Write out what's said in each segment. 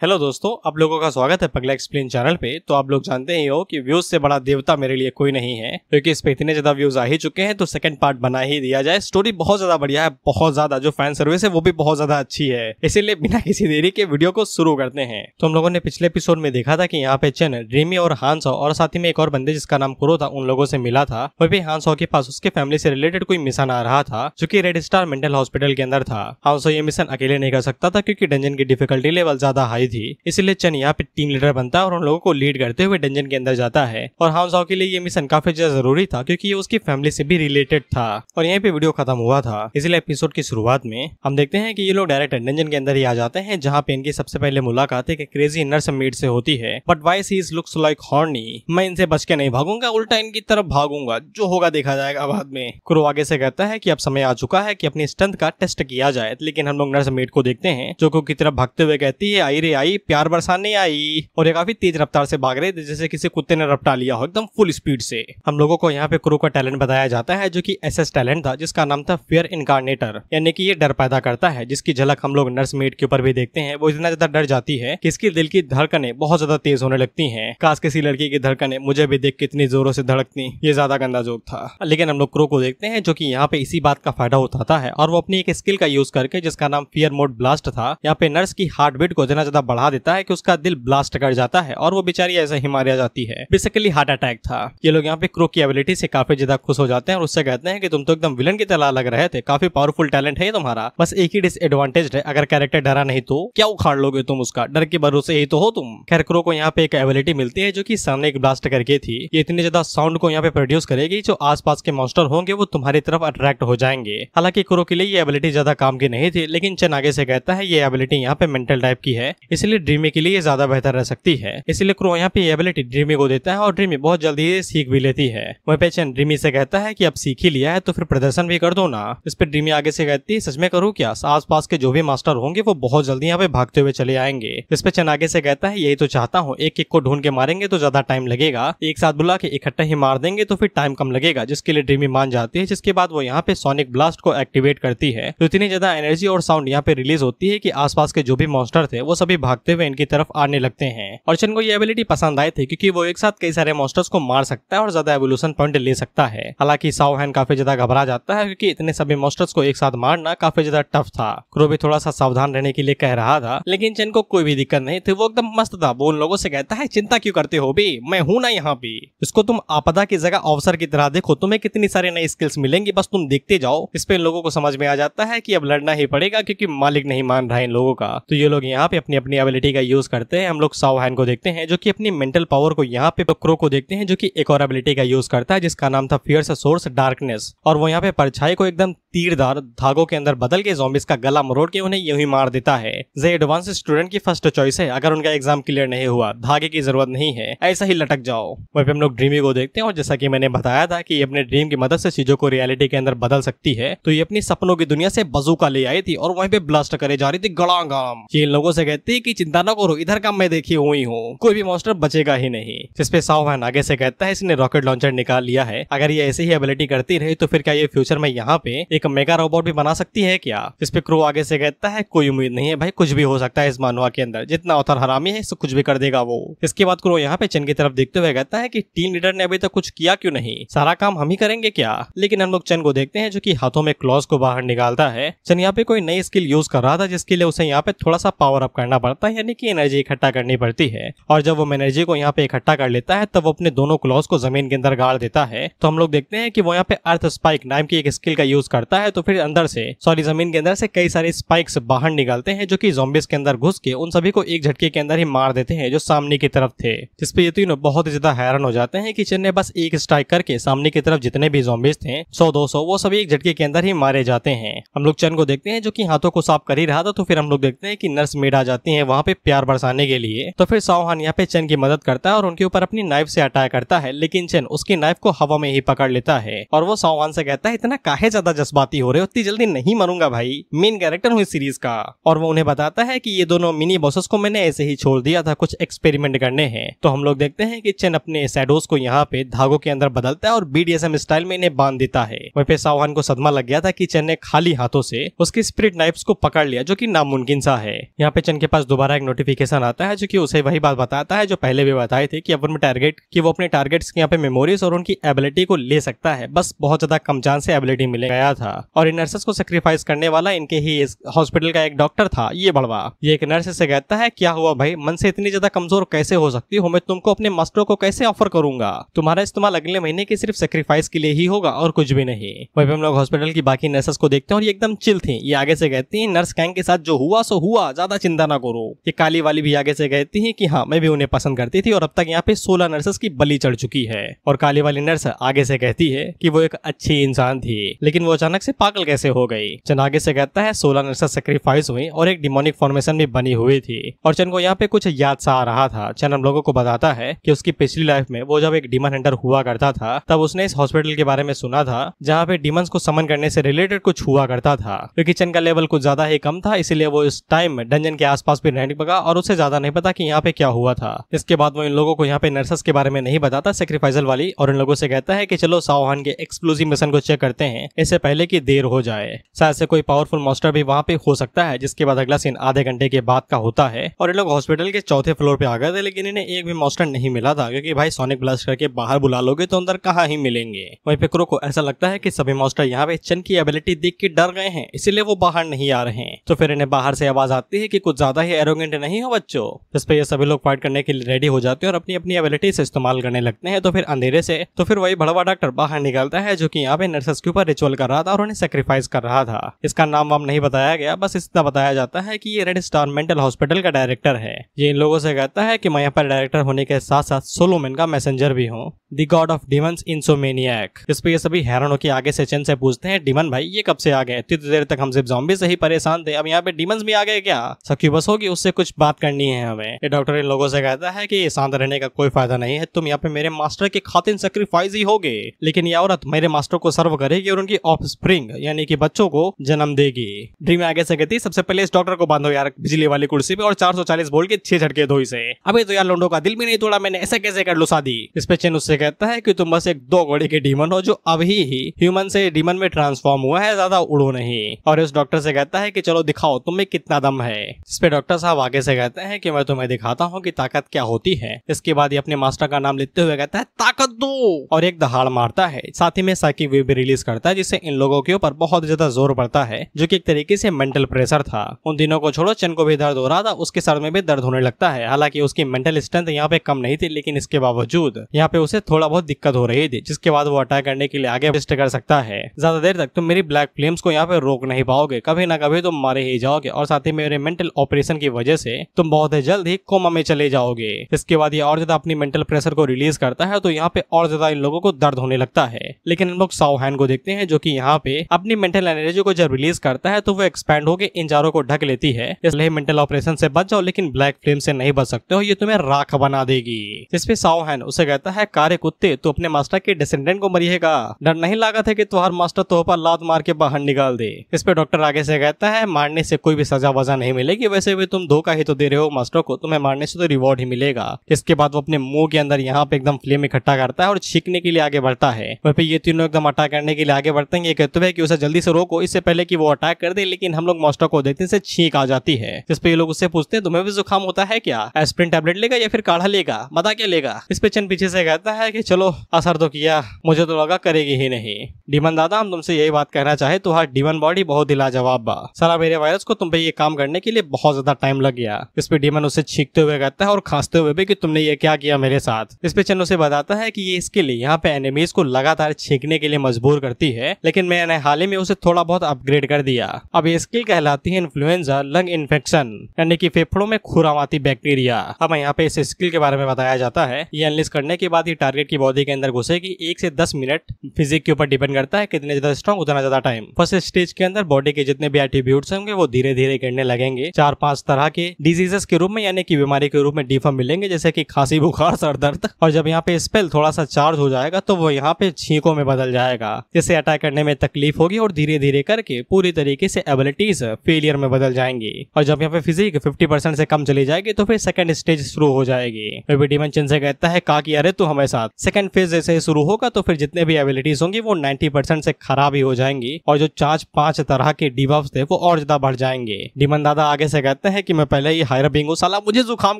Hello दोस्तों, आप लोगों का स्वागत है पगला एक्सप्लेन चैनल पे। तो आप लोग जानते ही हो कि व्यूज से बड़ा देवता मेरे लिए कोई नहीं है, क्योंकि इस पे इतने ज्यादा व्यूज आ ही चुके हैं तो सेकंड पार्ट बना ही दिया जाए। स्टोरी बहुत ज्यादा बढ़िया है, बहुत ज्यादा जो फैन सर्विस है वो भी बहुत ज्यादा अच्छी है। इसीलिए बिना किसी देरी के वीडियो को शुरू करते हैं। तो हम लोगों ने पिछले एपिसोड में देखा था कि यहाँ पे चेन, ड्रीमी और हांसो और साथ ही में एक और बंदे जिसका नाम कुरो था, उन लोगों से मिला था। वहीं पे हांसो के पास उसके फैमिली से रिलेटेड कोई मिशन आ रहा था जो कि रेड स्टार मेंटल हॉस्पिटल के अंदर था। हांसो ये मिशन अकेले नहीं कर सकता था क्योंकि डंजन की डिफिकल्टी लेवल ज्यादा हाई थी, इसलिए चेन यहाँ पे टीम लीडर बनता है और उन लोगों को लीड करते हुए डंजन के अंदर जाता है। और हांसो के लिए ये मिशन काफी ज्यादा जरूरी था क्योंकि ये उसकी फैमिली से भी रिलेटेड था। और यहीं पे वीडियो खत्म हुआ था। इसलिए एपिसोड की शुरुआत में हम देखते हैं कि ये लोग डायरेक्ट डंजन के अंदर ही आ जाते हैं, जहाँ पे इनकी सबसे पहले मुलाकात एक क्रेजी नर्स मेड से होती है। But why see looks like horny. मैं इनसे बच के नहीं भागूंगा, उल्टा इनकी तरफ भागूंगा, जो होगा देखा जाएगा बाद में। कुरो आगे से कहता है कि अब समय आ चुका है कि अपनी स्ट्रेंथ का टेस्ट किया जाए। लेकिन हम लोग नर्स मेड को देखते हैं जो कुरो की तरफ भागते हुए कहती है, आई रे आई, प्यार बरसाने आई। और ये काफी तेज रफ्तार से भाग रहे थे, जैसे किसी कुत्ते ने रफ्ता लिया हो, एकदम फुल स्पीड से। हम लोगों को यहाँ पे कुरो का टैलेंट बताया जाता है जो कि एसएस टैलेंट था, जिसका नाम था फियर इनकारनेटर, यानी कि ये डर पैदा करता है, जिसकी झलक हम लोग नर्स मेड के ऊपर भी देखते हैं। वो इतना ज्यादा डर जाती है कि इसकी दिल की धड़कनें बहुत ज्यादा तेज होने लगती हैं। काश किसी लड़की की धड़कनें मुझे भी देख कितनी जोरों से धड़कती। ये ज्यादा गंदा जोक था। लेकिन हम लोग कुरो को देखते हैं जो कि यहाँ पे इसी बात का फायदा उठाता है और वो अपनी एक स्किल का यूज करके, जिसका नाम फियर मोड ब्लास्ट था, यहाँ पे नर्स की हार्ट बीट को इतना ज्यादा बढ़ा देता है कि उसका दिल ब्लास्ट कर जाता है और वो बेचारी ऐसे ही मारी जाती है। बेसिकली हार्ट अटैक था। ये लोग यहाँ पे कुरो की एबिलिटी से काफी ज्यादा खुश हो जाते हैं और उससे कहते हैं कि तुम तो एकदम विलन की तरह लग रहे थे, काफी पावरफुल टैलेंट है तुम्हारा, बस एक ही डिसएडवांटेज है, अगर कैरेक्टर डरा नहीं तो क्या उखाड़ लोगे तुम उसका, डर के भरोसे ही तो हो तुम। खैर कुरो को यहाँ पे एक एबिलिटी मिलती है जो कि सामने एक ब्लास्ट करके थी। ये इतनी ज्यादा साउंड को यहाँ पे प्रोड्यूस करेगी जो आसपास के मॉन्स्टर होंगे वो तुम्हारी तरफ अट्रैक्ट हो जाएंगे। हालांकि कुरो के लिए ये एबिलिटी ज्यादा काम की नहीं थी, लेकिन चेन आगे से कहता है ये एबिलिटी यहाँ पे मेंटल टाइप की है, इसलिए ड्रीमी के लिए ज्यादा बेहतर रह सकती है। इसलिए कुरो यहाँ पे एबिलिटी ड्रीमी को देता है और ड्रीमी बहुत जल्दी सीख भी लेती है। वहीं पे चेन ड्रीमी से कहता है कि अब सीख ही लिया है तो फिर प्रदर्शन भी कर दो ना। इस पे ड्रीमी आगे से कहती है, सच में करूँ क्या? आसपास के जो भी मास्टर होंगे वो बहुत जल्दी यहाँ पे भागते हुए चले आएंगे। इस पे चेन आगे से कहता है, यही तो चाहता हूँ, एक एक को ढूंढ के मारेंगे तो ज्यादा टाइम लगेगा, एक साथ बुला के इकट्ठा ही मार देंगे तो फिर टाइम कम लगेगा। जिसके लिए ड्रीमी मान जाती है, जिसके बाद वो यहाँ पे सोनिक ब्लास्ट को एक्टिवेट करती है। तो इतनी ज्यादा एनर्जी और साउंड यहाँ पे रिलीज होती है कि आसपास के जो भी मॉन्स्टर थे वो सभी भागते हुए इनकी तरफ आने लगते हैं। और चेन को ये एबिलिटी पसंद आई थी क्योंकि वो एक साथ कई सारे मॉन्स्टर्स को मार सकता है और ज्यादा एवोल्यूशन पॉइंट ले सकता है। हालांकि साओ हैन काफी ज्यादा घबरा जाता है क्योंकि इतने सभी मॉन्स्टर्स को एक साथ मारना काफी ज्यादा टफ था। कुरो भी थोड़ा सा सावधान रहने के लिए कह रहा था, लेकिन चेन को कोई भी दिक्कत नहीं थी, वो एकदम मस्त था। वो उन लोगों से कहता है, चिंता क्यों करते हो बे, मैं हूं ना यहाँ पे, इसको तुम आपदा की जगह अवसर की तरह देखो, तुम्हें कितनी सारी नई स्किल्स मिलेंगी, बस तुम देखते जाओ। इस पे इन लोगों को समझ में आ जाता है कि अब लड़ना ही पड़ेगा क्योंकि मालिक नहीं मान रहा है इन लोगों का। तो ये लोग यहाँ पे अपनी अपनी एबिलिटी का यूज करते हैं। हम लोग साओ हैन को देखते हैं जो कि अपनी मेंटल पावर को यहाँ पे कुरो को देखते हैं जो कि एक और एबिलिटी का यूज करता है जिसका नाम था फियर्स सोर्स डार्कनेस। और वो यहाँ पे परछाई को एकदम तीरदार धागों के अंदर बदल के ज़ॉम्बीज़ का गला मरोड़ के उन्हें यूं ही मार देता है। जे एडवांस स्टूडेंट की फर्स्ट चॉइस है, अगर उनका एग्जाम क्लियर नहीं हुआ धागे की जरूरत नहीं है, ऐसा ही लटक जाओ। वहीं पे हम लोग ड्रीमी को देखते हैं और जैसा कि मैंने बताया था कि ये अपने ड्रीम की मदद से चीजों को रियलिटी के अंदर बदल सकती है, तो ये अपनी सपनों की दुनिया से बजूका ले आई थी और वहीं पे ब्लास्ट करे जा रही थी गड़ागाम। ये इन लोगों से कहती है कि चिंता न करो, इधर का मैं देखी हुई हूँ, कोई भी मॉन्स्टर बचेगा ही नहीं। जिसपे साओ हैन आगे से कहता है, इसने रॉकेट लॉन्चर निकाल लिया है, अगर ये ऐसे ही एबिलिटी करती रही तो फिर क्या ये फ्यूचर में यहाँ पे एक मेगा रोबोट भी बना सकती है क्या? जिसपे क्रो आगे से कहता है, कोई उम्मीद नहीं है भाई, कुछ भी हो सकता है इस मानवा के अंदर, जितना अवतार हरामी है कुछ भी कर देगा वो। इसके बाद क्रो यहाँ पे चेन की तरफ देखते हुए कहता है कि टीम लीडर ने अभी तक कुछ किया क्यों नहीं, सारा काम हम ही करेंगे क्या? लेकिन हम लोग चेन को देखते हैं जो कि हाथों में क्लॉज को बाहर निकालता है। चेन यहाँ पे कोई नई स्किल यूज कर रहा था जिसके लिए उसे यहाँ पे थोड़ा सा पावर अप करना पड़ता है, यानी कि एनर्जी इकट्ठा करनी पड़ती है। और जब वो एनर्जी को यहाँ पे इकट्ठा कर लेता है तब वो अपने दोनों क्लॉज को जमीन के अंदर गाड़ देता है। तो हम लोग देखते हैं कि वो यहाँ पे अर्थ स्पाइक नाम की एक स्किल का यूज करता है, तो फिर अंदर से जमीन के अंदर से कई सारे स्पाइक्स बाहर निकलते हैं जो कि ज़ॉम्बीज़ के अंदर घुस के उन सभी को एक झटके के अंदर ही मार देते हैं जो सामने की तरफ थे। जिसपे ये तीनों बहुत ही ज्यादा हैरान हो जाते हैं कि चेन ने बस एक स्ट्राइक करके सामने की तरफ जितने भी ज़ॉम्बीज़ थे 100-200 वो सभी एक झटके के अंदर ही मारे जाते हैं। हम लोग चेन को देखते हैं जो कि हाथों को साफ कर ही रहा था, तो फिर हम लोग देखते हैं कि नर्स मेड आ जाती है वहाँ पे प्यार बरसाने के लिए। तो फिर साओ हैन यहाँ पे चेन की मदद करता है और उनके ऊपर अपनी नाइफ से अटैक करता है, लेकिन चेन उसकी नाइफ को हवा में ही पकड़ लेता है और वो साओ हैन से कहता है, इतना काहे ज्यादा जज्बाती हो रहे हो, इतनी जल्दी नहीं मरूंगा भाई, मेन कैरेक्टर हूँ इस सीरीज का। और वो उन्हें बताता है कि ये दोनों मिनी बॉसेस को मैंने ऐसे ही छोड़ दिया था, कुछ एक्सपेरिमेंट करने हैं। तो हम लोग देखते हैं कि चेन अपने शैडोज को यहाँ पे धागों के अंदर बदलता है और BDSM स्टाइल में इन्हें बांध देता है। वहीं पे साओ हैन को सदमा लग गया था कि चेन ने खाली हाथों से उसकी स्पिरिट नाइफ्स को पकड़ लिया जो कि नामुमकिन सा है। यहाँ पे चेन के पास दोबारा एक नोटिफिकेशन आता है जो कि उसे वही बात बताता है जो पहले भी बताए थे कि अपन में टारगेट कि वो अपने टारगेट्स के यहाँ पे मेमोरीज और उनकी एबिलिटी को ले सकता है, बस बहुत ज्यादा कम चांस से एबिलिटी मिल गया था। और इन नर्सेस को सेक्रीफाइस करने वाला इनके ही इस हॉस्पिटल का एक डॉक्टर था, ये बड़वा। ये एक नर्स से कहता है क्या हुआ भाई, मन से इतनी ज्यादा कमजोर कैसे हो सकती हो, मैं तुमको अपने मास्टर को कैसे ऑफर करूंगा, तुम्हारा इस्तेमाल अगले महीने के सिर्फ सेक्रीफाइस के लिए ही होगा और कुछ भी नहीं। वहीं पे हम लोग हॉस्पिटल की बाकी नर्सेस को देखते हैं और ये एकदम चिल थी। ये आगे से कहती हैं नर्स कैंग के साथ जो हुआ सो हुआ, ज्यादा चिंता ना करो। ये काली वाली भी आगे से कहती है कि हाँ मैं भी उन्हें पसंद करती थी और अब तक यहाँ पे 16 नर्सेस की बलि चढ़ चुकी है। और काली वाली नर्स आगे से कहती है कि वो एक अच्छी इंसान थी लेकिन वो अचानक से पागल कैसे हो गई। चन आगे से कहता है 16 नर्सेस सेक्रीफाइस हुई और एक डिमोनिक फॉर्मेशन भी बनी हुई थी और चन को यहाँ पे कुछ याद सा आ रहा था। चन हम लोगों को बताता है कि उसकी पिछली लाइफ में वो जब एक डीमन हंटर हुआ करता था तब उसने इस हॉस्पिटल के बारे में सुना था जहाँ पे डीमंस को समन करने से रिलेटेड कुछ हुआ करता था। क्योंकि चन का लेवल कुछ ज्यादा ही कम था इसलिए वो इस टाइम डंजन के आसपास भी रहने लगा और उसे ज्यादा नहीं पता कि यहाँ पे क्या हुआ था। इसके बाद वो इन लोगों को यहाँ पे नर्सेस के बारे में नहीं बताता सेक्रीफाइजल वाली और इन लोगों से कहता है कि चलो सावहान के एक्सप्लोजिव मिशन को चेक करते हैं इससे पहले कि देर हो जाए, शायद से कोई पावरफुल मॉन्स्टर भी वहाँ पे हो सकता है। जिसके बाद अगला सीन आधे घंटे के बाद का होता है और ये लोग हॉस्पिटल के चौथे फ्लोर पे आ गए थे लेकिन इन्हें एक भी मॉन्स्टर नहीं मिला था क्योंकि भाई सोनिक ब्लास्ट करके बाहर बुला लोगे तो अंदर कहाँ ही मिलेंगे। वहीं पे क्रो को ऐसा लगता है कि सभी मॉन्स्टर यहाँ पे चन की एबिलिटी देख के डर गए हैं इसीलिए वो बाहर नहीं आ रहे हैं। तो फिर इन्हें बाहर से आवाज आती है कि कुछ ज्यादा ही एरोगेंट नहीं हो बच्चों। इस पे ये सभी लोग फाइट करने के लिए रेडी हो जाते हैं और अपनी अपनी एबिलिटी से इस्तेमाल करने लगते हैं। तो फिर अंधेरे से वही बड़वा डॉक्टर बाहर निकलता है जो कि यहाँ पे नर्सेस के ऊपर रिचुअल कर रहा था और उन्हें सेक्रीफाइस कर रहा था। इसका नाम वाम नहीं बताया गया, बस इतना बताया जाता है कि ये रेड स्टार मेंटल हॉस्पिटल का डायरेक्टर है। ये इन लोगों से कहता है कि मैं यहाँ पर डायरेक्टर होने के साथ साथ सोलोमन का मैसेंजर भी हूँ, द गॉड ऑफ डिमंस इंसोमेनियाक। इस पे ये सभी हैरान होकर आगे से चन से पूछते हैं डिमन भाई ये कब से आ गए, इतनी देर तक हम सिर्फ ज़ॉम्बी से ही परेशान थे, अब यहाँ पे डिमंस भी आ गए क्या, सक्यूबस होगी उससे कुछ बात करनी है हमें। ये डॉक्टर इन लोगों से कहता है कि शांत रहने का कोई फायदा नहीं है, तुम यहाँ पे मेरे मास्टर के खातिर सेक्रीफाइस ही होगे, लेकिन ये औरत मेरे मास्टर को सर्व करेगी और उनकी ऑफस्प्रिंग यानी कि बच्चों को जन्म देगी। ड्रीम आगे से कहती सबसे पहले इस डॉक्टर को बांधो यार बिजली वाली कुर्सी पे और 440 बोल के 6 झटके दो इसे। अबे तो यार लोंडो का दिल भी नहीं तोड़ा मैंने, ऐसे कैसे कर लो शादी। इस पे चेन उससे कहता है कि तुम बस एक 2 घोड़े के डीमन हो जो अभी ही ह्यूमन से डीमन में ट्रांसफॉर्म हुआ है, ज्यादा उड़ो नहीं। और इस डॉक्टर से कहता है कि चलो दिखाओ तुम्हें कितना दम है। इस पे डॉक्टर साहब आगे से कहते हैं कि मैं तुम्हें दिखाता हूँ कि ताकत क्या होती है। इसके बाद ये अपने मास्टर का नाम लेते हुए कहता है ताकत दो और एक दहाड़ मारता है, साथ ही में साइकिक वेव भी रिलीज करता है जिससे इन लोगों के ऊपर बहुत ज्यादा जोर पड़ता है जो कि एक तरीके से मेंटल प्रेशर था। उन दिनों को छोड़ो चन को भी दर्द हो रहा था, उसके सर में भी दर्द होने लगता है। हालांकि उसकी मेंटल स्ट्रेंथ यहाँ पे कम नहीं थी लेकिन इसके बावजूद यहाँ पे उसे थोड़ा बहुत दिक्कत हो रही थी जिसके बाद वो अटैक करने के लिए आगे बेस्ट कर सकता है। ज्यादा देर तक तुम मेरी ब्लैक फ्लेम्स को यहाँ पे रोक नहीं पाओगे, कभी ना कभी तुम मारे ही जाओगे और साथ ही मेरे मेंटल ऑपरेशन की वजह से तुम बहुत ही जल्द ही कोमा में चले जाओगे। इसके बाद ये और ज्यादा अपनी मेंटल प्रेशर को रिलीज करता है तो यहाँ पे और ज्यादा इन लोगों को दर्द होने लगता है। लेकिन हम लोग सावहान को देखते हैं जो कि यहाँ पे अपनी मेंटल एनर्जी को जब रिलीज करता है तो वो एक्सपैंड होकर इन चारों को ढक लेती है। इसलिए मेंटल ऑपरेशन से बच जाओ लेकिन ब्लैक फ्लेम से नहीं बच सकते हो, ये तुम्हें राख बना देगी। इस पे सावहान उसे कहता है कारे कुत्ते तू अपने मास्टर के डिसेंडेंट को मरिएगा, डर नहीं लगा था कि तुम्हारा मास्टर तो पर लात मार के बाहर निकाल दे। इस पे डॉक्टर आगे से कहता है मारने से कोई भी सजा वजा नहीं मिलेगी, वैसे भी तुम धोखा ही तो दे रहे हो मास्टर को, तुम्हें मारने से तो रिवॉर्ड ही मिलेगा। इसके बाद वो अपने मुंह के अंदर यहाँ पे एकदम फ्लेम इकट्ठा करता है और छींकने के लिए आगे बढ़ता है। वहीं पे ये तीनों एकदम अटैक करने के लिए आगे बढ़ते हैं। ये कहते हैं कि उसे जल्दी से रोको इससे पहले कि वो अटैक कर दे, लेकिन हम लोग मास्टर को देखते हैं छींक आ जाती है। जिस पे ये लोग उससे पूछते हैं तुम्हें भी जुकाम होता है क्या, एस्प्रिन टैबलेट लेगा या फिर काढ़ा लेगा, बता क्या लेगा। इस पे चन पीछे से कहता है कि चलो असर तो किया, मुझे तो लगा करेगी ही नहीं। डीमन दादा हम तुमसे यही बात कहना चाहे तो हर डीमन बॉडी बहुत ही लाजवाब बा, सारा मेरे वायरस को तुम पे ये काम करने के लिए बहुत ज्यादा टाइम लग गया। इस पे डीमन उसे छींकते हुए कहता है और खांसते हुए भी कि तुमने ये क्या किया मेरे साथ। इस पे चन उसे बताता है कि ये इसके लिए यहाँ पे एनिमीज को लगातार छींकने के लिए मजबूर करती है, लेकिन मैंने हाल ही में उसे थोड़ा बहुत अपग्रेड कर दिया। अब ये स्किल कहलाती है इन्फ्लुएंजा लंग इन्फेक्शन यानी कि फेफड़ों में खुरामाती बैक्टीरिया। अब यहाँ पे इस स्किल के बारे में बताया जाता है। ये अनलिस करने के बाद ये टारगेट की बॉडी के अंदर घुसेगी। 1 से 10 मिनट फिजिक के ऊपर डिपेंड करता है, कितने ज्यादा स्ट्रॉन्ग उतना ज्यादा टाइम। फर्स्ट स्टेज के अंदर बॉडी के जितने भी एट्रीब्यूट्स होंगे वो धीरे धीरे गिरने लगेंगे। 4-5 तरह के डिजीजेस के रूप में यानी कि बीमारी के रूप में डिफॉर्म मिलेंगे, जैसे कि खांसी, बुखार, सर दर्द। और जब यहाँ पे स्पेल थोड़ा सा चार्ज हो जाएगा तो वो यहाँ पे छींकों में बदल जाएगा, जिससे अटैक करने में तकलीफ होगी और धीरे धीरे करके पूरी तरीके से एबिलिटीज फेलियर में बदल जाएंगी। और जब यहाँ पे फिजिक 50% से कम चली जाएगी तो फिर सेकंड स्टेज शुरू हो जाएगी। डीमन चिन से कहता है का कि अरे तू हमारे साथ। सेकंड फेज जैसे शुरू होगा तो फिर जितने भी एबिलिटीज होंगी वो 90% से खराब ही हो जाएंगी और जो 4-5 तरह के डिबफ्स थे वो और ज्यादा बढ़ जाएंगे। डीमन दादा आगे से कहते हैं है कि मैं पहले ही हायर बीइंग हूँ, साला मुझे जुकाम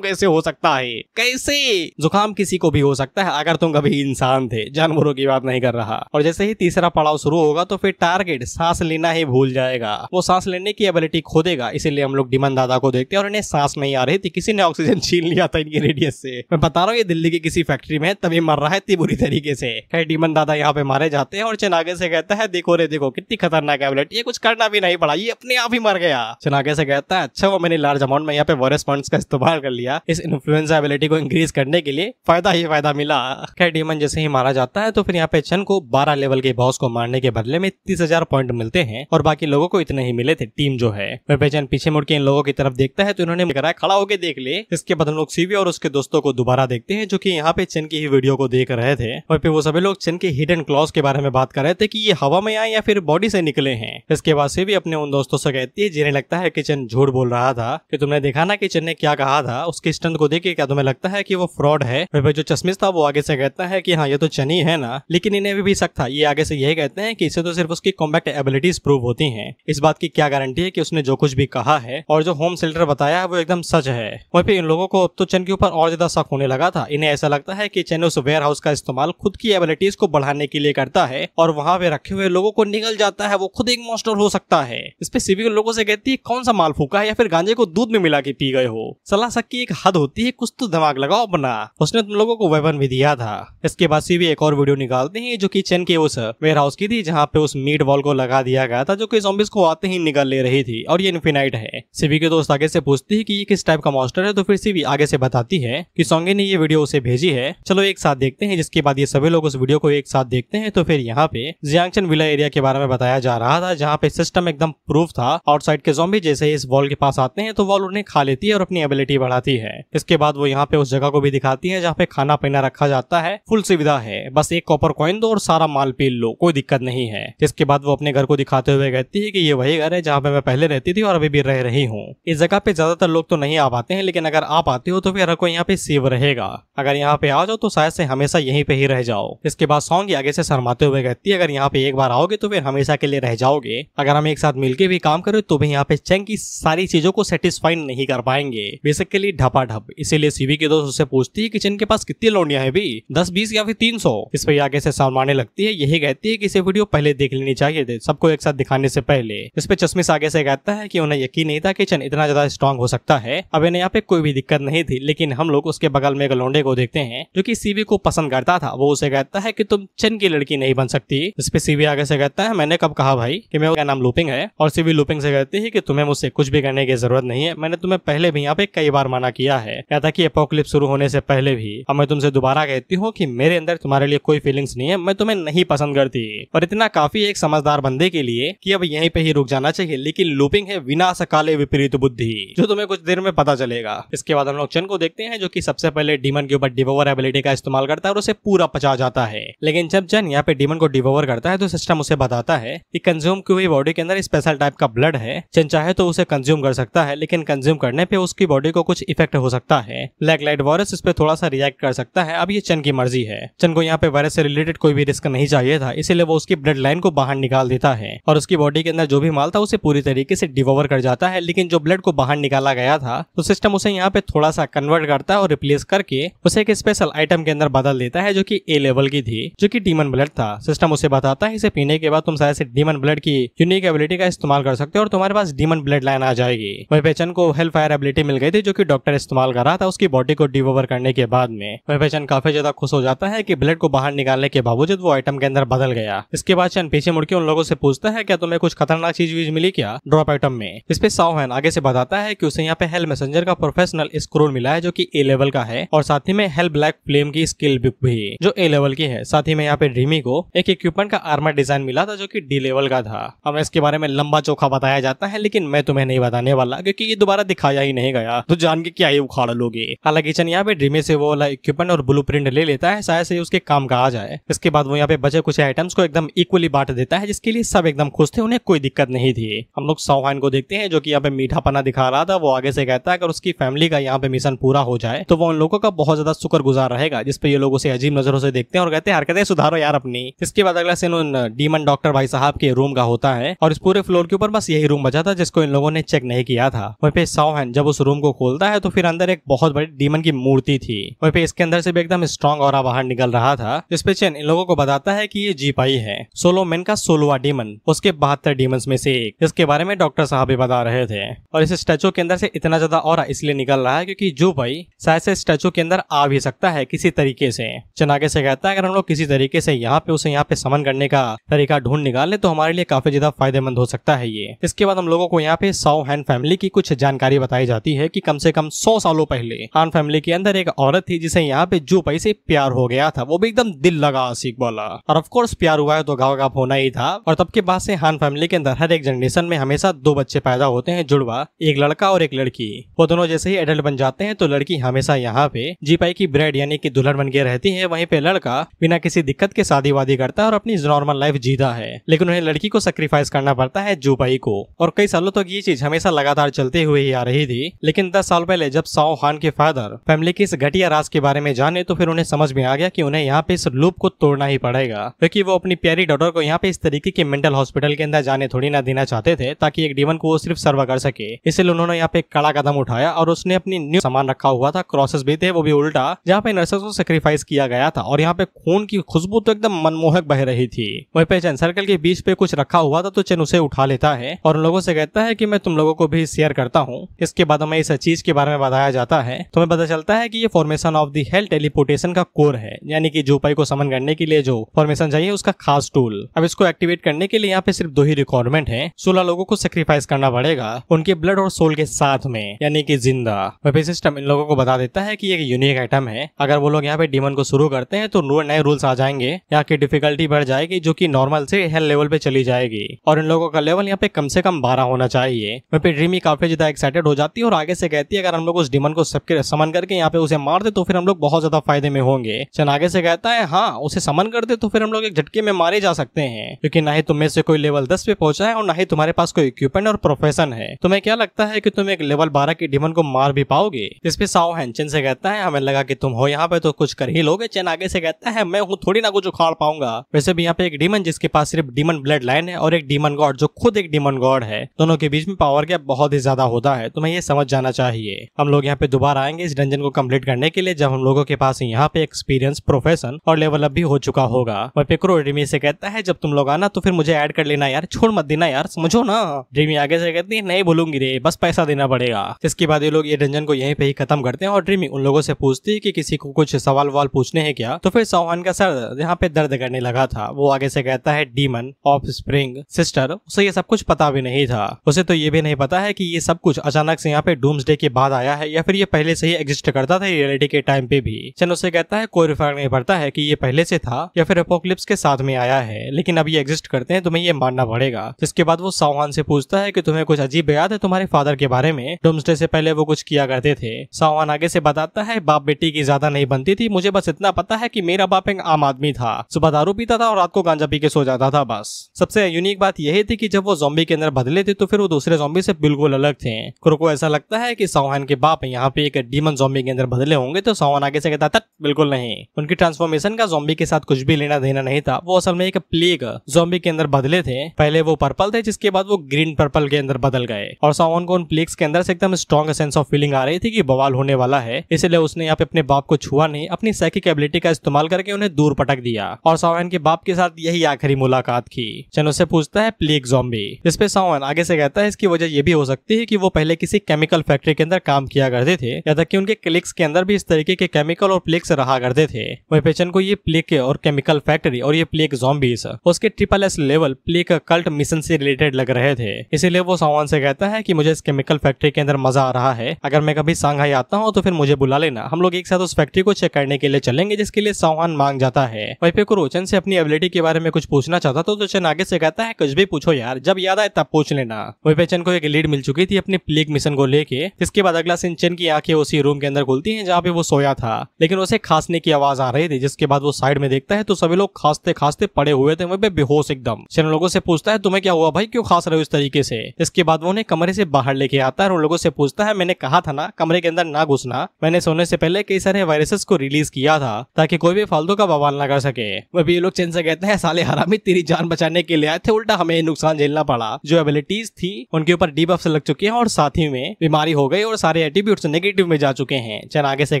कैसे हो सकता है, कैसे जुकाम किसी को भी हो सकता है अगर तुम कभी इंसान थे, जानवरों की बात नहीं कर रहा। और जैसे ही तीसरा पड़ाव शुरू होगा तो फिर टारगेट सांस लेना ही भूल जाएगा, वो सांस लेने की एबिलिटी खो देगा। इसीलिए हम लोग डीमन दादा को देखते हैं और इन्हें सांस नहीं आ रही थी, किसी ने ऑक्सीजन छीन लिया था इनके रेडियस से। मैं बता रहा हूँ ये दिल्ली की किसी फैक्ट्री में तभी मर रहा है इतनी बुरी तरीके से। खैर डीमन दादा यहाँ पे मारे जाते हैं और चन आगे से कहता है देखो रे देखो कितनी खतरनाक एबिलिटी, ये कुछ करना भी नहीं पड़ा, ये अपने आप ही मर गया। चन आगे से कहता है अच्छा वो मैंने लार्ज अमाउंट में यहाँ पे वायरस फंड्स का इस्तेमाल कर लिया, इस इन्फ्लुएंजा एबिलिटी को इंक्रीज करने के लिए, फायदा ही फायदा मिला। खैर डीमन जैसे ही मारा जाता है तो फिर यहाँ पे चन को 12 लेवल के बॉस को मारने के बदले में 30,000 पॉइंट मिलते हैं और बाकी लोगों को इतने ही मिले थे, टीम जो है। वह चन पीछे मुड़ के इन लोगों की तरफ देखता है तो इन्होंने कराया खड़ा होकर देख ले। इसके बाद हम लोग सीवी और उसके दोस्तों को दोबारा देखते हैं जो कि यहाँ पे चन की ही वीडियो को देख रहे थे और फिर वो सभी लोग चन के हिडन क्लॉज के बारे में बात कर रहे थे कि ये हवा में आए या फिर बॉडी से निकले हैं। इसके बाद सीवी अपने उन दोस्तों से कहती है जिन्हें लगता है कि चन झूठ बोल रहा था कि तुमने देखा ना कि चन ने क्या कहा था, उसकी स्ट्रेंथ को देख के क्या तुम्हें लगता है कि वो फ्रॉड है। वह जो चश्मिश था वो आगे से कहता है कि हाँ ये तो चन ही है ना, लेकिन इन्हें भी शक था। ये आगे से यही कहते हैं कि इसे तो सिर्फ उसकी कॉम्बैट एबिलिटीज प्रूव होती हैं, इस बात की क्या गारंटी है कि उसने जो कुछ भी कहा है और जो होम शेल्टर बताया है वो एकदम सच है। वहीं पे इन लोगों को अब तो चन के ऊपर और ज्यादा शक होने लगा था। इन्हें ऐसा लगता है कि चन उस वेयर हाउस का इस्तेमाल खुद की एबिलिटीज को बढ़ाने के लिए करता है और वहां पे रखे हुए लोगों को निगल जाता है, वो खुद एक मॉन्स्टर हो सकता है। इस पे सीवी लोगों से कहती है कौन सा माल फूका है या फिर गांजे को दूध में मिला के पी गए हो, सलाह शक की एक हद होती है, कुछ तो दिमाग लगाओ अपना, उसने तुम लोगों को वेपन भी दिया था। इसके बाद सीवी एक और वीडियो निकालते हैं जो कि चन के उस वेयर हाउस की थी जहाँ पे उस मीट बॉल को लगा दिया गया था जो कि ज़ॉम्बीज को आते ही निगल ले रही थी और ये इन्फिनाइट है। सीवी के दोस्त आगे से पूछती है कि ये किस टाइप का मॉन्स्टर है तो फिर सीवी आगे से बताती है कि सोंगे ने ये वीडियो उसे भेजी है, चलो एक साथ देखते हैं। जिसके बाद ये सभी लोग उस वीडियो को एक साथ देखते हैं तो फिर यहाँ पे जियांगचन विला एरिया के बारे में बताया जा रहा था जहाँ पे सिस्टम एकदम प्रूफ था। आउटसाइड के ज़ॉम्बी जैसे ही इस वॉल के पास आते हैं तो वॉल उन्हें खा लेती है और अपनी एबिलिटी बढ़ाती है। इसके बाद वो यहाँ पे उस जगह को भी दिखाती है जहाँ पे खाना पीना रखा जाता है, फुल सुविधा है, बस एक कॉपर कॉइन दो और सारा माल पी लो, कोई दिक्कत नहीं है। जिसके बाद वो अपने घर को दिखाते हुए कहती है कि ये वही घर है जहाँ पे मैं पहले रहती थी और अभी भी रह रही हूँ। इस जगह पे ज्यादातर लोग तो नहीं आ पाते हैं, लेकिन अगर आप आते हो तो फिर हर कोई यहाँ पे सेव रहेगा, अगर यहाँ पे आ जाओ तो शायद से हमेशा यहीं पे ही रह जाओ। इसके बाद सॉन्ग आगे से शर्माते हुए कहती है अगर यहाँ पे एक बार आओगे तो फिर हमेशा के लिए रह जाओगे, अगर हम एक साथ मिलके भी काम करें तो भी यहाँ पे चंग की सारी चीजों को सेटिस्फाई नहीं कर पाएंगे, बेसिकली ढपाढप। इसीलिए सीवी के दोस्त उससे पूछती है कि चंग के पास कितनी लौंडियां हैं भी, 10-20 या फिर 300। इस पर आगे से शर्माने लगती है, यही कहती है कि इसे वीडियो पहले देख लेनी चाहिए थे, सबको एक साथ दिखाने से पहले। इस पे चश्मिश आगे से कहता है कि उन्हें यकीन नहीं था कि चंग इतना ज्यादा स्ट्रॉन्ग हो सकता है। अब इन्हें यहाँ पे कोई भी दिक्कत नहीं थी, लेकिन हम लोग उसके बगल में एक लौंडे को देखते हैं जो कि सीवी को पसंद करता था। वो उसे कहता है कि तुम चंग की लड़की नहीं बन सकती। इस पे सीवी आगे से कहता है मैंने कब कहा भाई कि मेरा नाम लूपिंग है, और सीवी लूपिंग से कहती है कि तुम्हें मुझसे कुछ भी करने की जरूरत नहीं है, मैंने तुम्हें पहले भी यहाँ पे कई बार मना किया है, कहता कि एपोकलिप्स शुरू होने से पहले भी। अब मैं तुमसे दोबारा कहती हूँ कि मेरे अंदर तुम्हारे लिए कोई फीलिंग्स नहीं है, मैं तुम्हें नहीं पसंद करती। और इतना काफी एक समझदार बंदे के लिए कि अब यहीं पे ही रुक जाना चाहिए, लेकिन लूपिंग है विनाश काले विपरीत बुद्धि, जो तुम्हें कुछ देर में पता चलेगा। इसके बाद हम लोग चन को देखते हैं जो कि सबसे पहले डीमन के ऊपर डिवोवर एबिलिटी का इस्तेमाल करता है और उसे पूरा पचा जाता है। लेकिन जब चन यहाँ पे डीमन को डिवोवर करता है तो सिस्टम उसे बताता है कि कंज्यूम की हुई बॉडी के अंदर स्पेशल टाइप का ब्लड है, चन चाहे तो उसे कंज्यूम कर सकता है, लेकिन कंज्यूम करने पे उसकी बॉडी को कुछ इफेक्ट हो सकता है। ब्लैक लाइट वायरस इस पे थोड़ा सा रिएक्ट कर सकता है। अब ये चन की मर्जी है, चन को यहाँ पे वायरस से रिलेटेड कोई भी रिस्क नहीं चाहिए था, इसीलिए वो उसकी ब्लड लाइन को बाहर निकाल देता है और उसकी बॉडी के अंदर जो भी माल था उसे पूरी तरीके से डिवोवर कर जाता है। लेकिन जो ब्लड को बाहर निकाला गया था तो सिस्टम उसे यहाँ पे थोड़ा सा कन्वर्ट करता है और रिप्लेस करके उसे एक स्पेशल आइटम के अंदर बदल देता है जो कि ए लेवल की थी, जो कि डीमन ब्लड था। सिस्टम उसे बताता है इसे पीने के बाद तुम शायद से डीमन ब्लड की यूनिक एबिलिटी का इस्तेमाल कर सकते हो और तुम्हारे पास डीमन ब्लड लाइन आ जाएगी। वहीं पे चन को हेल फायर एबिलिटी मिल गई थी जो कि डॉक्टर इस्तेमाल कर रहा था उसकी बॉडी को डिवोवर करने के बाद में। वहीं पे चन काफी ज्यादा खुश हो जाता है कि ब्लड को बाहर निकालने के बावजूद वो आइटम के अंदर बदल गया। इसके बाद चन पीछे मुड़के उन लोगों से पूछता है क्या तुम्हें कुछ खतरनाक चीज वीज मिली क्या ड्रॉप आइटम में। इस पे साओहन आगे से बताता है कि उसे यहाँ पे हेल मैसेंजर का प्रोफेशनल स्क्रोल मिला है जो कि ए लेवल का है और साथ ही में हेल ब्लैक फ्लेम की स्किल बुक भी जो ए लेवल की है। साथ ही में यहाँ पे ड्रीमी को एक इक्विपमेंट का आर्मर डिजाइन मिला था जो कि डी लेवल का था। हमें इसके बारे में लंबा चौखा बताया जाता है, लेकिन मैं तुम्हें नहीं बताने वाला क्योंकि ये दोबारा दिखाया ही नहीं गया, तो जान के क्या ही उखाड़ लोगे। हालांकि चन यहाँ पे ड्रीमी से वो वाला इक्विपमेंट और ब्लूप्रिंट ले लेता है, शायद से उसके काम का आ जाए। इसके बाद वो यहाँ पे बचे कुछ आइटम्स को एकदम इक्वली बांट देता है, जिसके लिए सब एकदम खुश थे, उन्हें कोई दिक्कत नहीं थी। हम लोग साओहन को देखते हैं जो कि यहाँ पे मीठा पना दिखा रहा था। वो आगे से कहता है अगर उसकी फैमिली का यहाँ पे मिशन पूरा हो जाए तो वो उन लोगों का बहुत ज्यादा शुक्रगुजार रहेगा, जिसपे ये लोग उसे अजीब नजरों से देखते हैं और कहते हैं हरकतें सुधारो यार अपनी। इसके बाद अगला सीन उन डीमन डॉक्टर भाई साहब के रूम का होता है और इस पूरे फ्लोर के ऊपर बस यही रूम बचा था जिसको इन लोगों ने चेक नहीं किया था। था। वहीं पे साओहन जब उस रूम को खोलता है तो फिर अंदर एक बहुत बड़ी डीमन की मूर्ति थी। वहीं पे इसके अंदर से भी एकदम स्ट्रॉन्ग ऑरा बाहर निकल रहा था, जिसपे चेन इन लोगों को बताता है कि ये जीपाई है, सोलो मैन का 16वां डीमन, उसके 72 डीमंस में से एक, जिसके बारे में डॉक्टर साहब भी बता रहे थे। और इस स्टैचू के अंदर से इतना ज्यादा ऑरा इसलिए निकल रहा है क्योंकि जीपाई शायद से स्टैचू के अंदर आ भी सकता है किसी तरीके से। चेन आगे से कहता है अगर हम लोग किसी तरीके से उसे यहाँ पे समन करने का तरीका ढूंढ निकाले तो हमारे लिए काफी ज्यादा फायदेमंद हो सकता है ये। इसके बाद हम लोगों को यहाँ पे साओ हैन फैमिली की कुछ जानकारी बताई जाती है कि कम से कम 100 सालों पहले हान फैमिली के अंदर एक औरत थी जिसे यहाँ पे जीपाई से प्यार हो गया था, वो भी एकदम दिल लगा आशिक वाला। और ऑफ कोर्स प्यार हुआ है तो गाँव गाँव होना ही था। और तब के बाद से हान फैमिली के अंदर हर एक जनरेशन में हमेशा 2 बच्चे पैदा होते हैं, जुड़वा, एक लड़का और एक लड़की। वो दोनों जैसे ही एडल्ट बन जाते हैं तो लड़की हमेशा यहाँ पे जीपाई की ब्राइड यानी कि दुल्हन बन के रहती है, वहीं पे लड़का बिना किसी दिक्कत के शादी वादी करता है और अपनी नॉर्मल लाइफ जीता है। लेकिन उन्हें लड़की को सैक्रिफाइस करना पड़ता है जीपाई को। और कई सालों तक ये चीज हमेशा लगातार चलते हुए ही आ रही थी। लेकिन 10 साल पहले जब साओ हान के फादर फैमिली की इस घटिया राज के बारे में जाने तो फिर उन्हें समझ में आ गया कि उन्हें यहाँ पे इस लूप को तोड़ना ही पड़ेगा, क्योंकि वो अपनी प्यारी डॉटर को यहाँ पे इस तरीके के मेंटल हॉस्पिटल के अंदर जाने थोड़ी ना देना चाहते थे ताकि एक डीमन को वो सिर्फ सर्व कर सके। इसलिए उन्होंने यहाँ पे कड़ा कदम उठाया और उसने अपनी न्यू सामान रखा हुआ था, क्रॉसेस भी थे, वो भी उल्टा, जहाँ पे नर्सेस को सैक्रिफाइस किया गया था। और यहाँ पे खून की खुशबू तो एकदम मनमोहक बह रही थी। वहीं पे चेन सर्कल के बीच पे कुछ रखा हुआ था तो चेन उसे उठा लेता है और उन लोगों से कहता है कि मैं तुम लोगों को भी शेयर करता हूँ। इसके बाद हमें इस चीज के बारे में बताया जाता है तो हमें पता चलता है कि ये formation of the hell teleportation का कोर है, यानी कि जीपाई को समन करने के लिए जो फॉर्मेशन चाहिए उसका खास टूल। अब इसको एक्टिवेट करने के लिए यहाँ पे सिर्फ 2 ही रिक्वायरमेंट है, 16 लोगों को सैक्रिफाइस करना पड़ेगा उनके ब्लड और सोल के साथ में, यानी कि जिंदा। वेपन सिस्टम इन लोगों को बता देता है कि एक यूनिक आइटम है, अगर वो लोग यहाँ पे डीमन को शुरू करते हैं तो नए रूल्स आ जाएंगे, यहाँ की डिफिकल्टी बढ़ जाएगी जो कि नॉर्मल से हेल लेवल पे चली जाएगी और इन लोगों का लेवल यहाँ पे कम से कम 12 होना चाहिए। वहीं पे ड्रीमी काफी ज्यादा एक्साइटेड हो जाती है और आगे से कहती है अगर हम लोग उस डीमन को सबके समन करके यहाँ पे उसे मार दे तो फिर हम लोग बहुत ज्यादा फायदे में होंगे। चन आगे से कहता है हाँ, उसे समन कर दे तो फिर हम लोग एक झटके में मारे जा सकते हैं, क्योंकि ना ही तुम में से कोई लेवल 10 पे पहुंचा है और ना ही तुम्हारे पास कोई इक्विपमेंट और प्रोफेशन है। तुम्हें क्या लगता है कि तुम एक लेवल 12 के डीमन को मार भी पाओगे? इस पे साओ हैन चेन से कहता है हमें लगा कि तुम हो यहाँ पे तो कुछ कर ही लोगे। चेन आगे से कहता है मैं हूँ, थोड़ी ना कुछ उखाड़ पाऊंगा। वैसे भी यहाँ पे एक डीमन जिसके पास सिर्फ डीमन ब्लड लाइन है और एक डीमन गॉड जो खुद एक डीमन गॉड है, दोनों के बीच में पावर गैप बहुत ही ज्यादा होता है, तुम्हें ये समझ जाना चाहिए। हम लोग यहाँ पे दोबारा आएंगे इस डंजन को कंप्लीट करने के लिए जब हम लोगों के पास यहाँ पे एक्सपीरियंस, प्रोफेशन और लेवल अप भी हो चुका होगा। वह पिक्रो ड्रीमी से कहता है जब तुम लोग आना तो फिर मुझे ऐड कर लेना यार, छोड़ मत देना यार, समझो ना। ड्रीमी आगे से कहती है नहीं बोलूंगी रे, बस पैसा देना पड़ेगा। इसके बाद ये लोग ये डंजन को यहीं पे ही खत्म करते हैं और ड्रीमी उन लोगों से पूछती है कि किसी को कुछ सवाल वाल पूछने हैं क्या। तो फिर साओहान का सर यहाँ पे दर्द करने लगा था। वो आगे से कहता है डीमन, ऑफ स्प्रिंग, सिस्टर, उसे ये सब कुछ पता भी नहीं था। उसे तो ये भी नहीं पता है कि ये सब कुछ अचानक से यहाँ पे डूम्सडे के बाद आया है या फिर ये पहले से ही एग्जिस्ट करता था रियलिटी के टाइम पे भी। चन उसे कहता है कोई फर्क नहीं पड़ता है कि ये पहले से था या फिर एपोक्लिप्स के साथ में आया है, लेकिन अब ये एग्जिस्ट करते हैं, तुम्हें ये मानना पड़ेगा। जिसके बाद वो साओहान से पूछता है कि तुम्हें कुछ अजीब याद है तुम्हारे फादर के बारे में, डूम्सडे से पहले वो कुछ किया करते थे। साओहान आगे से बताता है बाप बेटी की ज्यादा नहीं बनती थी, मुझे बस इतना पता है कि मेरा बाप एक आम आदमी था, सुबह दारू पीता था और रात को गांजा पी के सो जाता था बस। सबसे यूनिक बात यही थी कि जब वो ज़ॉम्बी के अंदर बदले थे तो फिर वो दूसरे ज़ॉम्बी से बिल्कुल अलग थे। क्रो को ऐसा लगता है कि साओहान के बाप यहाँ पे एक डीमन ज़ॉम्बी के अंदर बदले होंगे, तो साओहान आगे से कहता था बिल्कुल नहीं, उनकी ट्रांसफॉर्मेशन का ज़ॉम्बी के साथ कुछ भी लेना देना नहीं था, वो असल में एक प्लेग ज़ॉम्बी के अंदर बदले थे। पहले वो पर्पल थे जिसके बाद वो ग्रीन पर्पल के अंदर बदल गए और साओहान को उन प्लेग्स के अंदर से एकदम स्ट्रॉन्ग सेंस ऑफ फीलिंग आ रही थी कि बवाल होने वाला है, इसलिए उसने यहाँ पे अपने बाप को छुआ नहीं, अपनी साइकिक एबिलिटी का इस्तेमाल करके उन्हें दूर पटक दिया और साओहान के बाप के साथ यही आखिरी मुलाकात की। चन उससे पूछता है प्लेग ज़ॉम्बी, जिस पे साओहान आगे से कहता है इसकी वजह ये भी हो सकती है कि वो पहले किसी केमिकल फैक्ट्री के अंदर काम किया करते थे, या तक कि उनके क्लिक्स के अंदर भी इस तरीके के केमिकल और प्लेग्स रहा करते थे। वही पेचन को ये प्लेग और केमिकल फैक्ट्री और ये प्लेग ज़ॉम्बीज उसके SSS level plague cult mission से रिलेटेड लग रहे थे, इसीलिए वो साओहान से कहता है कि मुझे इस केमिकल फैक्ट्री के अंदर मजा आ रहा है, अगर मैं कभी सांघाई आता हूँ तो फिर मुझे बुला लेना, हम लोग एक साथ उस फैक्ट्री को चेक करने के लिए चलेंगे, जिसके लिए साओहान मांग जाता है। वहीं पे कुरो चन से अपनी एबिलिटी के बारे में कुछ पूछना चाहता तो चन आगे से कहता है कुछ भी पूछो यार, जब याद आए तब पूछ लेना। वहीं पे चन को एक लीड मिल चुकी थी अपनी प्लेग मिशन को लेके, जिसके बाद अगला सीन चन की आंखें उसी रूम के अंदर खुलती हैं जहाँ पे वो सोया था, लेकिन उसे खांसने की आवाज आ रही थी, जिसके बाद वो साइड में देखता है तो सभी लोग खांसते खांसते पड़े हुए थे वहीं पे बेहोश एकदम। चन लोगों से पूछता है तुम्हें क्या हुआ भाई, क्यों खांस रहे हो इस तरीके से। इसके बाद वो उन्हें कमरे से बाहर लेके आता है और उन लोगों से पूछता है मैंने कहा था ना कमरे के अंदर ना घुसना, मैंने सोने से पहले कई सारे वायरसेस को रिलीज किया था ताकि कोई भी फालतू का बवाल ना कर सके। वह भी ये लोग चैन से कहते हैं साले हरामी तेरी जान बचाने के लिए आए थे, उल्टा हमें नुकसान झेलना पड़ा, जो एबिलिटीज थी उनके ऊपर डीबफ से लग चुकी है और साथ ही में बीमारी हो गई और सारे एट्रीब्यूट्स नेगेटिव में जा चुके हैं। चन आगे से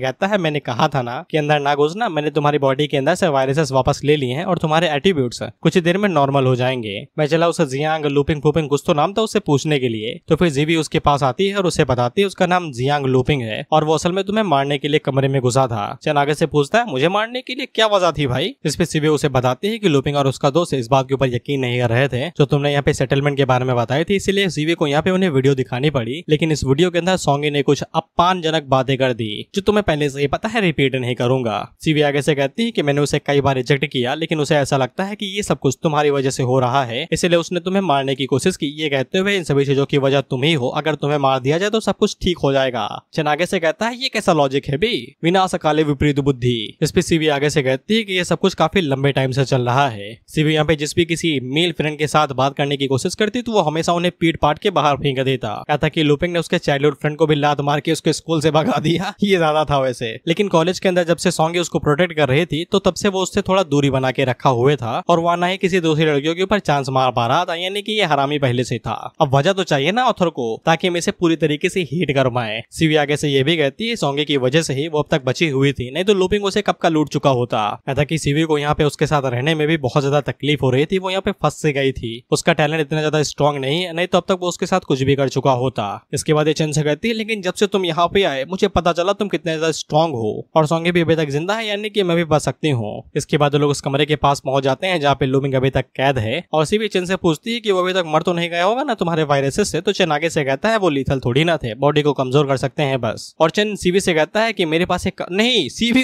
कहता है मैंने कहा था ना कि अंदर ना घुसना, मैंने तुम्हारी बॉडी के अंदर से वायरसेस वापस ले लिए हैं और तुम्हारे एट्रीब्यूट्स कुछ ही देर में नॉर्मल हो जाएंगे। मैं चला उसे जियांग लूपिंग फूपिंग कुछ तो नाम था उससे पूछने के लिए, तो फिर जीवी उसके पास आती है और उसे बताती है उसका नाम जियांग लूपिंग है और वो असल में तुम्हें मारने के लिए कमरे में घुसा था। चन आगे से पूछता है मुझे मारने के लिए क्या वजह थी भाई? इस पे सीवी उसे बताती है कि लूपिंग और उसका दोस्त इस बात के ऊपर यकीन नहीं कर रहे थे जो तुमने यहाँ पे सेटलमेंट के बारे में बताई थी, इसीलिए सीवी को यहाँ पे उन्हें वीडियो दिखानी पड़ी। लेकिन इस वीडियो के अंदर सोंगी ने कुछ अपमानजनक बातें कर दी जो तुम्हें पहले से ही पता है, रिपीट नहीं करूंगा। सीवी आगे से कहती है कि मैंने उसे कई बार रिजेक्ट किया लेकिन उसे ऐसा लगता है कि ये सब कुछ तुम्हारी वजह से हो रहा है, इसलिए उसने तुम्हें मारने की कोशिश की। ये कहते हुए इन सभी चीजों की वजह तुम ही हो, अगर तुम्हें मार दिया जाए तो सब कुछ ठीक हो जाएगा। चन आगे से कहता है ये कैसा लॉजिक है बे, विनाश काले विपरीत बुद्धि। इस पे सीवी आगे से कहती है कि ये सब कुछ काफी लंबे टाइम से चल रहा है। सीवी यहाँ पे जिस भी किसी मेल फ्रेंड के साथ बात करने की कोशिश करती तो वो हमेशा उन्हें पीट पाट के बाहर फेंक देता। कहता कि लूपिंग ने उसके चाइल्डहुड फ्रेंड को भी लात मार के उसके स्कूल से भगा दिया, ये ज्यादा था वैसे। लेकिन कॉलेज के अंदर जब से सोंगी उसको प्रोटेक्ट कर रही थी तो तब से वो उससे थोड़ा दूरी बना के रखा हुए था और वह ना ही किसी दूसरी लड़कियों के ऊपर चांस मार पा रहा था, यानी कि ये हरामी पहले से था। अब वजह तो चाहिए ना ऑथर को ताकि हम इसे पूरी तरीके से हिट कर पाए। सीवी आगे से ये भी कहती है सोंगी की वजह से ही वो अब तक बची हुई थी, नहीं तो लूपिंग उसे कब का लूट चुका होता। कहता कि सीवी को यहाँ पे उसके साथ रहने में भी बहुत ज्यादा तकलीफ हो रही थी, वो यहाँ पे फंस से गई थी, उसका टैलेंट इतना ज्यादा स्ट्रॉन्ग नहीं तो अब तक वो उसके साथ कुछ भी कर चुका होता। इसके बाद ये चन से कहती है लेकिन जब से तुम यहाँ पे आए मुझे पता चला तुम कितने ज्यादा स्ट्रॉन्ग हो और सोंगी भी अभी तक जिंदा है, यानी कि मैं भी बच सकती हूँ। इसके बाद लोग उस कमरे के पास पहुंच जाते हैं जहाँ पे लूपिंग अभी तक कैद है और सीवी चन से पूछती है कि वो अभी तक मर तो नहीं गया होगा ना तुम्हारे वायरसेस से? तो चन आगे से कहता है वो लीथल थोड़ी ना थे, बॉडी को कमजोर कर सकते हैं बस। और चन सीवी से कहता है कि मेरे पास एक नहीं, सीवी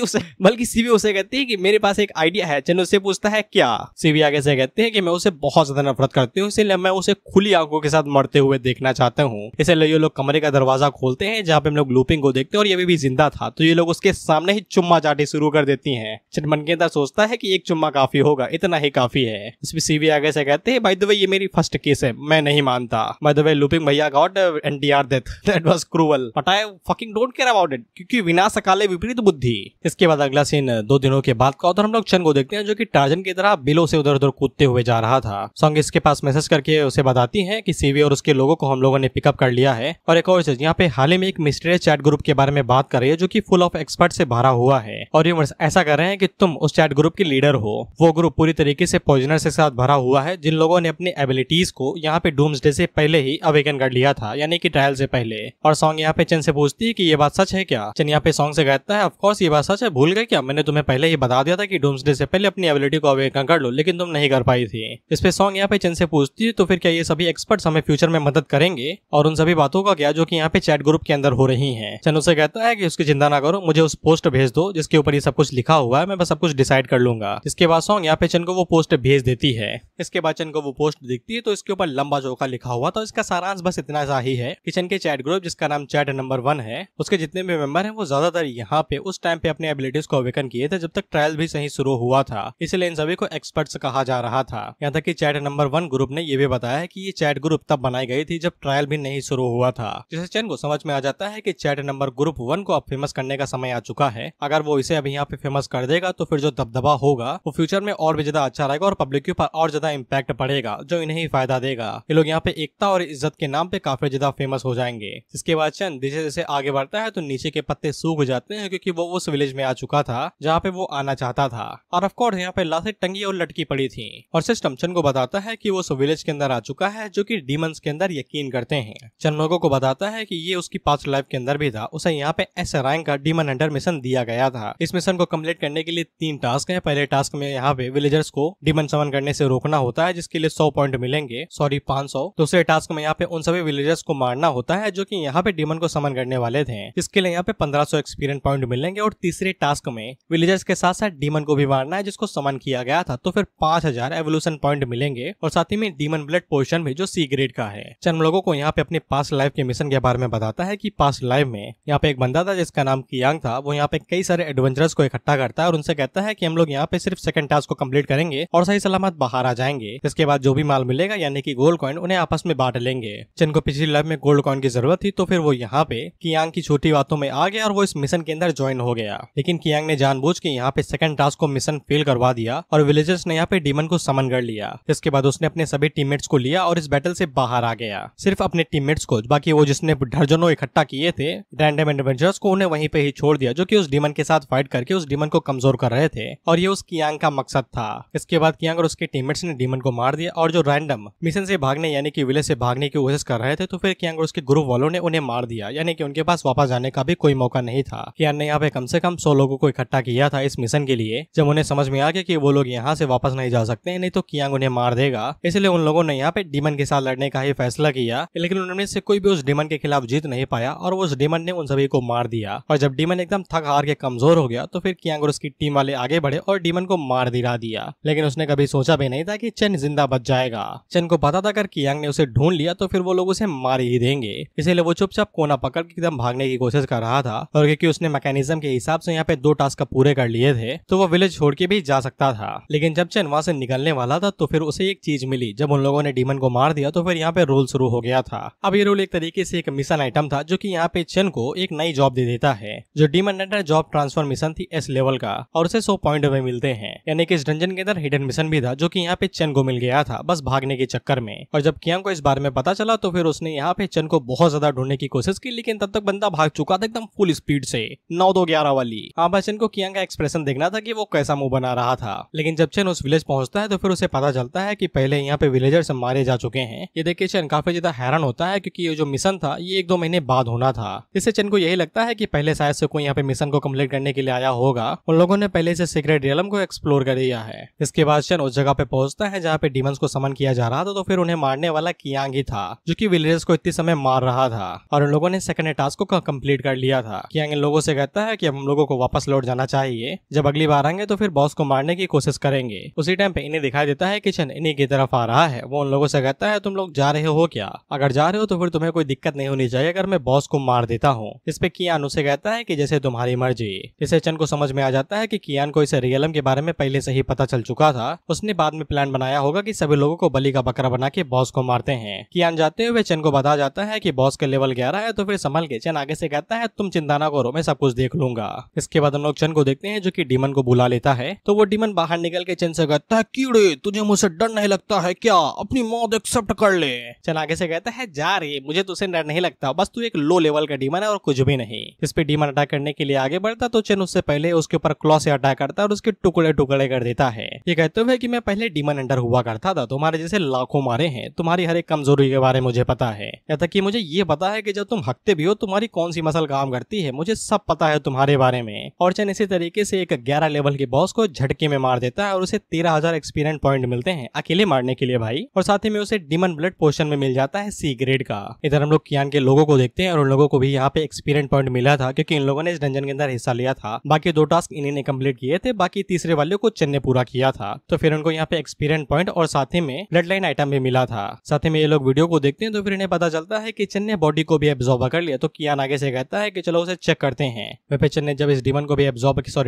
उसे कहती है कि मेरे पास एक आइडिया है। चन उससे पूछता है क्या? सीवी आगे से कहते हैं कि मैं उसे बहुत ज्यादा नफरत करती हूँ, इसलिए मैं उसे खुली आंखों के साथ मरते हुए देखना चाहता हूँ। इसलिए ये लोग कमरे का दरवाजा खोलते हैं जहाँ पे हम लोग लूपिंग को देखते हैं और ये भी जिंदा था, तो ये लोग उसके सामने ही चुम्मा चाटी शुरू कर देती हैं। चन मन के अंदर सोचता है कि एक चुम्मा काफी होगा, इतना ही काफी है। इसमें सीवी आगे से कहते हैं बाय द वे ये मेरी फर्स्ट केस है, मैं नहीं मानता। बाय द वे लूपिंग भैया got NTR death, that was cruel but I fucking don't care about it, क्योंकि विनाश काले विपरीत बुद्धि। इसके बाद अगला सीन 2 दिनों के बाद का और हम लोग चन को देखते हैं जो कि टार्जन की तरह बिलों से उधर उधर कूदते हुए जा रहा था। सोंगी इसके पास मैसेज करके उसे बताती है कि सीवी और उसके लोगों को हम लोगों ने पिकअप कर लिया है। और एक और चीज, यहाँ पे हाल ही में एक मिस्टीरियस चैट ग्रुप के बारे में बात कर रही है जो कि फुल ऑफ एक्सपर्ट से भरा हुआ है और यूमर्स ऐसा कर रहे हैं कि तुम उस चैट ग्रुप की लीडर हो। वो ग्रुप पूरी तरीके से पॉइजनर के साथ भरा हुआ है जिन लोगों ने अपनी एबिलिटीज को यहाँ पे डूम्सडे से पहले ही अवेकन कर लिया था, यानी कि ट्रायल से पहले। और सॉन्ग यहाँ पे चन से पूछती है कि ये बात सच है क्या? चन यहाँ पे सॉन्ग से कहता है ऑफ कोर्स ये बात सच है, भूल गए क्या? मैंने तुम्हें पहले ही बता दिया था कि डूम्सडे से पहले अपनी एबिलिटी को अवेकन कर लो, लेकिन तुम नहीं कर पाई थी। इस पे सॉन्ग यहाँ पे चन से पूछती है तो फिर क्या ये सभी एक्सपर्ट्स हमें फ्यूचर में मदद करेंगे और उन सभी बातों का क्या जो कि यहाँ पे चैट ग्रुप के अंदर हो रही है? चन उसे कहता है कि उसकी चिंता ना करो, मुझे उस पोस्ट भेज दो जिसके ऊपर ये सब कुछ लिखा हुआ है, मैं बस सब कुछ डिसाइड कर लूंगा। इसके बाद सॉन्ग यहाँ पे चन को वो पोस्ट भेज देती है। इसके बाद चन को वो पोस्ट दिखती है तो इसके ऊपर लंबा चौका लिखा हुआ था। इसका सारांश बस इतना सा ही है कि चन के चैट ग्रुप जिसका नाम चैट नंबर 1 है, उसके जितने भी मेंबर हैं वो ज्यादातर यहाँ पे उस टाइम पे अपने एबिलिटीज को अवेकन किए थे जब तक ट्रायल भी सही शुरू हुआ था, इसलिए इन सभी को एक्सपर्ट्स कहा जा रहा था। यहाँ तक कि चैट नंबर 1 ग्रुप ने ये भी बताया कि ये चैट ग्रुप तब बनाई गई थी जब ट्रायल भी नहीं शुरू हुआ था, जिससे चन को समझ में आ जाता है कि चैट नंबर ग्रुप 1 को अब फेमस करने का समय आ चुका है। अगर वो इसे अभी यहाँ पे फेमस कर देगा तो फिर जो दबदबा होगा वो फ्यूचर में और भी ज्यादा अच्छा रहेगा और पब्लिक के ऊपर और ज्यादा इम्पैक्ट पड़ेगा जो इन्हें ही फायदा देगा। ये लोग यहाँ पे एकता और इज्जत के नाम पे काफी ज्यादा फेमस हो जाएंगे। इसके बाद चंद जैसे जैसे आगे बढ़ता है तो नीचे के पत्ते सूख जाते हैं क्योंकि वो उस विलेज में आ चुका था जहाँ पे वो आना चाहता था और ऑफ कोर्स यहाँ पे लाशें टंगी और लटकी पड़ी थी और सिस्टम चंद को बताता है कि वो उस विलेज के अंदर आ चुका है जो कि डीमंस के अंदर यकीन करते हैं। चंद लोगों को बताता है कि ये उसकी पास्ट लाइफ के अंदर भी था, उसे यहाँ पे एस रैंक का डीमन हंटर मिशन दिया गया था। इस मिशन को कंप्लीट करने के लिए 3 टास्क हैं। पहले टास्क में यहाँ पे विलेजर्स को डीमन समन करने से रोकना होता है जिसके लिए 100 पॉइंट मिलेंगे, सॉरी 500। दूसरे टास्क में यहाँ पे उन सभी विलेजर्स को मारना होता है जो कि यहाँ पे डीमन को समन करने वाले थे, जिसके लिए यहाँ पे 1500 एक्सपीरियंस पॉइंट मिलेंगे। और तीसरे टास्क में विलेजर्स के साथ साथ डीमन को भी मारना है जिसको समन किया गया था, तो फिर 5000 एवोल्यूशन पॉइंट मिलेंगे और साथ ही में डीमन ब्लड पोर्शन भी जो सी ग्रेड का है। चंद लोगों को यहाँ पे अपने पास्ट लाइफ के मिशन के बारे में बताता है कि पास्ट लाइफ में यहाँ पे एक बंदा था जिसका नाम कियांग था। वो यहाँ पे कई सारे एडवेंचरर्स को इकट्ठा करता है और उनसे कहता है कि हम लोग यहाँ पे सिर्फ सेकंड टास्क को कंप्लीट करेंगे और सही सलामत बाहर आ जाएंगे। इसके बाद जो भी माल मिलेगा यानी कि गोल्ड कॉइन उन्हें आपस में बांट लेंगे। चंद को पिछली लाइफ में गोल्ड कॉइन की जरूरत थी तो फिर वो यहाँ पे कियांग की छोटी बातों में आ गया और वो इस मिशन के अंदर ज्वाइन हो गया। लेकिन कियांग ने जानबूझ के यहाँ पे सेकंड टास्क को मिशन फेल करवा दिया और विलेजर्स ने यहाँ पे डीमन को समन कर लिया। इसके बाद उसने अपने सभी टीममेट्स को लिया और इस बैटल से बाहर आ गया। सिर्फ अपने अपने टीममेट्स को, बाकी वो जिसने दर्जनों इकट्ठा किए थे रैंडम एडवेंचर्स को, उन्हें वहीं पे ही छोड़ दिया, जो कि उस डीमन के साथ फाइट करके उस डीमन को कमजोर कर रहे थे। और ये उस कियांग का मकसद था। इसके बाद कियांग और उसके टीममेट्स ने डीमन को मार दिया, और जो रैंडम मिशन से भागने यानी कि विलेज से भागने की कोशिश कर रहे थे, तो फिर कियांग और उसके ग्रुप वालों ने उन्हें मार दिया, यानी कि उनके पास वापस जाने का भी कोई मौका नहीं था। कियांग ने यहाँ पे कम से कम 100 लोगों को इकट्ठा किया था इस मिशन के लिए। जब उन्हें समझ में आ गया कि वो लोग यहाँ से वापस नहीं जा सकते, नहीं तो कियांग उन्हें मार देगा, इसलिए उन लोगों ने यहाँ पे डीमन के साथ लड़ने का ही फैसला किया। लेकिन उनमें से कोई भी उस डीमन के खिलाफ जीत नहीं पाया, और उस डीमन ने उन सभी को मार दिया। और जब डीमन एकदम थक हार के कमजोर हो गया, तो फिर कियांग और उसकी टीम वाले आगे बढ़े और डीमन को मार दिला दिया। लेकिन उसने कभी सोचा भी नहीं था कि चेन जिंदा बच जाएगा। चेन को पता था अगर कियांग ने उसे ढूंढ लिया तो फिर वो लोग उसे मार ही देंगे, इसीलिए वो चुपचाप कोना पकड़ के एकदम भागने की कोशिश कर रहा था। और क्योंकि उसने मैकेनिज्म के हिसाब से यहाँ पे 2 टास्क पूरे कर लिए थे, तो वो विलेज छोड़ के भी जा सकता था। लेकिन जब चेन वहां से निकलने वाला था, तो फिर उसे एक चीज मिली। जब उन लोगों ने डीमन को मार दिया, तो फिर यहाँ पे रोल शुरू हो गया था। अब ये रोल एक तरीके से एक मिशन आइटम था, जो कि यहाँ पे चेन को एक नई जॉब दे देता है। जो demon Hunter job transfer mission थी S लेवल का, और उसे 100 पॉइंट में मिलते हैं। यानी कि इस डंजन के अंदर हिडन मिशन भी था, जो कि यहाँ पे चेन को मिल गया था बस भागने के चक्कर में। और जब कियांग को इस बारे में पता चला, तो फिर उसने यहाँ पे चेन को बहुत ज्यादा ढूंढने की कोशिश की, लेकिन तब तक बंदा भाग चुका था एकदम फुल स्पीड से 9-2-11 वाली। हाँ बस चेन को कियांग का एक्सप्रेशन देखना था कि वो कैसा मुंह बना रहा था। लेकिन जब चेन उस विलेज पहुंचता है, तो फिर उसे पता चलता है कि पहले यहाँ पे विलेजर्स मारे जा चुके हैं। ये देख के चेन काफी ज्यादा हैरान होता है, क्योंकि ये जो मिशन था ये 1-2 महीने बाद होना था। इससे चेन को यही लगता है कि पहले शायद से कोई यहाँ पे मिशन को कंप्लीट करने के लिए आया होगा। उन लोगों ने पहले से सीक्रेट रियलम को एक्सप्लोर कर लिया है। इसके बाद चेन उस जगह पे पहुंचता है जहाँ पे डीमंस को समन किया जा रहा था, तो फिर उन्हें मारने वाला कियांग ही था, जो कि विलेजर्स को इतने समय मार रहा था। और उन लोगों ने सेकंड टास्क को कंप्लीट कर लिया था। कियांग इन लोगों से कहता है कि हम लोगों को वापस लौट जाना चाहिए, जब अगली बार आएंगे तो फिर बॉस को मारने की कोशिश करेंगे। उसी टाइम पे इन्हें दिखाई देता है कि चेन इन्हीं की तरफ आ रहा है। वो उन लोगों से कहता है तुम लोग जा रहे हो क्या? अगर जा रहे हो तो फिर तुम्हें कोई दिक्कत नहीं होनी चाहिए अगर मैं बॉस को मार देता हूँ। इस पे कियान उसे कहता है कि जैसे तुम्हारी मर्जी। इसे चेन को समझ में आ जाता है कि कियान को इस रियलम के बारे में पहले से ही पता चल चुका था। उसने बाद में प्लान बनाया होगा कि सभी लोगों को बलि का बकरा बना के बॉस को मारते हैं। कियान जाते हुए चेन को बता जाता है कि बॉस के लेवल 11 है, तो फिर संभल के। चेन आगे से कहता है तुम चिंता ना करो, मैं सब कुछ देख लूंगा। इसके बाद हम लोग चेन को देखते हैं जो कि डीमन को बुला लेता है। तो वो डीमन बाहर निकल के चेन से कहता है कीड़े तुझे मुझसे डर नहीं लगता है क्या? अपनी मौत एक्सेप्ट कर ले। चेन आगे से कहता है जा रे, मुझे तुझसे डर नहीं लगता, बस तू एक लो लेवल का डीमन है और कुछ भी नहीं। इस पे डीमन अटैक करने के लिए आगे बढ़ता तो चेन उससे पहले उसके ऊपर क्लॉ से अटैक करता है और उसके टुकड़े टुकड़े कर देता है। ये कहते हुए कि मैं पहले डीमन हंटर हुआ करता था, तुम्हारे जैसे लाखों मारे हैं, तुम्हारी हर एक कमजोरी के बारे में मुझे पता है। यहाँ तक कि मुझे ये पता है कि जब तुम हकते भी हो तुम्हारी कौन सी मसल काम करती है, मुझे सब पता है तुम्हारे बारे में। और चेन इसी तरीके से एक 11 लेवल के बॉस को झटके में मार देता है और उसे 13,000 एक्सपीरियंस पॉइंट मिलते हैं अकेले मारने के लिए भाई। और साथ ही में उसे डीमन ब्लड पोशन में मिल जाता है C ग्रेड का। इधर हम लोग कियान के लोगों को देखते हैं और उन लोगों को भी यहाँ पे एक्सपीरियंस पॉइंट मिला था, क्योंकि इन लोगों ने इस डंजन के अंदर हिस्सा लिया था। बाकी 2 टास्क इन्हीं ने कंप्लीट किए थे, बाकी तीसरे वाले को चेन ने पूरा किया था। तो फिर उनको यहाँ पे एक्सपीरियंस पॉइंट और साथ ही में ब्लड लाइन आइटम भी मिला था। साथ ही में ये लोग वीडियो को देखते हैं तो फिर इन्हें पता चलता है कि चेन ने बॉडी को भी एब्जॉर्ब कर लिया। तो कियान आगे से कहता है कि चलो उसे चेक करते हैं। वहीं पे चेन ने जब इस डीमन को भी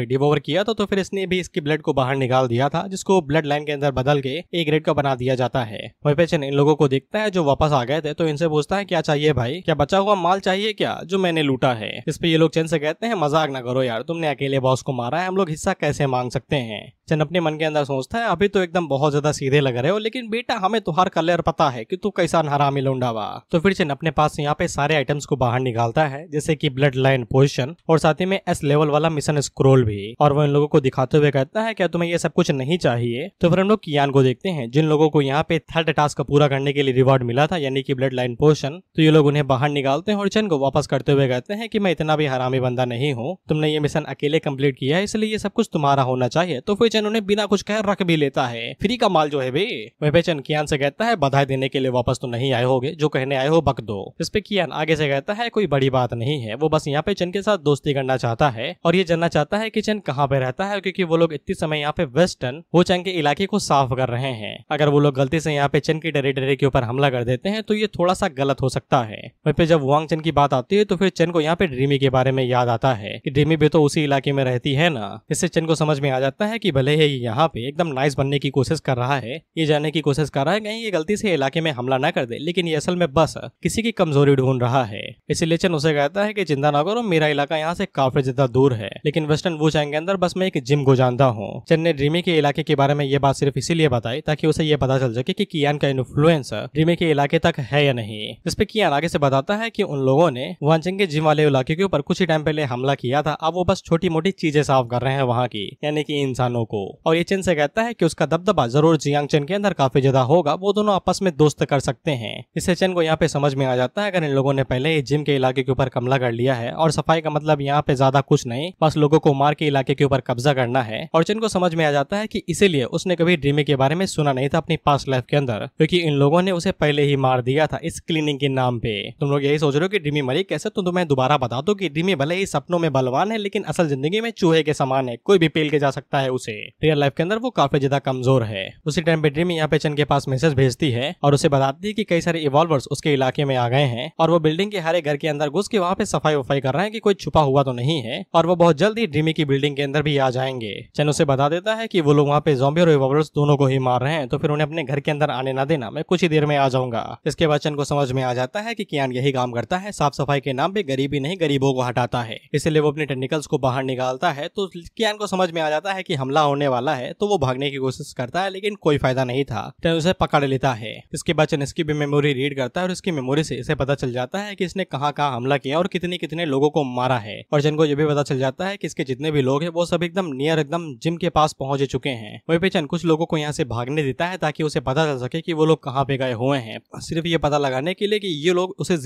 डिवोर किया था, तो फिर इसने भी इसकी ब्लड को बाहर निकाल दिया था, जिसको ब्लड लाइन के अंदर बदल के A ग्रेड का बना दिया जाता है। वहीं पे चेन इन लोगों को देखता है जो वापस आ गए थे, तो इनसे पूछता है क्या चाहिए भाई, क्या बचा हुआ माल चाहिए क्या जो मैंने लूटा है? इस पे ये लोग चेन से कहते हैं मजाक ना करो यार, तुमने अकेले बॉस को मारा है, हम लोग हिस्सा कैसे मांग सकते हैं? चेन अपने मन के अंदर सोचता है अभी तो एकदम बहुत ज्यादा सीधे लग रहे हो, लेकिन बेटा हमें तुहार कलर पता है कि तू कैसा हरामी लौंडा बा। तो फिर चेन अपने पास यहाँ पे सारे आइटम्स को बाहर निकालता है, जैसे कि ब्लड लाइन पोजीशन और साथ ही में S लेवल वाला मिशन स्क्रोल भी। और वो इन लोगों को दिखाते हुए कहता है क्या तुम्हें ये सब कुछ नहीं चाहिए? तो फिर हम लोग कियान को देखते हैं जिन लोगों को यहाँ पे 3rd टास्क पूरा करने के लिए रिवॉर्ड मिला था, यानी कि ब्लड लाइन पोजीशन। तो ये लोग उन्हें बाहर निकालते हैं और चेन को वापस करते हुए कहते हैं कि मैं इतना भी हरामी बंदा नहीं हूँ, तुमने ये मिशन अकेले कंप्लीट किया है, इसलिए ये सब कुछ तुम्हारा होना चाहिए। तो फिर चेन उन्हें बिना कुछ कहे रख भी लेता है, फ्री का माल जो है बे। वहीं पे चेन कियान से कहता है बधाई देने के लिए वापस तो नहीं आए होगे, जो कहने आए हो बक दो। इस पे कियान आगे से कहता है कोई बड़ी बात नहीं है, वो बस यहाँ पे चेन के साथ दोस्ती करना चाहता है और ये जानना चाहता है कि चेन कहाँ पे रहता है, क्योंकि वो लोग इतने समय यहाँ पे वेस्टर्न वो चेन के इलाके को साफ कर रहे हैं। अगर वो लोग गलती से यहाँ पे चेन की टेरिटरी के ऊपर हमला कर देते हैं तो ये थोड़ा सा गलत हो सकता है। वहीं पे जब वांग चेन की बात आती है तो फिर चेन को यहाँ पे ड्रीमी के बारे में याद आता है कि ड्रीमी भी तो उसी इलाके में रहती है ना। इससे चेन को समझ में आ जाता है कि भले ही यहाँ पे एकदम नाइस बनने की कोशिश कर रहा है, ये जानने की कोशिश कर रहा है कहीं ये गलती से इलाके में हमला ना कर दे, लेकिन ये असल में बस किसी की कमजोरी ढूंढ रहा है। इसीलिए चेन उसे कहता है कि चिंता ना करो, मेरा इलाका यहाँ से काफी ज्यादा दूर है, लेकिन वेस्टर्न वो चैन के अंदर बस मैं एक जिम को जानता हूँ। चेन ने ड्रीमी के इलाके के बारे में ये बात सिर्फ इसीलिए बताई ताकि उसे ये पता चल सके कि कियान का इन्फ्लुएंस ड्रीमी के इलाके तक है है या नहीं। इस पे कियान आगे से बताता है कि उन लोगों ने वानचेंग के जिम वाले इलाके के ऊपर कुछ ही टाइम पहले हमला किया था, अब वो बस छोटी मोटी चीजें साफ कर रहे हैं वहाँ की, यानी कि इंसानों को। और ये चेन से कहता है कि उसका दबदबा जरूर जियांग चेन के अंदर काफी ज्यादा होगा, वो दोनों आपस में दोस्त कर सकते हैं। इससे चेन को यहाँ पे समझ में आ जाता है अगर इन लोगों ने पहले ही जिम के इलाके के ऊपर हमला कर लिया है, और सफाई का मतलब यहाँ पे ज्यादा कुछ नहीं, बस लोगों को मार के इलाके के ऊपर कब्जा करना है। और चेन को समझ में आ जाता है कि इसीलिए उसने कभी ड्रीमी के बारे में सुना नहीं था अपनी पास्ट लाइफ के अंदर, क्योंकि इन लोगों ने उसे पहले ही मार दिया था इस क्लीनिंग के नाम पे। तुम लोग यही सोच रहे हो कि ड्रीमी मरी कैसे, तो तुम्हें दोबारा बता दो कि ड्रीमी भले ही सपनों में बलवान है, लेकिन असल जिंदगी में चूहे के समान है, कोई भी पेल के जा सकता है उसे। रियल लाइफ के अंदर वो काफी ज्यादा कमजोर है। उसी टाइम पे ड्रीमी यहाँ पे चेन के पास मैसेज भेजती है और उसे बताती है कि कई सारे इवॉल्वर्स उसके इलाके में आ गए हैं, और वो बिल्डिंग के हरे घर के अंदर घुस के वहाँ पे सफाई वफाई कर रहे हैं कि कोई छुपा हुआ तो नहीं है, और वो बहुत जल्द ही ड्रीमी की बिल्डिंग के अंदर भी आ जाएंगे। चेन उसे बता देता है कि वो लोग वहाँ पे ज़ॉम्बी और इवॉल्वर्स दोनों को ही मार रहे हैं, तो फिर उन्हें अपने घर के अंदर आने ना देना, मैं कुछ ही देर में आ जाऊंगा। इसके बाद चेन को समझ में आ जाता है कि कियान यही काम करता है, साफ सफाई के नाम पे गरीबी नहीं गरीबों को हटाता है, इसलिए वो अपने टेंटिकल्स को बाहर निकालता है। तो कियान को समझ में आ जाता है कि हमला होने वाला है, तो वो भागने की कोशिश करता है, लेकिन कोई फायदा नहीं था। चेन उसे पकड़ लेता है। इसके बाद चेन इसकी भी मेमोरी रीड करता है, और इसकी मेमोरी से इसे पता चल जाता है कि इसने कहाँ कहाँ हमला किया और कितने कितने लोगों को मारा है। और चेन को यह भी पता चल जाता है कि इसके जितने भी लोग हैं वो सब एकदम नियर एकदम जिम के पास पहुंच चुके हैं। वहीं पे चेन कुछ लोगों को यहाँ से भागने देता है ताकि उसे पता चल सके कि वो लोग कहाँ पे गए हुए हैं, सिर्फ ये पता लगाने के लिए कि ये लोग उसे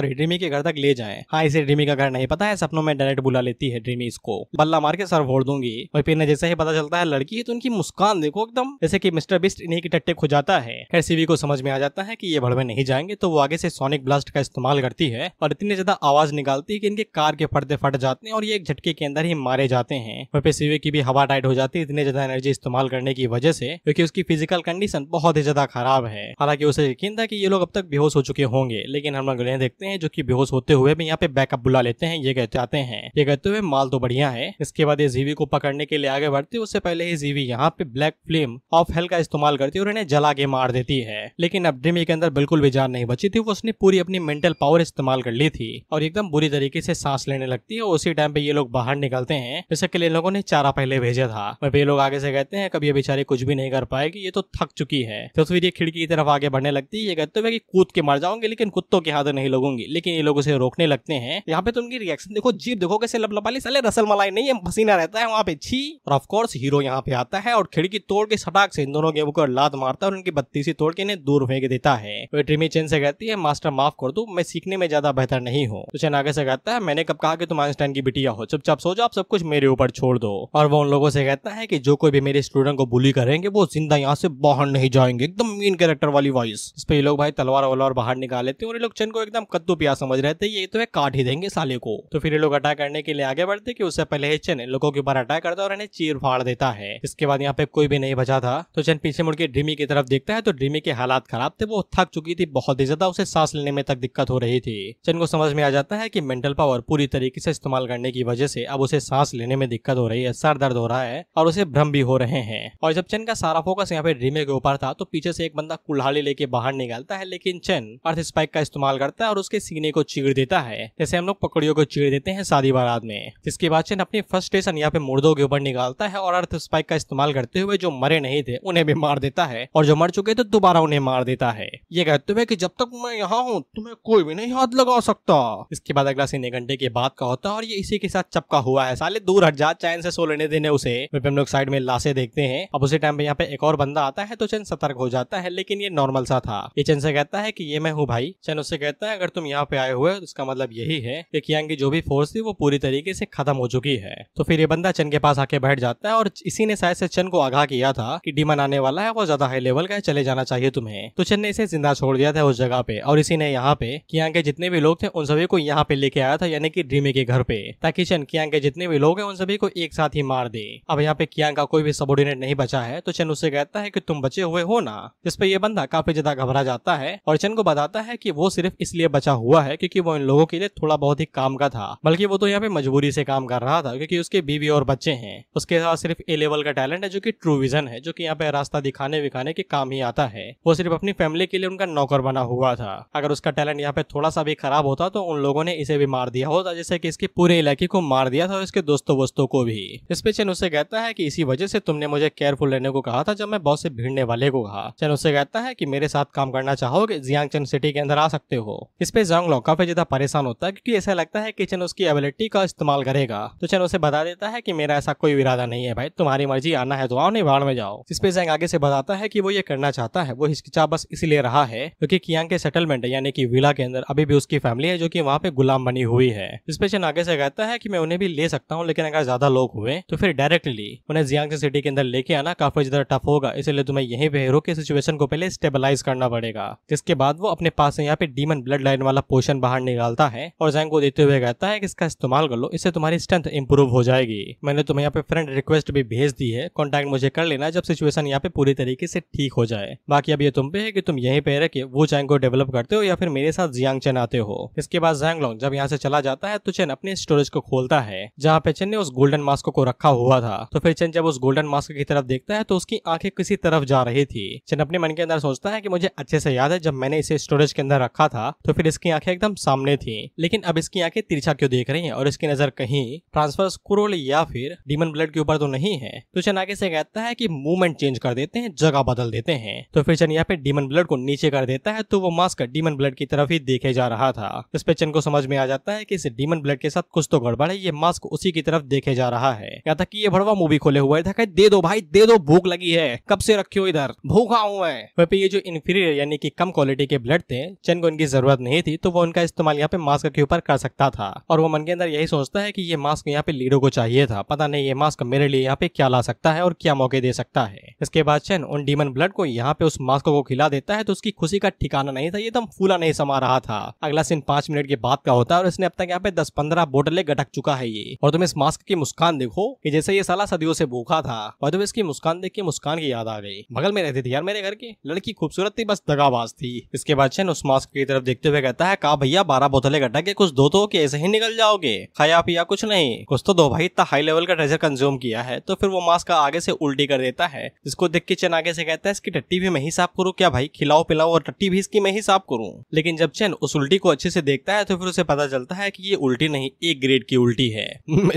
ड्रीमी के घर तक ले जाएं। हाँ, इसे ड्रीमी का घर नहीं पता है, सपनों में डायरेक्ट बुला लेती है ड्रीमी इसको, बल्ला मार के सर फोड़ दूंगी। वहीं पे जैसे ही पता चलता है लड़की है, तो उनकी मुस्कान देखो एकदम जैसे कि मिस्टर बीस्ट इन्हीं की टट्टे खो जाता है। खैर सीवी को समझ में आ जाता है कि ये भड़वे नहीं जाएंगे, तो वो आगे से सोनिक ब्लास्ट का इस्तेमाल करती है और इतनी ज्यादा आवाज निकालती है कि इनके कार के पर्दे फट जाते हैं और ये एक झटके के अंदर ही मारे जाते हैं। वहीं पे सीवी की भी हवा टाइट हो जाती है इतनी ज्यादा एनर्जी इस्तेमाल करने की वजह से, क्योंकि उसकी फिजिकल कंडीशन बहुत ही ज्यादा खराब है। हालांकि उसे यकीन था कि ये लोग अब तक बेहोश हो चुके होंगे, लेकिन हम लोग देखते हैं जो कि बेहोश होते हुए भी यहाँ पे बैकअप बुला लेते हैं। ये कहते आते हैं, ये कहते हुए माल तो बढ़िया है। इसके बाद ये जीवी को पकड़ने के लिए आगे बढ़ती है। उससे पहले ही जीवी यहाँ पे ब्लैक फ्लेम ऑफ हेल का इस्तेमाल करती है और इन्हें जला के मार देती है। लेकिन अब ड्रीमी के अंदर बिल्कुल भी जान नहीं बची थी, वो उसने पूरी अपनी मेंटल पावर इस्तेमाल कर ली थी और एकदम बुरी तरीके से सांस लेने लगती है। उसी टाइम पे ये लोग बाहर निकलते हैं, जैसे कि इन लोगों ने चारा पहले भेजा था। वहीं ये लोग आगे से कहते हैं कभी ये बेचारी कुछ भी नहीं कर पाएगी, ये तो थक चुकी है। तो फिर ये खिड़की की तरफ आगे बढ़ने लगती है। ये कहते हुए कि कूद के मर जाऊंगी, लेकिन कुत्तों के हाथ नहीं लगूंगी। लेकिन ये लोग उसे रोकने लगते हैं। यहाँ पे तो उनकी रिएक्शन देखो, जीभ देखो कैसे लपलपाली, साले रसल मलाई नहीं है, पसीना रहता है वहाँ पे, छी। और ऑफ कोर्स हीरो यहाँ पे आता है और खिड़की तोड़ के सटाक से इन दोनों के ऊपर लात मारता है और उनकी बत्तीसी तोड़ के इन्हें दूर फेंक देता है। ड्रीमी चेन से कहती है मास्टर माफ कर दो, मैं सीखने में ज्यादा बेहतर नहीं हूँ। तो चेन आगे से कहता है मैंने कब कहा कि तुम आइंस्टाइन की बिटिया हो, चुपचाप सो जाओ, सब कुछ मेरे ऊपर छोड़ दो। और वो उन लोगों से कहता है कि जो कोई भी मेरे स्टूडेंट को बुली करेंगे वो जिंदा यहाँ से बाहर नहीं जाएंगे। एकदम मीन कैरेक्टर वाली वॉइस। इस पे ये लोग भाई तलवार वलवार बाहर निकाल लेते हैं और ये लोग चेन को एकदम कद्दू प्याज समझ रहे थे, ये तो है काट ही देंगे साले को। तो फिर ये लोग अटैक करने के लिए आगे बढ़ते कि उससे पहले चेन इन लोगों के ऊपर अटैक करता है और इन्हें चीर फाड़ देता है। इसके बाद यहाँ पे कोई भी नहीं बचा था। तो चेन पीछे मुड़ के ड्रीमी की तरफ देखता है तो ड्रीमी के हालात खराब थे, वो थक चुकी थी बहुत ही ज्यादा, उसे सांस लेने में तक दिक्कत हो रही थी। चेन को समझ में आ जाता है कि मेंटल पावर पूरी तरीके से इस्तेमाल करने की वजह से अब उसे सांस लेने में दिक्कत हो रही है, सर दर्द हो रहा है और उसे भ्रम भी हो रहे हैं। और जब चेन का सारा फोकस यहाँ पे ड्रीमी के ऊपर था तो पीछे से एक बंदा कुल्हाड़ी लेके बाहर निकलता है, लेकिन चेन अर्थ स्पाइक का इस्तेमाल करता है और उसके सीने को चीर देता है, जैसे हम लोग पकड़ियों को चीर देते हैं शादी बारात में। जिसके बाद चेन अपनी फर्स्ट स्टेशन यहाँ पे मुर्दों के ऊपर निकालता है और अर्थ स्पाइक का इस्तेमाल करते हुए जो मरे नहीं थे उन्हें भी मार देता है और जो मर चुके थे दोबारा उन्हें मार देता है। ये कहते हुए कि जब तक मैं यहाँ हूँ तुम्हें कोई भी नहीं हाथ लगा सकता। इसके बाद अगला सीन 1 घंटे के बाद का होता है और ये इसी के साथ चपका हुआ है, साले दूर हट जा, चैन से सो लेने देने उसे। हम लोग साइड में लाशें देखते हैं। अब उसी टाइम पे यहाँ पे एक और बंदा आता है तो चेन सतर्क हो जाता है, लेकिन ये नॉर्मल सा था। ये चेन से कहता है कि ये मैं हूँ भाई। चेन उससे कहता है अगर तुम यहाँ पे आए हुए तो इसका मतलब यही है कि कियांग की जो भी फोर्स थी वो पूरी तरीके से खत्म हो चुकी है। तो फिर ये बंदा चेन के पास आके बैठ जाता है और इसी ने शायद से चेन को आगाह किया था कि डीमन आने वाला है, वो ज्यादा हाई लेवल का है, चले जाना चाहिए तुम्हें। तो चेन ने इसे जिंदा छोड़ दिया था उस जगह पे और इसी ने यहाँ पे कियांग के जितने भी लोग थे उन सभी को यहाँ पे लेके आया था, यानी कि ड्रीमी के घर पे, ताकि चेन कियांग के जितने भी लोग हैं उन सभी को एक साथ ही मार दे। अब यहाँ पे कियांग का कोई भी सबऑर्डिनेट नहीं बचा है तो चेन उससे कहता है कि तुम बचे हुए हो ना। जिस पे ये बंदा काफी ज्यादा घबरा जाता है और चेन को बताता है कि वो सिर्फ इसलिए बचा हुआ है क्योंकि वो इन लोगों के लिए थोड़ा बहुत ही काम का था, बल्कि वो तो यहाँ पे मजबूरी से काम कर रहा था क्योंकि उसके बीवी और बच्चे हैं। उसके साथ सिर्फ ए लेवल का टैलेंट है जो कि ट्रू विजन है, जो कि यहाँ पे रास्ता दिखाने विखाने के काम ही आता है। वो सिर्फ अपनी फैमिली के लिए उनका नौकर बना हुआ था। अगर उसका टैलेंट यहाँ पे थोड़ा सा भी खराब होता तो उन लोगों ने इसे भी मार दिया होता, जैसे कि इसके पूरे इलाके को मार दिया था और इसके दोस्तों वोस्तों को भी। इस पे चेन उससे कहता है कि इसी वजह से तुमने मुझे केयरफुल रहने को कहा था जब मैं बॉस से भिड़ने वाले को कहा। चेन उससे कहता है कि मेरे साथ काम करना चाहोगे, जियांगचन सिटी के अंदर आ सकते हो। इस पे ज़ांगलॉन्ग काफी ज्यादा परेशान होता है क्योंकि ऐसा लगता है कि चेन उसकी एबिलिटी का इस्तेमाल करेगा। तो चेन उसे बता देता है कि मेरा ऐसा कोई इरादा नहीं है भाई, तुम्हारी मर्जी, आना है तो आओ, नहीं बाढ़ में जाओ। इस पे ज़ैंग आगे से बताता है कि वो ये करना चाहता है, वो हिचकिचा बस इसलिए रहा है क्योंकि कियांग के सेटलमेंट यानी कि विला के अंदर अभी भी उसकी फैमिली है जो कि वहाँ पे गुलाम बनी हुई है। इस पे चेन आगे से कहता है कि मैं उन्हें भी ले सकता हूँ, लेकिन अगर ज्यादा लोग हुए तो फिर डायरेक्टली उन्हें जियांगचन सिटी के अंदर लेके आना काफी ज्यादा टफ होगा, इसलिए तुम्हें यहीं पे हीरो के सिचुएशन को पहले स्टेबलाइज करना पड़ेगा। जिसके बाद वो अपने पास यहाँ पे डीमन ब्लड लाइन वाला पोशन बाहर निकालता है और ज़ैंग को देते हुए कहता है कि इसका इस्तेमाल कर लो, इससे तुम्हारी स्ट्रेंथ इंप्रूव हो जाएगी। मैंने तुम्हें यहाँ पे फ्रेंड रिक्वेस्ट भी भेज दी है, कॉन्टैक्ट मुझे कर लेना जब सिचुएशन यहाँ पे पूरी तरीके से ठीक हो जाए। बाकी अब ये तुम पे है कि तुम यहीं पे रह के वो ज़ैंग को डेवलप करते हो या फिर मेरे साथ जियांगचन आते हो। इसके बाद ज़ांगलॉन्ग जब यहाँ से चला जाता है तो चेन अपने स्टोरेज को खोलता है जहाँ पे चेन ने उस गोल्डन मास्क को रखा हुआ था। तो फिर चेन जब उस गोल्डन मास्क की तरफ देखता है तो उसकी आंखें किसी तरफ जा रही थी। चेन अपने मन के अंदर सोचता है कि मुझे अच्छे से याद है जब मैंने इसे स्टोरेज के अंदर रखा था तो फिर इसकी आंखें एकदम सामने थी, लेकिन अब इसकी आंखें तिरछा क्यों देख रही हैं और इसकी नजर कहीं ट्रांसफर स्क्रोल या फिर डीमन ब्लड के ऊपर तो नहीं है। तो चेन आगे से कहता है कि मूवमेंट चेंज कर देते हैं, जगह बदल देते हैं। तो फिर चेन यहाँ पे डीमन ब्लड को नीचे कर देता है तो वो मास्क डीमन ब्लड की तरफ ही देखे जा रहा था। इस पे चेन को समझ में आ जाता है कि इस डीमन ब्लड के साथ कुछ तो गड़बड़ है, ये मास्क उसी की तरफ देखे जा रहा है। यहाँ तक कि ये भड़वा मूवी खोले हुआ है, दे दो भाई दे दो, भूख लगी है, कब से रखे हो इधर, भूखा हूं मैं। वहीं पे ये जो इंफीरियर यानी कि कम क्वालिटी के ब्लड थे, चेन को इनकी जरूरत नहीं थी तो वो उनका इस्तेमाल यहाँ पे मास्क के ऊपर कर सकता था और वो मन के अंदर यही सोचता है कि ये मास्क यहाँ पे लीडो को चाहिए था, पता नहीं ये मास्क मेरे लिए यहाँ पे क्या ला सकता है और क्या मौके दे सकता है। इसके बाद चेन उन डीमन ब्लड को यहाँ पे उस मास्क को खिला देता है तो उसकी खुशी का ठिकाना नहीं था, ये एकदम फूला नहीं समा रहा था। अगला सीन 5 मिनट के बाद का होता है और इसने अब तक यहाँ पे 10-15 बोतलें गटक चुका है ये। और तुम इस मास्क की मुस्कान देखो कि जैसे ये साला सदियों से भूखा था। और तुम इसकी मुस्कान देख के मुस्कान की याद आ गई, बगल में रहती थी यार मेरे घर की लड़की, खूबसूरत थी बस दगाबाज थी। इसके बाद चेन उस मास्क की तरफ देखते हुए कहता है, कहा भैया 12 बोतलें गटक के कुछ दो तो कि ऐसे ही निकल जाओगे, खाया पिया कुछ नहीं, कुछ तो दो भाई, इतना हाई लेवल का ट्रेजर कंज्यूम किया है। तो फिर वो मास्क आगे से उल्टी कर देता है, जिसको देख के चेन आगे से कहता है इसकी टट्टी भी मैं ही साफ करूँ क्या भाई, खिलाओ पिलाओ और टट्टी भी इसकी मैं ही साफ करूँ। लेकिन जब चेन उस उल्टी को अच्छे से देखता है तो फिर उसे पता चलता है कि ये उल्टी नहीं, एक ग्रेड की उल्टी है,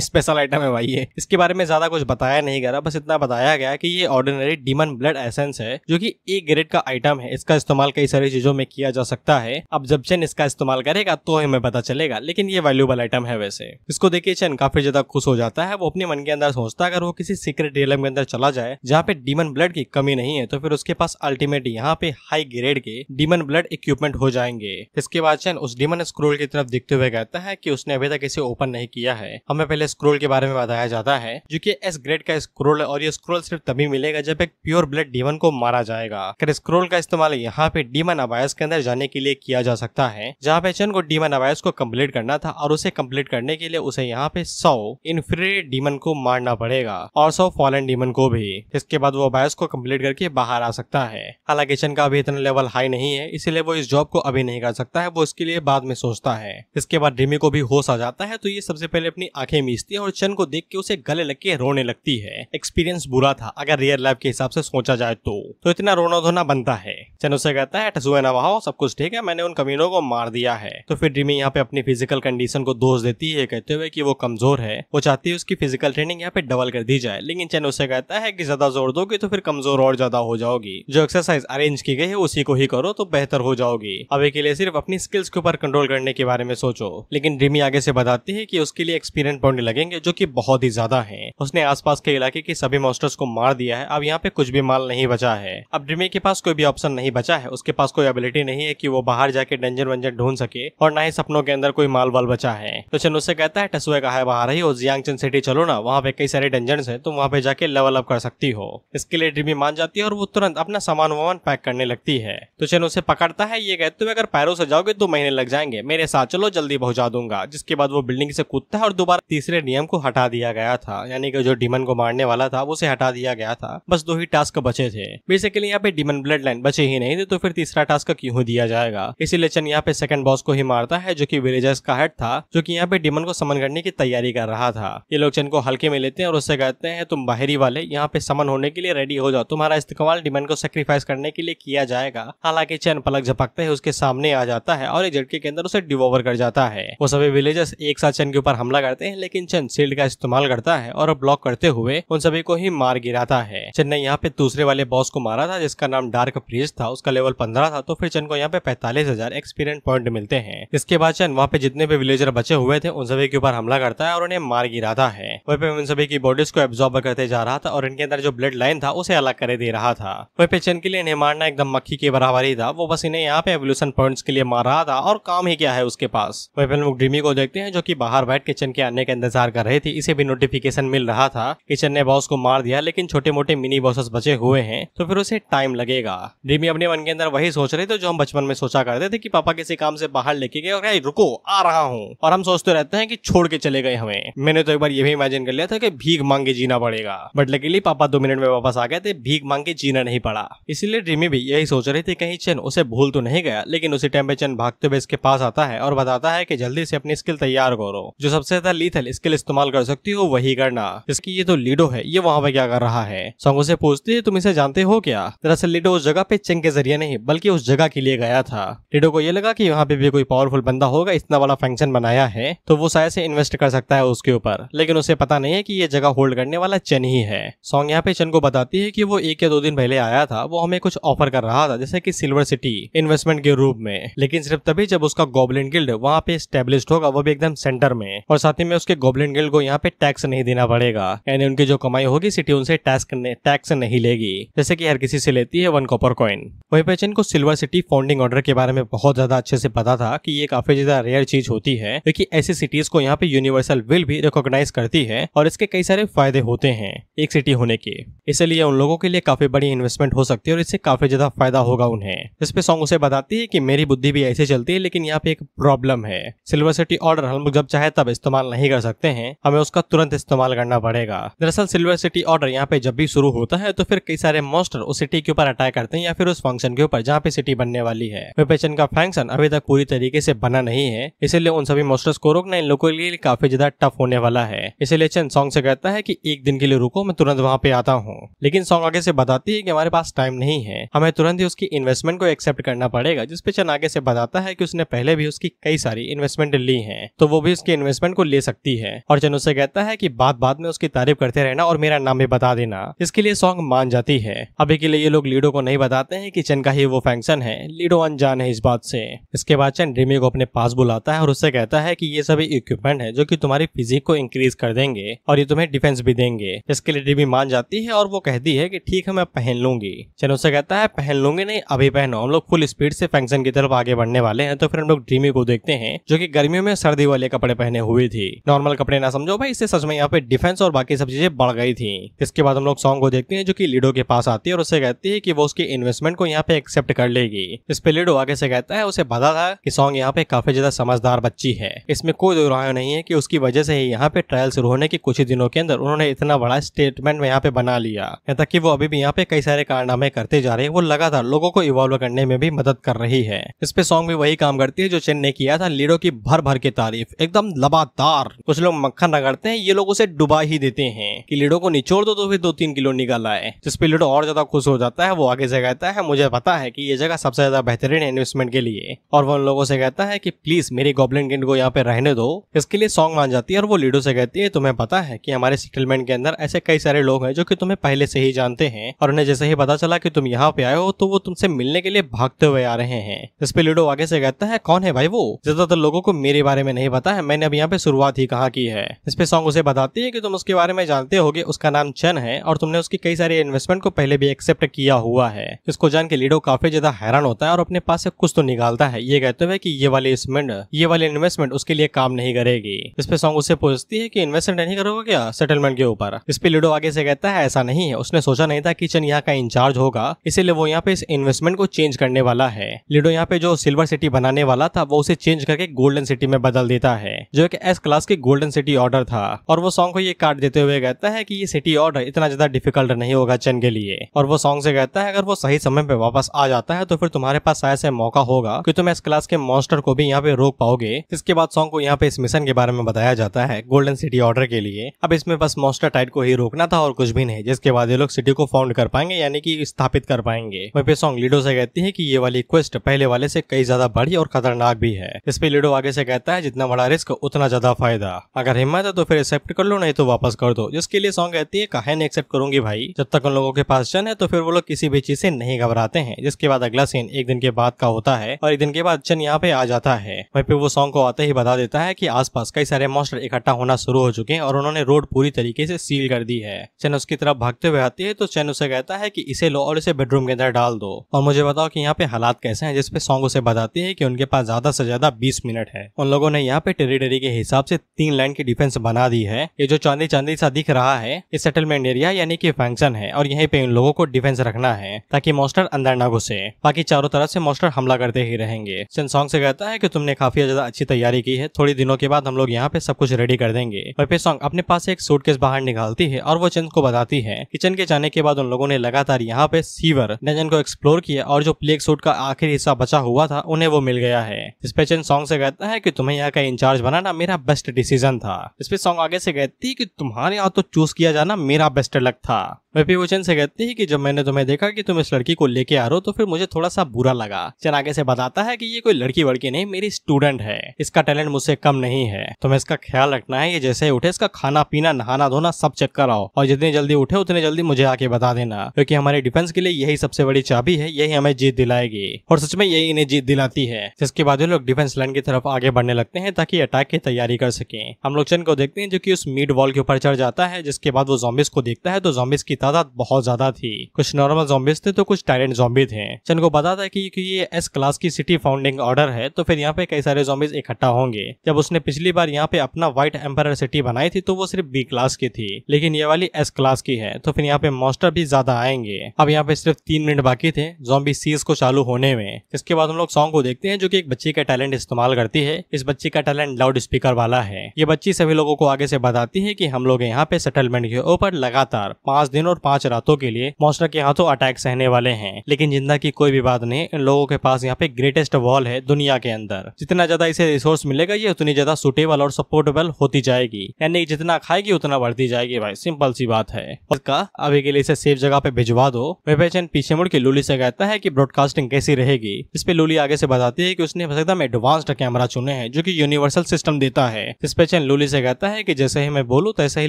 स्पेशल आइटम है भाई ये। इसके बारे में ज्यादा कुछ बताया नहीं गया, बस इतना बताया गया कि ये ऑर्डिनरी डीमन ब्लड एसेंस है जो कि एक ग्रेड का आइटम है, इसका इस्तेमाल कई सारी चीजों में किया जा सकता है। अब जब चेन इसका इस्तेमाल करेगा तो हमें पता चलेगा, लेकिन ये वैल्यूएबल आइटम है। वैसे इसको देखिए चेन काफी ज्यादा खुश हो जाता है, वो अपने मन के अंदर सोचता है अगर वो किसी सीक्रेट रियलम के अंदर चला जाए जहाँ पे डीमन ब्लड की कमी नहीं है तो फिर उसके पास अल्टीमेट यहाँ पे हाई ग्रेड के डीमन ब्लड इक्विपमेंट हो जाएंगे। इसके बाद चेन उस डीमन स्क्रोल की तरफ देखते हुए कहता है कि उसने अभी तक इसे ओपन नहीं किया है। हमें पहले स्क्रोल के बारे में बताया जाता है जो कि एस ग्रेड का स्क्रोल है और ये स्क्रोल सिर्फ तभी मिलेगा जब एक प्योर ब्लड डीमन को मारा जाएगा। अगर स्क्रोल का इस्तेमाल यहाँ पे डीमन अबायस के अंदर जाने के लिए किया जा सकता है, जहाँ पे चेन को डीमन अबायस को कंप्लीट करना था और उसे कंप्लीट करने के लिए उसे यहाँ पे 100 इन्फीरियर डीमन को मारना पड़ेगा और 100 फॉलन डीमन को भी। इसके बाद वो अबायस को कंप्लीट करके बाहर आ सकता है। हालांकि चेन का अभी इतना लेवल हाई नहीं है, इसीलिए वो इस जॉब को अभी नहीं कर सकता है, वो इसके लिए बाद में सोचता है। इसके बाद ड्रीमी को भी होश आ जाता है तो ये सबसे पहले अपनी आंखें मीचती है और चेन को देख के उसे गले लग के रोने लगती है। एक्सपीरियंस बुरा था अगर रियल लाइफ के हिसाब से सोचा जाए तो इतना रोना धोना बनता है। चेन उसे कहता है टसुए ना वहाओ, सब कुछ ठीक है, मैंने उन कमीनों को मार दिया है। तो फिर ड्रीमी यहाँ पे अपनी फिजिकल कंडीशन को दोष देती है कहते हुए कि वो कमजोर है, वो चाहती है उसकी फिजिकल ट्रेनिंग यहाँ पे डबल कर दी जाए, लेकिन चेन उसे कहता है कि ज्यादा जोर दोगे तो फिर कमजोर और ज्यादा हो जाओगी, जो एक्सरसाइज अरेंज की गई है उसी को ही करो तो बेहतर हो जाओगी, अभी के लिए सिर्फ अपनी स्किल्स के ऊपर कंट्रोल करने के बारे में सोचो। लेकिन ड्रीमी आगे से बताती है कि उसके लिए एक्सपीरियंस पॉइंट लगेंगे जो कि बहुत ही ज्यादा है। उसने आसपास के इलाके के सभी मॉन्स्टर्स को मार दिया है, अब यहाँ पे कुछ भी माल नहीं बचा है। अब ड्रीमी के पास कोई भी ऑप्शन नहीं बचा है, उसके पास कोई एबिलिटी नहीं है कि वो बाहर जाके डंजन वंजन ढूंढ सके और ना ही सपनों के अंदर कोई माल वाल बचा है। तो चेन उससे कहता है टसुए कहा है बाहर ही, और जियांगचन सिटी चलो ना, वहाँ पे कई सारे डंजन्स हैं, तुम वहाँ पे जाके लेवल अप कर सकती हो। इसके लिए ड्रीमी मान जाती है और वो तुरंत अपना सामान वामान पैक करने लगती है। तो चेन उसे पकड़ता है, ये कहते हुए अगर पैरों से जाओगे 2 महीने लग जाएंगे, मेरे साथ चलो जल्दी पहुंचा दूंगा। जिसके बाद वो बिल्डिंग से कूदता है और दोबारा तीसरे नियम को हटा दिया गया था, यानी कि जो डीमन को मारने वाला था उसे हटा दिया गया था, बस 2 ही टास्क बचे थे। बेसिकली यहाँ पे डीमन ब्लड लाइन बचे ही नहीं थे तो फिर तीसरा टास्क क्यों दिया जाएगा। इसीलिए चेन यहाँ पे सेकंड बॉस को ही मारता है जो कि विलेजर्स का हेड था, जो कि यहाँ पे डीमन को समन करने की तैयारी कर रहा था। ये लोग चेन को हल्के में लेते हैं और उससे कहते हैं तुम बाहरी वाले यहाँ पे समन होने के लिए रेडी हो जाओ, तुम्हारा इस्तेमाल डीमन को सेक्रीफाइस करने के लिए किया जाएगा। हालांकि चेन पलक झपकते ही उसके सामने आ जाता है और एक झटके के अंदर उसे डिवोवर कर जाता है। वो सभी विलेजर्स एक साथ चेन के ऊपर हमला करते हैं, लेकिन चेन शील्ड का इस्तेमाल करता है और ब्लॉक करते हुए उन सभी को ही मार गिराता है। चेन ने यहाँ पे दूसरे वाले बॉस को मारा था जिसका नाम डार्क प्रीस्ट था था उसका लेवल 15 था, तो फिर चन को यहाँ पे 45,000 एक्सपीरियंस पॉइंट मिलते हैं। इसके बाद चन वहाँ पे जितने भी विलेजर बचे हुए थे उन सभी के ऊपर हमला करता है और उन्हें मार गिराता है। वहीं पे उन सभी की बॉडीज को एब्जॉर्ब करते जा रहा था और इनके अंदर जो ब्लड लाइन था उसे अलग कर दे रहा था। वहीं पे चन के लिए इन्हें मारना एकदम मक्खी के बराबर ही था। वो बस इन्हें यहाँ पे एवोल्यूशन पॉइंट्स के लिए मार रहा था और काम ही क्या है उसके पास। वहीं पे हम लोग ड्रीमी को देखते हैं जो कि बाहर बैठ के चन के आने का इंतजार कर रही थी। इसे भी नोटिफिकेशन मिल रहा था कि चन ने बॉस को मार दिया, लेकिन छोटे मोटे मिनी बॉसेस बचे हुए हैं तो फिर उसे टाइम लगेगा। ड्रीमी अपने मन के अंदर वही सोच रहे थे जो हम बचपन में सोचा करते थे कि पापा किसी काम से बाहर लेके गए और रुको आ रहा हूँ, और हम सोचते रहते हैं कि छोड़ के चले गए हमें। मैंने तो एक बार ये भी इमेजिन कर लिया था कि भीख मांग के जीना पड़ेगा, बट लकीली पापा 2 मिनट में वापस आ गए थे, भीख मांग के जीना नहीं पड़ा। इसीलिए ड्रीमी भी यही सोच रही थी कहीं चन उसे भूल तो नहीं गया। लेकिन उसी टाइम पे चन भागते हुए इसके पास आता है और बताता है कि जल्दी से अपनी स्किल तैयार करो, जो सबसे ज्यादा लीथल स्किल इस्तेमाल कर सकती हो वही करना। इसकी ये तो लीडो है, ये वहाँ पे क्या कर रहा है। सॉन्ग उसे पूछती है तुम इसे जानते हो क्या। दरअसल लीडो उस जगह पे चन के जरिए नहीं बल्कि उस जगह के लिए गया था। लीडो को ये लगा कि वहाँ पे भी कोई पावरफुल बंदा होगा, इतना बड़ा फंक्शन बनाया है तो वो शायद से इन्वेस्ट कर सकता है उसके ऊपर, लेकिन उसे पता नहीं है कि ये जगह होल्ड करने वाला चन ही है। सॉन्ग यहाँ पे चन को बताती है कि वो 1 या 2 दिन पहले आया था, वो हमें कुछ ऑफर कर रहा था जैसे कि सिल्वर सिटी इन्वेस्टमेंट के रूप में, लेकिन सिर्फ तभी जब उसका गॉब्लिन गिल्ड वहाँ पे स्टेब्लिश्ड होगा, वो भी एकदम सेंटर में, और साथ ही में उसके गॉब्लिन गिल्ड को यहाँ पे टैक्स नहीं देना पड़ेगा, यानी उनकी जो कमाई होगी सिटी उनसे टैक्स नहीं लेगी जैसे कि हर किसी से लेती है 1 कॉपर कॉइन। वहीं पे चन को सिल्वर सिटी फाउंडिंग ऑर्डर के बारे में बहुत ज्यादा अच्छे से पता था कि ये काफी ज्यादा रेयर चीज होती है, क्योंकि ऐसी सिटीज को यहाँ पे यूनिवर्सल विल भी रिकॉग्नाइज करती है और इसके कई सारे फायदे होते हैं एक सिटी होने के। इसलिए उन लोगों के लिए काफी बड़ी इन्वेस्टमेंट हो सकती है और इससे काफी ज्यादा फायदा होगा उन्हें। इस पे सॉन्ग उसे बताती है कि मेरी बुद्धि भी ऐसे चलती है, लेकिन यहाँ पे एक प्रॉब्लम है। सिल्वर सिटी ऑर्डर हम लोग जब चाहे तब इस्तेमाल नहीं कर सकते हैं, हमें उसका तुरंत इस्तेमाल करना पड़ेगा। दरअसल सिल्वर सिटी ऑर्डर यहाँ पे जब भी शुरू होता है तो फिर कई सारे मॉन्स्टर उस सिटी के ऊपर अटैक करते हैं या फिर उस फंक्शन के ऊपर जहाँ पे सिटी बनने वाली है। चन का फंक्शन अभी तक पूरी तरीके से बना नहीं है, इसलिए उन सभी मॉन्स्टर्स को रोकना इन लोगों के लिए काफी ज्यादा टफ होने वाला है। इसलिए चन सॉन्ग से कहता है कि 1 दिन के लिए रुको, मैं तुरंत वहाँ पे आता हूँ। लेकिन सॉन्ग आगे से बताती है कि हमारे पास टाइम नहीं है, हमें तुरंत ही उसकी इन्वेस्टमेंट को एक्सेप्ट करना पड़ेगा। जिसपे चन आगे से बताता है कि उसने पहले भी उसकी कई सारी इन्वेस्टमेंट ली है, तो वो भी उसकी इन्वेस्टमेंट को ले सकती है। और चन उससे कहता है कि बाद में उसकी तारीफ करते रहना और मेरा नाम भी बता देना। इसके लिए सॉन्ग मान जाती है। अभी के लिए ये लोग लीडो को नहीं बताते हैं कि चन का ही वो फंक्शन है, लीडो अनजान है इस बात से। इसके बाद चन ड्रीमी को अपने पास बुलाता है और उससे कहता है कि ये सभी इक्विपमेंट है जो कि तुम्हारी फिजिक को इंक्रीज कर देंगे और ये तुम्हें डिफेंस भी देंगे। इसके लिए ड्रीमी मान जाती है और वो कहती है कि ठीक है मैं पहन लूंगी। चन उससे कहता है पहन लूंगी नहीं, अभी पहनो, हम लोग फुल स्पीड से फंक्शन की तरफ आगे बढ़ने वाले हैं। तो फिर हम लोग ड्रीमी को देखते हैं जो कि गर्मियों में सर्दी वाले कपड़े पहने हुए थी। नॉर्मल कपड़े ना समझो भाई, इससे सच में यहाँ पे डिफेंस और बाकी सब चीजें बढ़ गई थी। इसके बाद हम लोग सॉन्ग को देखते हैं जो कि लीडो के पास आती है और उससे कहती है कि वो उसकी इन्वेस्टमेंट को यहाँ पे एक्सेप्ट कर लेगी। इस पे लीडो आगे से कहता है उसे पता था कि सॉन्ग यहाँ पे काफी ज्यादा समझदार बच्ची है, इसमें कोई दो राय नहीं है कि उसकी वजह से ही यहाँ पे ट्रायल शुरू होने के कुछ ही दिनों के अंदर उन्होंने इतना बड़ा स्टेटमेंट यहाँ पे बना लिया। यहाँ तक कि वो अभी भी यहाँ पे कई सारे कारनामे करते जा रहे हैं, वो लगातार लोगों को इवॉल्व करने में भी मदद कर रही है। इस पे सॉन्ग भी वही काम करती है जो चेन ने किया था, लीडो की भर भर के तारीफ एकदम लगातार। कुछ लोग मक्खन रगड़ते हैं, ये लोग उसे डुबा ही देते हैं कि लीडो को निचोड़ दो तो फिर 2-3 किलो निकल आए। जिस पे लीडो और ज्यादा खुश हो जाता है। वो आगे से कहता है मुझे पता है कि ये जगह सबसे ज्यादा बेहतरीन इन्वेस्टमेंट के लिए, और वो उन लोगों से कहता है कि प्लीज मेरी गॉब्लिन गिल्ड को यहाँ पे रहने दो। इसके लिए सॉन्ग मान जाती है और वो लीडो से कहती है तुम्हें पता है कि हमारे सेटलमेंट के अंदर ऐसे कई सारे लोग हैं जो कि तुम्हें पहले से ही जानते हैं, और उन्हें जैसे ही पता चला कि तुम यहाँ पे आए हो तो वो तुमसे मिलने के लिए भागते हुए आ रहे हैं। इस पे लीडो आगे से कहता है कौन है भाई वो, ज्यादातर लोगों को मेरे बारे में नहीं पता है, मैंने अब यहाँ पे शुरुआत ही कहाँ की है। इस पे सॉन्ग उसे बताती है कि तुम उसके बारे में जानते होगे, उसका नाम चन है और तुमने उसकी कई सारी इन्वेस्टमेंट को पहले भी एक्सेप्ट किया हुआ है। इसको जान के लीडो काफी ज्यादा हैरान होता है और अपने पास से कुछ तो निकालता है, ये कहते हुए कि ये वाली इन्वेस्टमेंट उसके लिए काम नहीं करेगी। इस पे सॉन्ग उससे पूछती है कि इन्वेस्टमेंट नहीं करोगे क्या सेटलमेंट के ऊपर। इस पे लीडो आगे से कहता है ऐसा नहीं है, उसने सोचा नहीं था कि चन यहाँ का इंचार्ज होगा, इसीलिए वो यहाँ पे इस इन्वेस्टमेंट को चेंज करने वाला है। लीडो यहाँ पे जो सिल्वर सिटी बनाने वाला था वो उसे चेंज करके गोल्डन सिटी में बदल देता है, जो एक एस क्लास की गोल्डन सिटी ऑर्डर था। और वो सॉन्ग को ये काट देते हुए कहता है कि ये सिटी ऑर्डर इतना ज्यादा डिफिकल्ट नहीं होगा चन के लिए। और वो सॉन्ग से कहता है अगर वो सही समय पे वापस आ जाता है तो फिर तुम्हारे पास शायद से मौका होगा कि तुम एस क्लास के मॉन्स्टर को भी यहाँ पे रोक पाओगे। इसके बाद सॉन्ग को यहाँ पे इस मिशन के बारे में बताया जाता है गोल्डन सिटी ऑर्डर के लिए। अब इसमें बस मॉन्स्टर टाइड को ही रोकना था और कुछ भी नहीं, जिसके बाद ये लोग सिटी को फाउंड कर पाएंगे, यानी कि स्थापित कर पाएंगे। वहीं पे सॉन्ग लीडो से कहती है कि ये वाली क्वेस्ट पहले वाले से कई ज्यादा बड़ी और खतरनाक भी है। इस पे लीडो आगे से कहता है जितना बड़ा रिस्क उतना ज्यादा फायदा, अगर हिम्मत है तो फिर एक्सेप्ट कर लो, नहीं तो वापस कर दो। जिसके लिए सॉन्ग कहती है काहे नहीं एक्सेप्ट करूंगी भाई, जब तक उन लोगों के पास चन है तो फिर वो लोग किसी भी चीज से नहीं घबरा घबराते हैं। जिसके बाद अगला सीन एक दिन के बाद का होता है और एक दिन के बाद चन यहाँ पे आ जाता है। वहीं पे वो सॉन्ग को आते ही बता देता है कि आसपास कई सारे मॉन्स्टर इकट्ठा होना शुरू हो चुके हैं और उन्होंने रोड पूरी तरीके से सील कर दी है। चन उसकी तरफ भागते हुए आती है तो चन उसे कहता है कि इसे लो और इसे बेडरूम के अंदर डाल दो और मुझे बताओ कि यहाँ पे हालात कैसे हैं। जिसपे सॉन्ग उसे बताती है कि उनके पास ज्यादा से ज्यादा 20 मिनट है। उन लोगों ने यहाँ पे टेरिटरी के हिसाब से 3 लाइन की डिफेंस बना दी है। ये जो चांदी चांदी सा दिख रहा है ये सेटलमेंट एरिया यानी कि फंक्शन है और यहीं पे इन लोगों को डिफेंस रखना है ताकि मॉन्स्टर अंदर ना घुसे। बाकी चारों तरफ से मॉन्स्टर हमला करते ही रहेंगे। चन सॉन्ग से कहता है कि तुमने काफी ज्यादा अच्छी तैयारी की है, थोड़ी दिनों के बाद हम लोग यहाँ पे सब कुछ रेडी कर देंगे। वहीं पे सॉन्ग अपने पास एक सूटकेस बाहर निकालती है और वो चन को बताती है कि चन के जाने के बाद उन लोगों ने लगातार यहाँ पे सीवर डंजन को एक्सप्लोर किया और जो प्लेग सूट का आखिरी हिस्सा बचा हुआ था उन्हें वो मिल गया है। इस पे चन सॉन्ग से कहता है कि तुम्हें यहाँ का इंचार्ज बनाना मेरा बेस्ट डिसीजन था। इस पे सॉन्ग आगे से कहती है कि तुम्हारे यहाँ तो चूज किया जाना मेरा बेस्ट लक था। वहीं वो चन से कहती है कि जब मैंने तुम्हें देखा कि तुम इस लड़की को लेके आ रहे हो तो फिर मुझे थोड़ा सा बुरा लगा। चन आगे से बताता है कि ये कोई लड़की वड़की नहीं, मेरी स्टूडेंट है, इसका टैलेंट मुझसे कम नहीं है, तुम्हें इसका ख्याल रखना है। ये जैसे ही उठे इसका खाना पीना नहाना धोना सब चेक कराओ और जितनी जल्दी उठे उतनी जल्दी मुझे आके बता देना, क्योंकि हमारे डिफेंस के लिए यही सबसे बड़ी चाबी है, यही हमें जीत दिलाएगी। और सच में यही इन्हें जीत दिलाती है। जिसके बाद ये लोग डिफेंस लाइन की तरफ आगे बढ़ने लगते हैं ताकि अटैक की तैयारी कर सके। हम लोग चन को देखते हैं जो कि उस मीट वॉल के ऊपर चढ़ जाता है। जिसके बाद वो ज़ॉम्बीज को देखता है तो ज़ॉम्बीज की तादाद बहुत ज्यादा थी। कुछ नॉर्मल ज़ॉम्बीज थे तो कुछ टायरेंट ज़ॉम्बी थे। चन को बताता है कि ये एस क्लास की सिटी फाउंडिंग ऑर्डर है तो फिर यहाँ पे कई सारे ज़ॉम्बीज इकट्ठा होंगे। जब उसने पिछली बार यहाँ पे अपना व्हाइट एम्पायर सिटी बनाई थी तो वो सिर्फ बी क्लास की थी, लेकिन ये वाली एस क्लास की है तो फिर यहाँ पे मॉन्स्टर भी ज्यादा आएंगे। अब यहाँ पे सिर्फ 3 मिनट बाकी थे ज़ॉम्बी सीज को चालू होने में। इसके बाद हम लोग सॉन्ग को देखते हैं जो कि एक बच्ची का टैलेंट इस्तेमाल करती है। इस बच्ची का टैलेंट लाउड स्पीकर वाला है। ये बच्ची सभी लोगों को आगे से बताती है कि हम लोग यहाँ पे सेटलमेंट के ऊपर लगातार 5 दिन और 5 रातों के लिए मॉन्स्टर के हाथों अटैक सहने वाले हैं, लेकिन चिंता की कोई भी बात नहीं, इन लोगों के पास यहाँ पे ग्रेटेस्ट वॉल है दुनिया के अंदर। जितना ज्यादा इसे रिसोर्स मिलेगा ये उतनी ज्यादा सुटेबल और सपोर्टेबल होती जाएगी, यानी जितना खाएगी उतना बढ़ती जाएगी। भाई सिंपल सी बात है। इसका अभी के लिए इसे सेफ जगह पे भिजवा दो। वेपेचन पीछे मुड़ के लूली से कहता है कि ब्रॉडकास्टिंग कैसी रहेगी। इस पे लूली आगे से बताती है कि उसने एकदम एडवांस्ड कैमरा चुने हैं जो कि यूनिवर्सल सिस्टम देता है। इस पे चन लूली से कहता है कि जैसे ही मैं बोलूं तैसे ही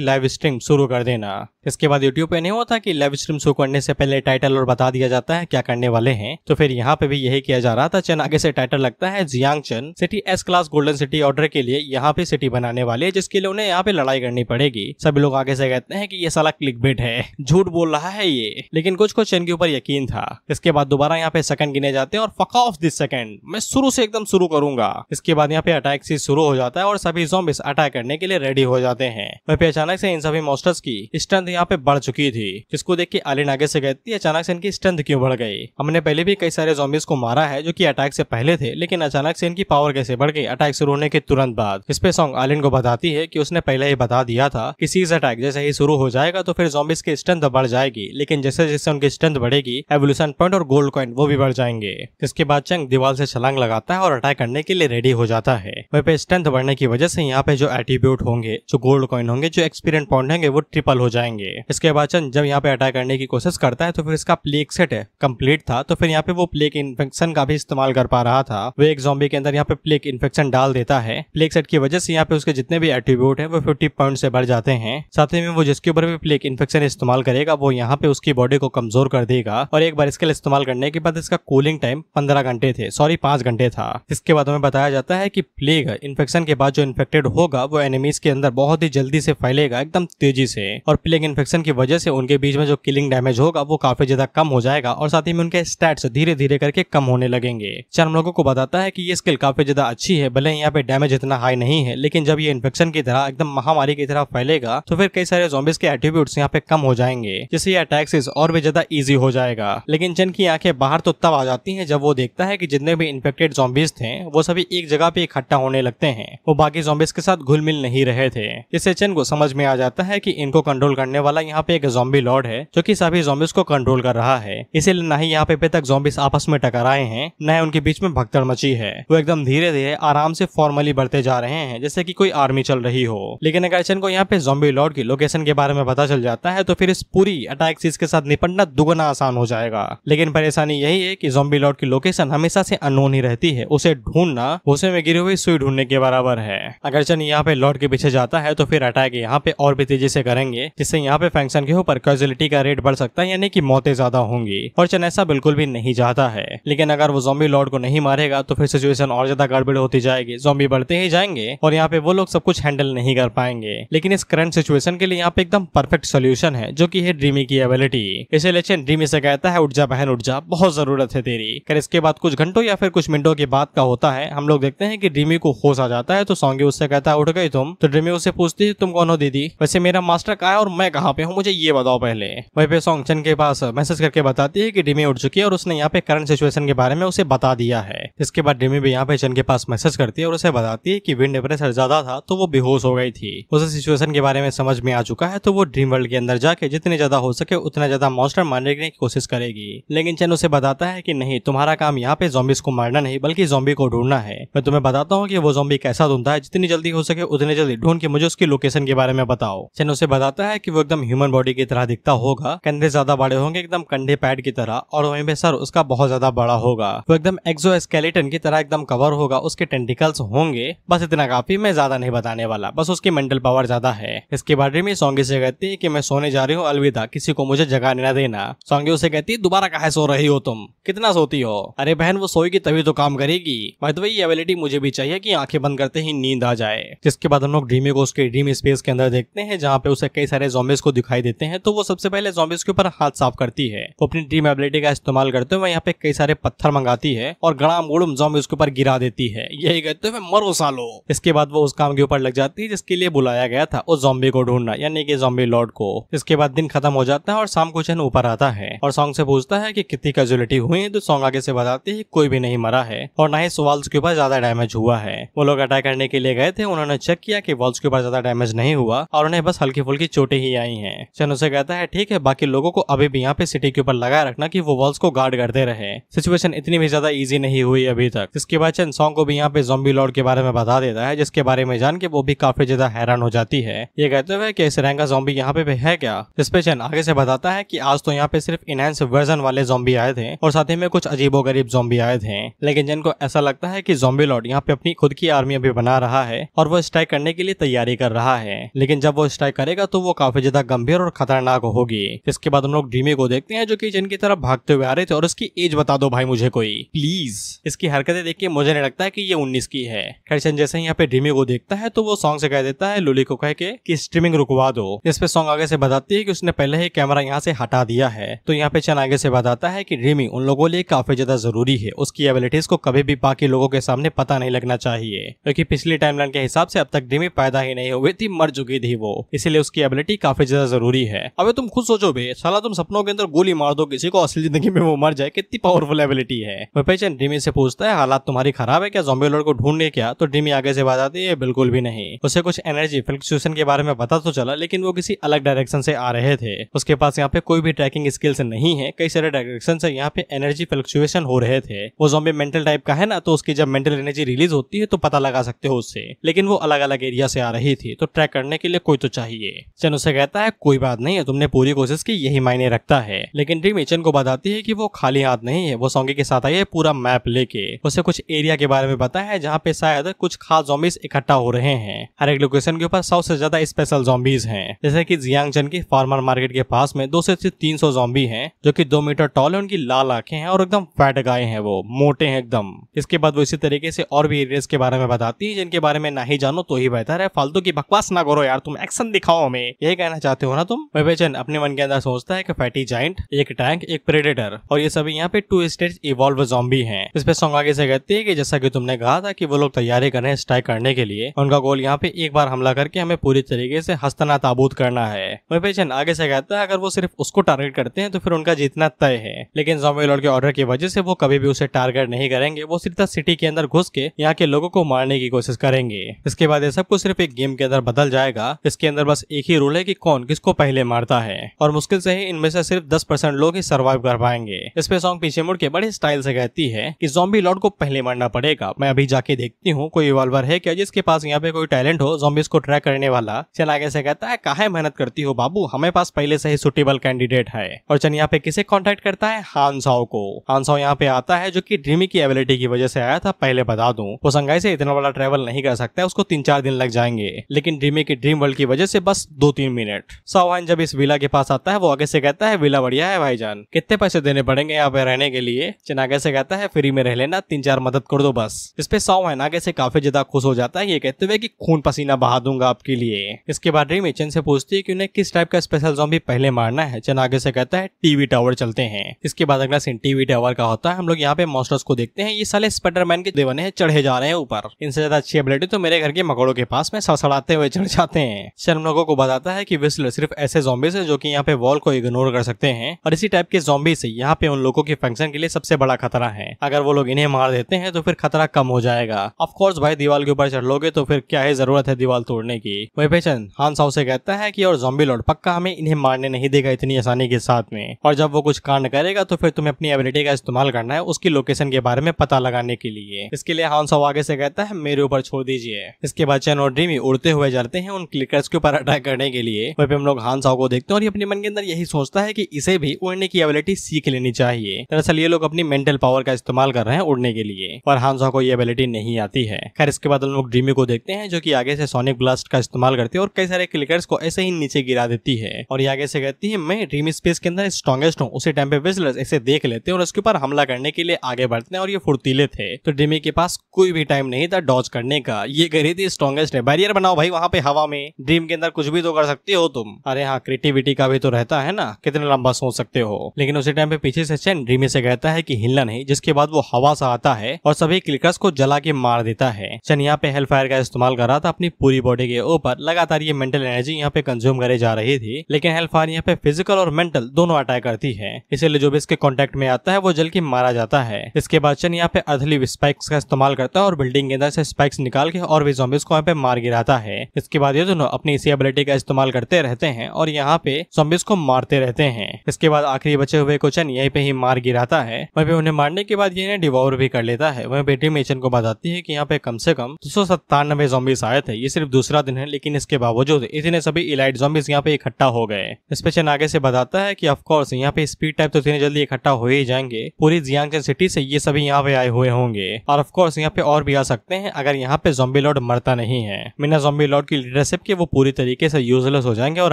लाइव स्ट्रीम शुरू कर देना। इसके बाद यूट्यूब पे नहीं होता कि लाइव स्ट्रीम शुरू करने से पहले टाइटल और बता दिया जाता है क्या करने वाले हैं, तो फिर यहाँ पे भी यही किया जा रहा था। चन आगे से टाइटल लगता है जियांग चन city S class golden city order के लिए यहाँ पे सिटी बनाने वाले, जिसके लिए उन्हें यहाँ पे लड़ाई करनी पड़ेगी। सभी लोग आगे से कहते हैं कि ये साला क्लिकबेट है, झूठ बोल रहा है ये, लेकिन कुछ को चन के ऊपर यकीन था। इसके बाद दोबारा यहाँ पे सेकंड गिने जाते हैं और फक ऑफ दिस सेकंड, मैं शुरू से एकदम शुरू करूंगा। इसके बाद यहाँ पे अटैक से शुरू हो जाता है और सभी ज़ॉम्बीज अटैक करने के लिए रेडी हो जाते हैं। वहीं पे अचानक से इन सभी मॉन्स्टर्स की स्ट्रेंथ यहाँ पे बढ़ चुकी थी, जिसको देख के आलिन आगे से कहती है अचानक से इनकी स्ट्रेंथ क्यों बढ़ गई। हमने पहले भी कई सारे ज़ॉम्बीज को मारा है जो कि अटैक से पहले थे, लेकिन अचानक से इनकी पावर कैसे बढ़ गई अटैक शुरू होने के तुरंत बाद। इस पे सॉन्ग आलिन को बताती है कि उसने पहले ही बता दिया था कि सीज अटैक जैसे ही शुरू हो जाएगा तो फिर ज़ॉम्बीज की स्ट्रेंथ बढ़ जाएगी, लेकिन जैसे जैसे उनकी स्ट्रेंथ बढ़ेगी एवोल्यूशन पॉइंट और गोल्ड कॉइन वो भी बढ़ जाएंगे। इसके बाद चंग दीवार से छलांग लगाता है और अटैक करने के लिए रेडी हो जाता है। वहीं पे स्ट्रेंथ बढ़ने की वजह से यहाँ पे जो एट्रीब्यूट होंगे, जो गोल्ड कॉइन होंगे, जो एक्सपीरियंस पॉइंट होंगे वो ट्रिपल हो जाएंगे। इसके बाद चंग जब यहाँ पे अटैक करने की कोशिश करता है तो फिर इसका प्लेग सेट कंप्लीट था, तो फिर यहाँ पे वो प्लेग इन्फेक्शन का भी इस्तेमाल कर पा रहा था। वो एक ज़ॉम्बी के अंदर यहाँ पे प्लेग इन्फेक्शन डाल देता है। प्लेग सेट की वजह से यहाँ पे उसके जितने भी एट्रीब्यूट है वो 50 पॉइंट से बढ़ जाते हैं। साथ ही में वो जिसके ऊपर भी प्लेग इन्फेक्शन इस्तेमाल करेगा वो यहाँ पे उसकी बॉडी को कमजोर कर देगा। और एक बार इसके इस्तेमाल करने के बाद इसका कूलिंग टाइम 15 घंटे थे, 5 घंटे था। इसके बाद हमें बताया जाता है कि प्लेग इन्फेक्शन के बाद जो इन्फेक्टेड होगा वो एनिमीज के अंदर बहुत ही जल्दी से फैलेगा, एकदम तेजी से। और प्लेग इन्फेक्शन की वजह से उनके बीच में जो किलिंग डैमेज होगा वो काफी ज्यादा कम हो जाएगा और साथ ही में उनके स्टैट्स धीरे धीरे करके कम होने लगेंगे। हम लोगों को बताता है कि ये स्किल काफी ज्यादा अच्छी है, भले यहाँ पे डैमेज इतना हाई नहीं है, लेकिन जब ये इन्फेक्शन की तरह एकदम महामारी की तरह फैलेगा तो फिर कई सारे ज़ॉम्बीज के एट्रीब्यूट्स यहाँ पे कम हो जाएंगे, जिससे ये अटैक्स और भी ज्यादा इजी हो जाएगा। लेकिन चन की आंखें बाहर तो तब आ जाती हैं जब वो देखता है कि जितने भी इन्फेक्टेड ज़ॉम्बीज थे वो सभी एक जगह पे इकट्ठा होने लगते हैं, वो बाकी ज़ॉम्बीज के साथ घुल मिल नहीं रहे थे। इससे चन को समझ में आ जाता है कि इनको कंट्रोल करने वाला यहाँ पे एक ज़ॉम्बी लॉर्ड है जो कि सभी ज़ॉम्बीज को कंट्रोल कर रहा है। इसीलिए न ही यहाँ पे अभी तक ज़ॉम्बीज आपस में टकराए हैं, न उनके बीच में भगदड़ मची है। वो एकदम धीरे धीरे आराम से फॉर्मली बढ़ते जा रहे हैं जैसे कि कोई आर्मी चल रही हो। लेकिन अगर चन को यहाँ पे ज़ॉम्बी लॉर्ड की लोकेशन के बारे में पता चल जाता है तो फिर इस पूरी अटैक सीज के साथ निपटना दुगना आसान हो जाएगा। लेकिन परेशानी यही है कि ज़ॉम्बी लॉर्ड की लोकेशन हमेशा से अननोन ही रहती है, उसे ढूंढना भूसे में गिरी हुई सुई ढूंढने के बराबर है। अगर चन यहाँ पे लॉर्ड के पीछे जाता है तो फिर अटैक यहाँ पे और भी तेजी से करेंगे, जिससे यहाँ पे फंक्शन के ऊपर कैजुअलिटी का रेट बढ़ सकता है, यानी कि मौतें ज्यादा होंगी। और चन ऐसा बिल्कुल भी नहीं चाहता है, लेकिन अगर वो ज़ॉम्बी लॉर्ड को नहीं मारेगा तो फिर सिचुएशन और ज्यादा गड़बड़ होती जाएगी। ज़ॉम्बी बढ़ते ही जाएंगे और यहाँ पे वो लोग सब कुछ हैंडल नहीं कर पाएंगे। लेकिन इस करंट सिचुएशन के लिए यहाँ पे एकदम परफेक्ट सोल्यूशन है, जो कि है ड्रीमी की एबिलिटी। इसीलिए चन ड्रीमी से कहता है, उठ जा बहन उठ जा, बहुत जरूरत है तेरी। कर इसके बाद कुछ घंटों या फिर कुछ मिनटों के बाद का होता है, हम लोग देखते हैं कि ड्रीमी को होश आ जाता है। तो सॉन्गी उससे कहता है, उठ गई तुम? तो ड्रीमी उससे पूछती है, तुम कौन हो दीदी? वैसे मेरा मास्टर कहाँ है और मैं कहाँ पे हूँ, मुझे ये बताओ पहले। वहीं पे सॉन्ग चन के पास मैसेज करके बताती है कि ड्रीमी उठ चुकी है और उसने यहाँ पे करंट सिचुएशन के बारे में उसे बता दिया है। इसके बाद ड्रीमी भी यहाँ पे चन के पास मैसेज करती है और उसे बताती है कि विंड प्रेशर ज्यादा था तो वो बेहोश हो गई थी। उसे सिचुएशन के बारे में समझ में आ चुका है, तो वो ड्रीम वर्ल्ड के अंदर जाके जितने ज्यादा हो सके उतना ज्यादा मॉन्स्टर मारने की कोशिश करेगी। लेकिन चन उसे बताता है कि नहीं, तुम्हारा काम यहाँ पे ज़ॉम्बीज को मारना नहीं बल्कि ज़ॉम्बी को ढूंढना है। मैं तुम्हें बताता हूँ कि वो ज़ॉम्बी कैसा ढूंढता है, जितनी जल्दी हो सके उतनी जल्दी ढूंढ के मुझे उसकी लोकेशन के बारे में बताओ। चन उसे बताता है कि वो एकदम ह्यूमन बॉडी की तरह दिखता होगा, कंधे ज्यादा बड़े होंगे एकदम कंधे पैड की तरह, और वहीं पे सर उसका बहुत ज्यादा बड़ा होगा। वो एकदम एक्सोस्केलेटन की तरह एकदम कवर होगा, उसके टेंटिकल्स होंगे। बस इतना काफी, मैं ज्यादा नहीं बताने वाला, बस उसकी मेंटल पावर ज्यादा है। इसके बाद ड्रीमी सॉन्गी से कहती है कि मैं सोने जा रही हूँ, अलविदा, किसी को मुझे जगाने न देना। सॉन्गी उसे कहती है, दोबारा काहे सो रही हो तुम, कितना सोती हो? अरे बहन, वो सोएगी तभी तो काम करेगी। भाई तो ये एबिलिटी मुझे भी चाहिए कि आंखें बंद करते ही नींद आ जाए। जिसके बाद हम लोग ड्रीमी को उसके ड्रीम स्पेस के अंदर देखते हैं, जहाँ पे उसे कई सारे ज़ॉम्बीज को दिखाई देते हैं। तो वो सबसे पहले ज़ॉम्बीज के ऊपर हाथ साफ करती है। वो अपनी ड्रीम एबिलिटी का इस्तेमाल करते हुए यहाँ पे कई सारे पत्थर मंगाती है और गड़ाम गुड़म ज़ॉम्बीज के ऊपर गिरा देती है, यही कहते हुए मरो सालो। इसके बाद वो उस काम के ऊपर लग जाती है जिसके लिए बुलाया गया था, उस ज़ॉम्बी को ढूंढना, यानी कि ज़ॉम्बी लॉर्ड को। इसके बाद दिन खत्म हो जाता है और शाम को चन ऊपर आता है और सॉन्ग से पूछता है कि कितनी कैजुअलिटी हुई है। तो सॉन्ग आगे से बताती है कोई भी नहीं मरा है और ना ही वॉल्स के ऊपर ज्यादा डैमेज हुआ है। वो लोग अटैक करने के लिए गए थे, उन्होंने चेक किया कि वॉल्स के ऊपर ज्यादा डैमेज नहीं हुआ और उन्हें बस हल्की फुल्की चोटें ही आई हैं। चन उसे कहता है, ठीक है, बाकी लोगों को अभी भी यहाँ पे सिटी के ऊपर लगाए रखना कि वो वॉल्स को गार्ड करते रहे। सिचुएशन इतनी भी ज्यादा इजी नहीं हुई अभी तक। इसके बाद चन सॉन्ग को भी यहाँ पे ज़ॉम्बी लॉर्ड के बारे में बता देता है, जिसके बारे में जान के वो भी काफी ज्यादा हैरान हो जाती है। ये कहते हुए कि इस रैंक का ज़ॉम्बी यहाँ पे है क्या? जिसपे चन आगे से बताता है कि आज तो यहाँ पे सिर्फ इनहैंस वर्जन वाले ज़ॉम्बी आए थे और साथ ही में कुछ अजीबोगरीब ज़ॉम्बी आए थे। लेकिन जन को ऐसा लगता है कि ज़ॉम्बी लॉर्ड यहाँ पे अपनी खुद की आर्मी अभी बना रहा है और वो स्ट्राइक करने के लिए तैयारी कर रहा है। लेकिन जब वो स्ट्राइक करेगा तो वो काफी ज्यादा गंभीर और खतरनाक होगी। इसके बाद हम लोग ड्रीमी को देखते हैं, जो कि जन की तरफ भागते हुए आ रहे थे। और उसकी एज बता दो भाई मुझे कोई प्लीज। इसकी हरकतें देख के मुझे नहीं लगता है कि ये 19 की है। खैर चन जैसे ही यहाँ पे ड्रीमी को देखता है तो वो सॉन्ग से कह देता है लुली को कह के कि स्ट्रीमिंग रुकवा दो। इस पे सॉन्ग आगे से बताती है कि उसने पहले ही कैमरा यहाँ से हटा दिया है। तो यहाँ पे चन आगे से बताता है कि ड्रीमी उन लोगों लिए काफी ज्यादा जरूरी है, उसकी एबिलिटीज को कभी भी बाकी लोगों के सामने पता नहीं लगना चाहिए, क्योंकि पिछली टाइमलाइन के हिसाब से अब तक ड्रीमी पैदा ही नहीं हुई थी, मर चुकी थी वो, इसीलिए उसकी एबिलिटी काफी ज्यादा जरूरी है। अबे तुम खुद सोचो बे, साला तुम सपनों के अंदर गोली मार दो किसी को, असली जिंदगी में वो मर जाए, कितनी पावरफुल एबिलिटी है। वह ड्रीमी से पूछता है हालात तुम्हारी खराब है क्या, ज़ॉम्बी लॉर्ड को ढूंढने क्या? तो ड्रीमी आगे से बताती है बिल्कुल भी नहीं। उसे कुछ एनर्जी फ्लक्चुएशन के बारे में पता तो चला, लेकिन वो किसी अलग डायरेक्शन से आ रहे थे। उसके पास यहाँ पे कोई भी ट्रैकिंग स्किल्स नहीं है, कई सारे डायरेक्शन से यहाँ पे एनर्जी फ्लक्चुएशन हो रहे थे। वो ज़ॉम्बी मेंटल टाइप का है ना, तो उसकी जब मेंटल एनर्जी रिलीज होती है तो पता लगा सकते हो उससे, लेकिन वो अलग अलग एरिया से आ रही थी, तो ट्रैक करने के लिए कोई तो चाहिए। चन उसे कहता है कोई बात नहीं है, तुमने पूरी कोशिश की, यही मायने रखता है। लेकिन ड्रीमी चन को बताती है कि वो खाली हाथ नहीं है, वो सॉन्गी के साथ आई है पूरा मैप लेके। उसे कुछ एरिया के बारे में पता है जहाँ पे शायद कुछ खास ज़ॉम्बीज इकट्ठा हो रहे हैं। हर एक लोकेशन के ऊपर 100 से ज्यादा स्पेशल ज़ॉम्बीज हैं, जैसे कि जियांगचन की फार्मर मार्केट के पास में 200 से 300 ज़ॉम्बी हैं, जो कि 2 मीटर टॉल है, उनकी लाल आंखें हैं और एकदम फैट गाय हैं, वो मोटे हैं एकदम। इसके बाद वो इसी तरीके से और भी एरियाज के बारे में बताती है जिनके बारे में ना ही जानो तो ही बेहतर है, फालतू की बकवास ना करो यार, तुम एक्शन दिखाओ हमें, यही कहना चाहते हो ना तुम। वैभेचन अपने मन के अंदर सोचता है कि फैटी जाइंट, एक टैंक, एक प्रेडेटर, और ये सभी यहाँ पे 2 स्टेज इवॉल्व ज़ॉम्बी हैं। इस पे सॉन्ग आगे से कहती है कि जैसा कि तुमने कहा था कि वो लोग तैयारी कर रहे हैं स्ट्राइक करने के लिए, उनका गोल यहाँ पे एक बार हमला करके हमें पूरी तरीके से हस्तना ताबूत करना है। वैभेचन आगे से कहता है अगर वो सिर्फ उसको टारगेट करते हैं तो फिर उनका जीतना तय है, लेकिन ज़ॉम्बी लॉर्ड के ऑर्डर की वजह से वो कभी भी उसे टारगेट नहीं करेंगे, वो सीधा सिटी के अंदर घुस के यहाँ के लोगों को मारने की कोशिश करेंगे। इसके बाद ये सब कुछ सिर्फ एक गेम के अंदर बदल जाएगा। इसके अंदर बस एक ही रूल है कि कौन किसको पहले मारता है, और मुश्किल से ही इनमें से सिर्फ 10% लोग ही सर्वाइव कर पाएंगे। इस पे सॉन्ग पीछे मुड़ के बड़े स्टाइल से कहती है कि ज़ॉम्बी लॉर्ड को पहले मारना पड़ेगा, मैं अभी जाके देखती हूँ कोई इवॉल्वर है क्या जिसके पास यहाँ पे कोई टैलेंट हो ज़ॉम्बीज को ट्रैक करने वाला। चन आगे से कहता है काहे मेहनत करती हो बाबू, हमें पास पहले से ही सुटेबल कैंडिडेट है। और चन यहाँ पे किसे कॉन्टेक्ट करता है, हान साओ को। हान साओ यहाँ पे आता है जो कि ड्रीमी की एबिलिटी की वजह से आया था, पहले बता दूं वो संघाई से इतना बड़ा ट्रेवल नहीं कर सकता है, उसको 3-4 दिन लग जाएंगे, लेकिन ड्रीमी की ड्रीम वर्ल्ड की वजह से बस 2-3 मिनट। मिनट। सावहान जब इस विला के पास आता है वो आगे से कहता है विला बढ़िया है भाईजान, कितने पैसे देने पड़ेंगे यहाँ पे रहने के लिए। चन आगे से कहता है फ्री में रह लेना, 3-4 मदद कर दो बस। इस पे सावहान आगे से काफी ज्यादा खुश हो जाता है, ये कहते हुए कि खून पसीना बहा दूंगा आपके लिए। इसके बाद ड्रीमी चन से पूछती है कि उन्हें किस टाइप का स्पेशल ज़ॉम्बी पहले मारना है। चन आगे से कहता है टीवी टावर चलते हैं। इसके बाद अगला सीन टीवी टावर का होता है। हम लोग यहाँ पे मॉन्स्टर्स को देखते हैं, ये साले स्पाइडरमैन के देवाने हैं, चढ़े जा रहे हैं ऊपर। इनसे ज्यादा अच्छी एबिलिटी तो मेरे घर के मकोड़ों के पास में सड़सड़ाते हुए चढ़ जाते हैं। चन हम लोगों को बताता है कि विस्लर सिर्फ ऐसे ज़ॉम्बीज है जो कि यहाँ पे वॉल को इग्नोर कर सकते हैं और इसी टाइप के ज़ॉम्बी से यहाँ पे उन लोगों के फंक्शन के लिए सबसे बड़ा खतरा है। अगर वो लोग इन्हें मार देते हैं तो फिर खतरा कम हो जाएगा। ऑफ कोर्स भाई दीवार के ऊपर चढ़ लोगे तो फिर क्या है जरूरत है दीवार तोड़ने की। वही पे चन हान साउ से कहता है कि और ज़ॉम्बी लॉर्ड पक्का हमें इन्हें मारने नहीं देगा इतनी आसानी के साथ में, और जब वो कुछ कांड करेगा तो फिर तुम्हें अपनी एबिलिटी का इस्तेमाल करना है उसकी लोकेशन के बारे में पता लगाने के लिए। इसके लिए हान साउ आगे से कहता है मेरे ऊपर छोड़ दीजिए। इसके बाद चन और ड्रीमी उड़ते हुए जाते हैं उन क्लिकर्स के ऊपर अटैक करने के लिए। वहीं पे हम लोग हान साउ को देखते हैं और ये अपने मन के अंदर यही सोचता है कि इसे भी उड़ने की एबिलिटी सीख लेनी चाहिए। दरअसल ये लोग अपनी मेंटल पावर का इस्तेमाल कर रहे हैं उड़ने के लिए, पर हान साउ को ये एबिलिटी नहीं आती है। खैर इसके बाद हम लोग ड्रीमी को देखते हैं जो कि आगे से सोनिक ब्लास्ट का इस्तेमाल करती है और कई सारे क्लिकर्स को ऐसे ही नीचे गिरा देती है। और ये आगे से कहती है मैं ड्रीमी स्पेस के अंदर स्ट्रॉन्गेस्ट हूँ। उसी टाइम पे विजलर्स ऐसे देख लेते हैं और उसके ऊपर हमला करने के लिए आगे बढ़ते हैं और ये फुर्तीले थे, तो ड्रीमी के पास कोई भी टाइम नहीं था डॉज करने का। ये कह रही थी स्ट्रॉन्गेस्ट है, बैरियर बनाओ भाई वहां पे हवा में, ड्रीम के अंदर कुछ भी तो कर सकते हो तुम। अरे हाँ क्रिएटिविटी का भी तो रहता है ना, कितने लंबा सोच सकते हो। लेकिन उसी टाइम पे पीछे से चन ड्रीमी से कहता है कि हिलना नहीं, जिसके बाद वो हवा सा आता है और सभी क्लिकर्स को जला के मार देता है। चन यहाँ पे हेलफायर का इस्तेमाल कर रहा था अपनी पूरी बॉडी के ऊपर, लगातार ये मेंटल एनर्जी यहाँ पे कंज्यूम करे जा रही थी, लेकिन हेलफायर यहाँ पे फिजिकल और मेंटल दोनों अटैक करती है, इसीलिए जो भी इसके कॉन्टेक्ट में आता है वो जल के मारा जाता है। इसके बाद चन यहाँ पे अर्थली स्पाइक्स का इस्तेमाल करता है और बिल्डिंग के अंदर से स्पाइक्स निकाल के और भी ज़ॉम्बीज को यहाँ पे मार गिराता है। इसके बाद ये दोनों अपनी इसी एबिलिटी का इस्तेमाल करते रहते हैं और यहाँ पे ज़ॉम्बीज को मारते रहते हैं। इसके बाद आखिरी बचे हुए को चन यहीं पे ही मार गिराता है। वहीं पे उन्हें मारने के बाद ये इन्हें डिवोर भी कर लेता है। वहीं बेटी मेचन को बताती है कि यहाँ पे कम से कम 297 ज़ॉम्बीज आए थे, ये सिर्फ दूसरा दिन है लेकिन इसके बावजूद इतने सभी इलाइट ज़ॉम्बीज यहाँ पे इकट्ठा हो गए। इस पे चन आगे से बताता है कि ऑफ कोर्स यहाँ पे स्पीड टाइप तो इतने जल्दी इकट्ठा हो ही जाएंगे, पूरी जियांगचन सिटी से ये सभी यहाँ पे आए हुए होंगे और ऑफ कोर्स यहाँ पे और भी आ सकते हैं अगर यहाँ पे ज़ॉम्बी लॉर्ड मरता नहीं है। बिना ज़ॉम्बी लॉर्ड की लीडरशिप के वो पूरी तरीके से यूजलेस हो जाएंगे और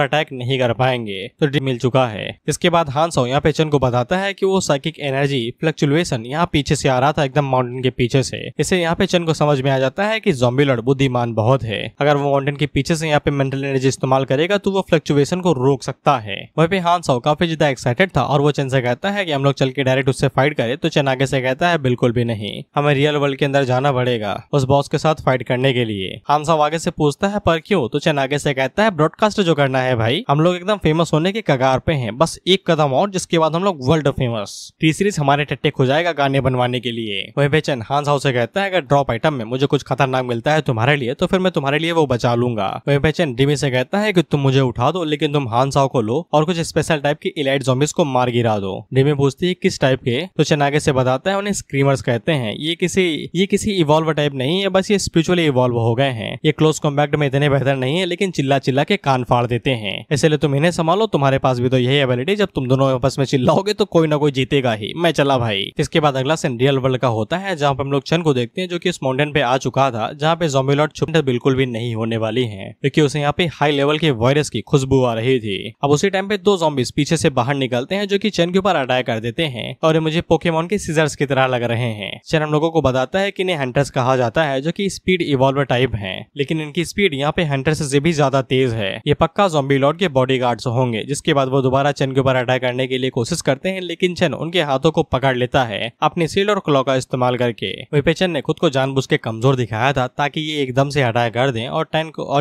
अटैक नहीं कर पाएंगे, तो ड्रीम मिल चुका है। इसके बाद हान साउ यहाँ पे चन को बताता है कि वो साइकिक एनर्जी फ्लक्चुएशन यहाँ पीछे से आ रहा था एकदम माउंटेन के पीछे से। इससे यहाँ पे चन को समझ में आ जाता है कि ज़ॉम्बी लॉर्ड बुद्धिमान बहुत है, अगर वो माउंटेन के पीछे से यहाँ पे मेंटल एनर्जी इस्तेमाल करेगा तो वो फ्लक्चुएशन को रोक सकता है। वहीं पे हान साउ काफी ज्यादा एक्साइटेड था और वो चन से कहता है कि हम लोग चल के डायरेक्ट उससे फाइट करें, तो चन आगे से कहता है बिल्कुल भी नहीं, हमें रियल वर्ल्ड के अंदर जाना पड़ेगा उस बॉस के साथ फाइट करने के लिए। हान साउ आगे से पूछता है पर क्यों, तो चन आगे से कहता है ब्रॉडकास्ट जो करना है भाई, हम लोग एकदम फेमस होने के कगार पे हैं, बस एक कदम और जिसके बाद हम लोग वर्ल्ड फेमस। टी सीरीज हमारे टट्टे हो जाएगा गाने बनवाने के लिए। वहीं पे चन हान साउ से कहता है अगर ड्रॉप आइटम में मुझे कुछ खतरनाक मिलता है तुम्हारे लिए तो फिर मैं तुम्हारे लिए वो बचा लूंगा। वहीं पे चन ड्रीमी से कहता है कि तुम मुझे उठा दो लेकिन तुम हान साउ को लो और कुछ स्पेशल टाइप की इलाइट ज़ॉम्बीज को मार गिरा दो। ड्रीमी पूछती है किस टाइप के, तो चन आगे से बताता है उन्हें स्क्रीमर्स कहते हैं, ये किसी इवॉल्व टाइप नहीं है, बस ये स्पिरिचुअली इवॉल्व हो गए हैं, ये क्लोज कॉम्बैक्ट में इतने बेहतर नहीं है लेकिन चिल्ला चिल्ला के कान फाड़ देते हैं, इसलिए तुम इन्हें संभालो, तुम्हारे पास भी तो यही एबिलिटी, जब तुम दोनों आपस में चिल्लाओगे तो कोई ना कोई जीतेगा ही, मैं चला भाई। इसके बाद अगला सीन रियल वर्ल्ड का होता है जहाँ पे हम लोग चन को देखते हैं जो कि इस माउंटेन पे आ चुका था जहाँ पे ज़ॉम्बी लॉर्ड छुपने बिल्कुल भी नहीं होने वाली है क्योंकि उसे यहाँ पे हाई लेवल के वायरस की खुशबू आ रही थी। अब उसी टाइम पे 2 ज़ॉम्बीज पीछे से बाहर निकलते हैं जो कि चन के ऊपर अटैक कर देते हैं और ये मुझे पोकेमॉन के सीजर्स की तरह लग रहे हैं। चन हम लोगों को बताता है कि इन्हें हंटर्स कहा जाता है जो कि स्पीड इवॉल्वर टाइप है, लेकिन इनकी स्पीड यहाँ पे हंटर्स से भी ज्यादा तेज है। ये पक्का ज़ॉम्बी लॉर्ड के बॉडीगार्ड्स होंगे। जिसके बाद वो दोबारा चन के ऊपर अटैक करने के लिए कोशिश करते हैं लेकिन चन उनके हाथों को पकड़ लेता है अपनी शील्ड और क्लॉ का इस्तेमाल करके। वहीं पे चन ने खुद को जानबूझ के कमजोर दिखाया था ताकि ये एकदम से अटैक कर दें और